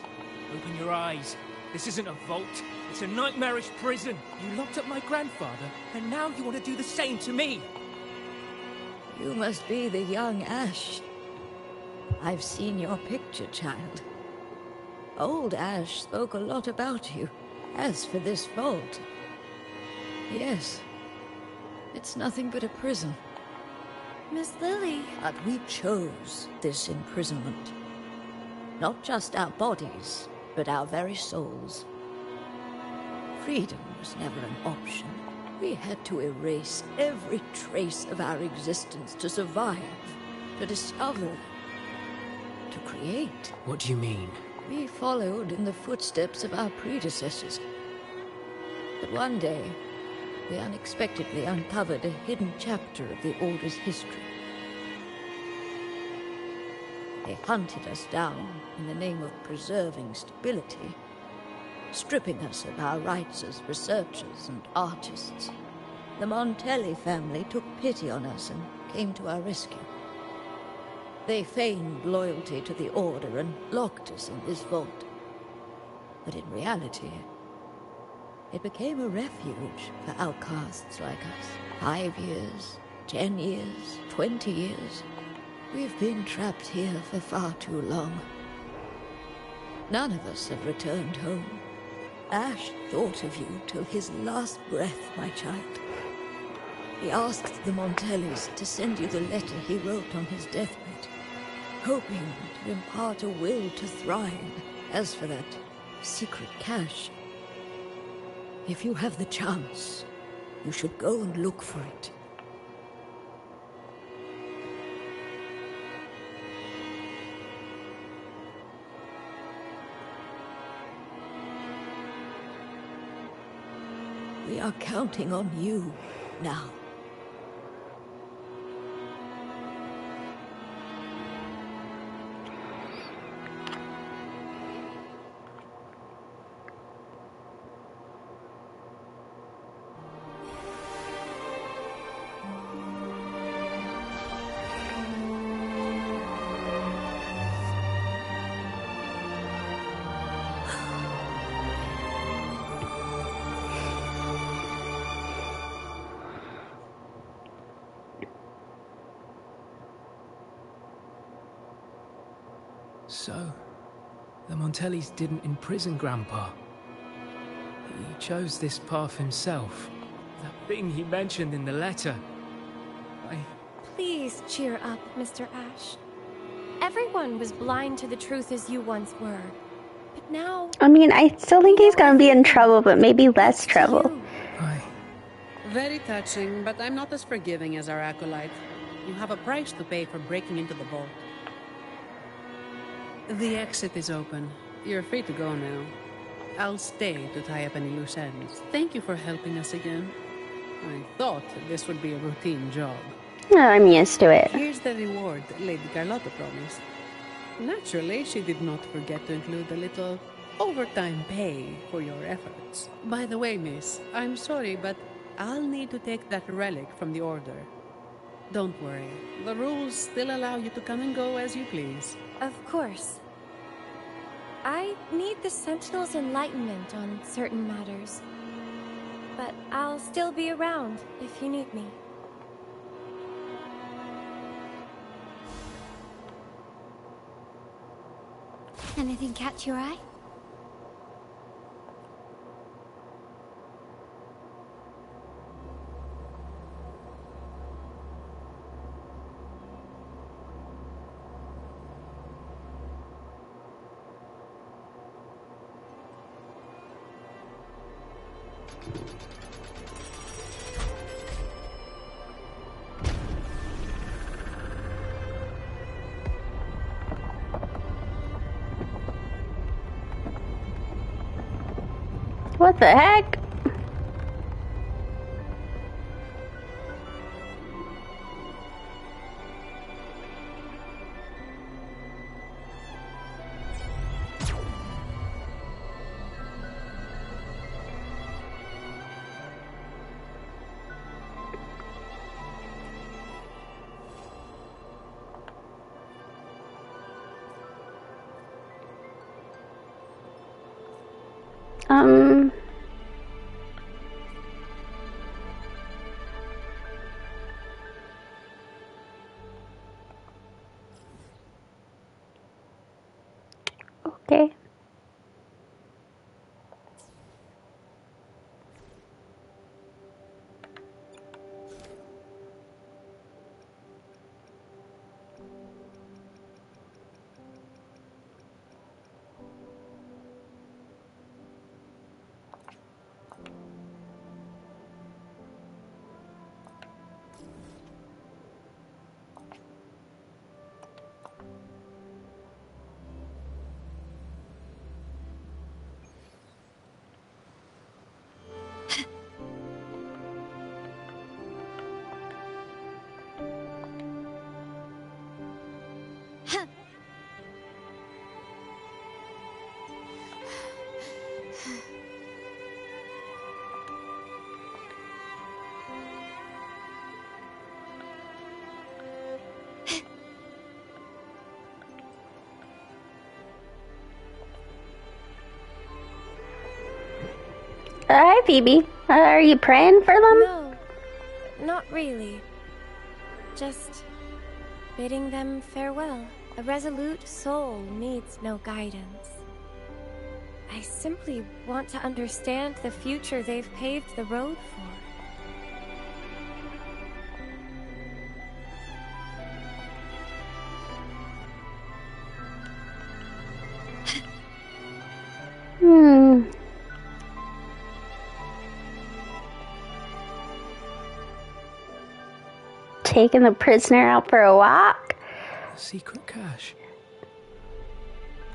Open your eyes. This isn't a vault. It's a nightmarish prison. You locked up my grandfather, and now you want to do the same to me. You must be the young Ash. I've seen your picture, child. Old Ash spoke a lot about you. As for this vault, yes, it's nothing but a prison. Miss Lily. But we chose this imprisonment. Not just our bodies, but our very souls. Freedom was never an option. We had to erase every trace of our existence to survive, to discover, to create. What do you mean? We followed in the footsteps of our predecessors. But one day, we unexpectedly uncovered a hidden chapter of the Order's history. They hunted us down in the name of preserving stability, stripping us of our rights as researchers and artists. The Montelli family took pity on us and came to our rescue. They feigned loyalty to the Order and locked us in this vault. But in reality, It became a refuge for outcasts like us. 5 years, 10 years, 20 years. We've been trapped here for far too long. None of us have returned home. Ash thought of you till his last breath, my child. He asked the Montellis to send you the letter he wrote on his deathbed, hoping to impart a will to thrive. As for that secret cache, if you have the chance, you should go and look for it. We are counting on you now. So, the Montellis didn't imprison Grandpa. He chose this path himself. That thing he mentioned in the letter. Please cheer up, Mr. Ash. Everyone was blind to the truth as you once were. But now... I mean, I still think he's gonna be in trouble, but maybe less trouble. Very touching, but I'm not as forgiving as our acolyte. You have a price to pay for breaking into the vault. The exit is open. You're free to go now. I'll stay to tie up any loose ends. Thank you for helping us again. I thought this would be a routine job. Oh, I'm used to it. Here's the reward Lady Carlotta promised. Naturally, she did not forget to include a little overtime pay for your efforts. By the way, miss, I'm sorry, but I'll need to take that relic from the Order. Don't worry. The rules still allow you to come and go as you please. Of course. I need the Sentinel's enlightenment on certain matters. But I'll still be around if you need me. Anything catch your eye? What the heck? Okay. Hi, Phoebe. Are you praying for them? No, not really. Just bidding them farewell. A resolute soul needs no guidance. I simply want to understand the future they've paved the road for. Taking the prisoner out for a walk? The secret cache.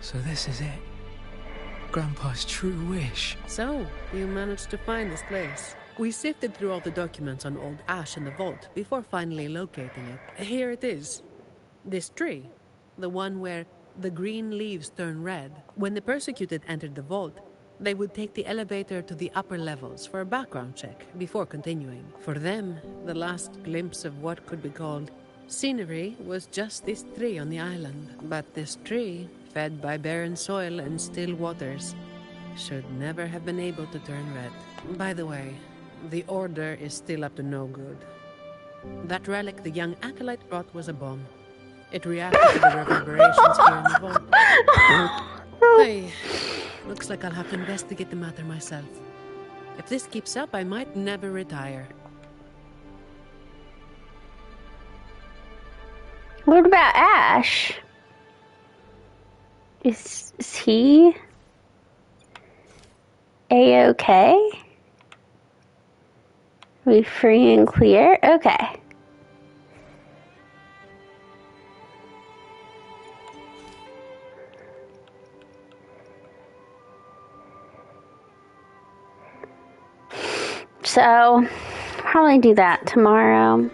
So this is it. Grandpa's true wish. So, you managed to find this place. We sifted through all the documents on old Ash in the vault before finally locating it. Here it is. This tree. The one where the green leaves turn red. When the persecuted entered the vault, they would take the elevator to the upper levels for a background check before continuing. For them, the last glimpse of what could be called scenery was just this tree on the island. But this tree, fed by barren soil and still waters, should never have been able to turn red. By the way, the Order is still up to no good. That relic the young acolyte brought was a bomb. It reacted to the reverberations here in the vault. Hey, looks like I'll have to investigate the matter myself. If this keeps up, I might never retire. What about Ash? Is he A-okay? Are we free and clear? Okay. So, probably do that tomorrow.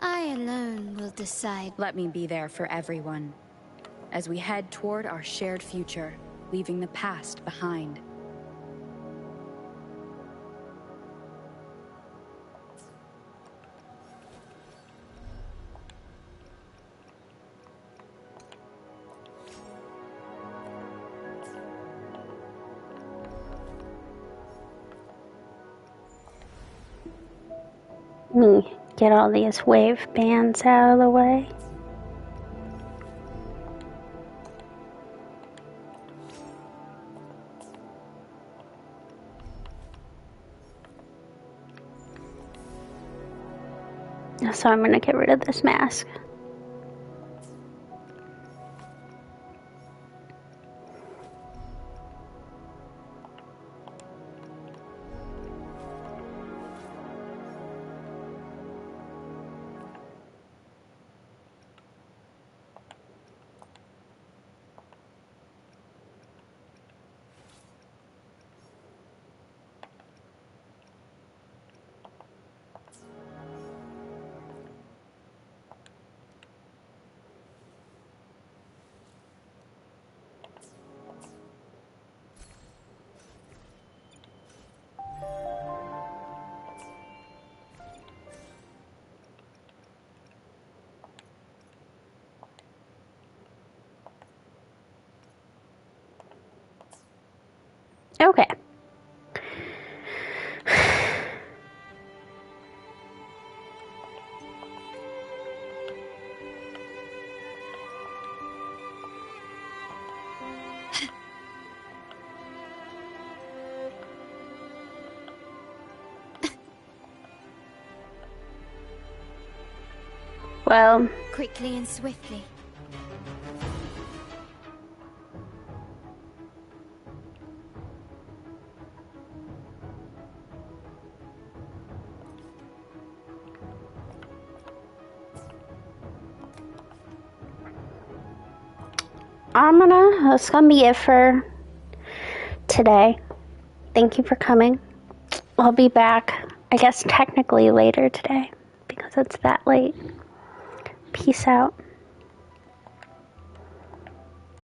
I alone will decide. Let me be there for everyone, as we head toward our shared future, leaving the past behind. Me get all these wave bands out of the way. So I'm gonna get rid of this mask. Okay. Well, quickly and swiftly. that's gonna be it for today. Thank you for coming. I'll be back, I guess technically later today, because it's that late. Peace out.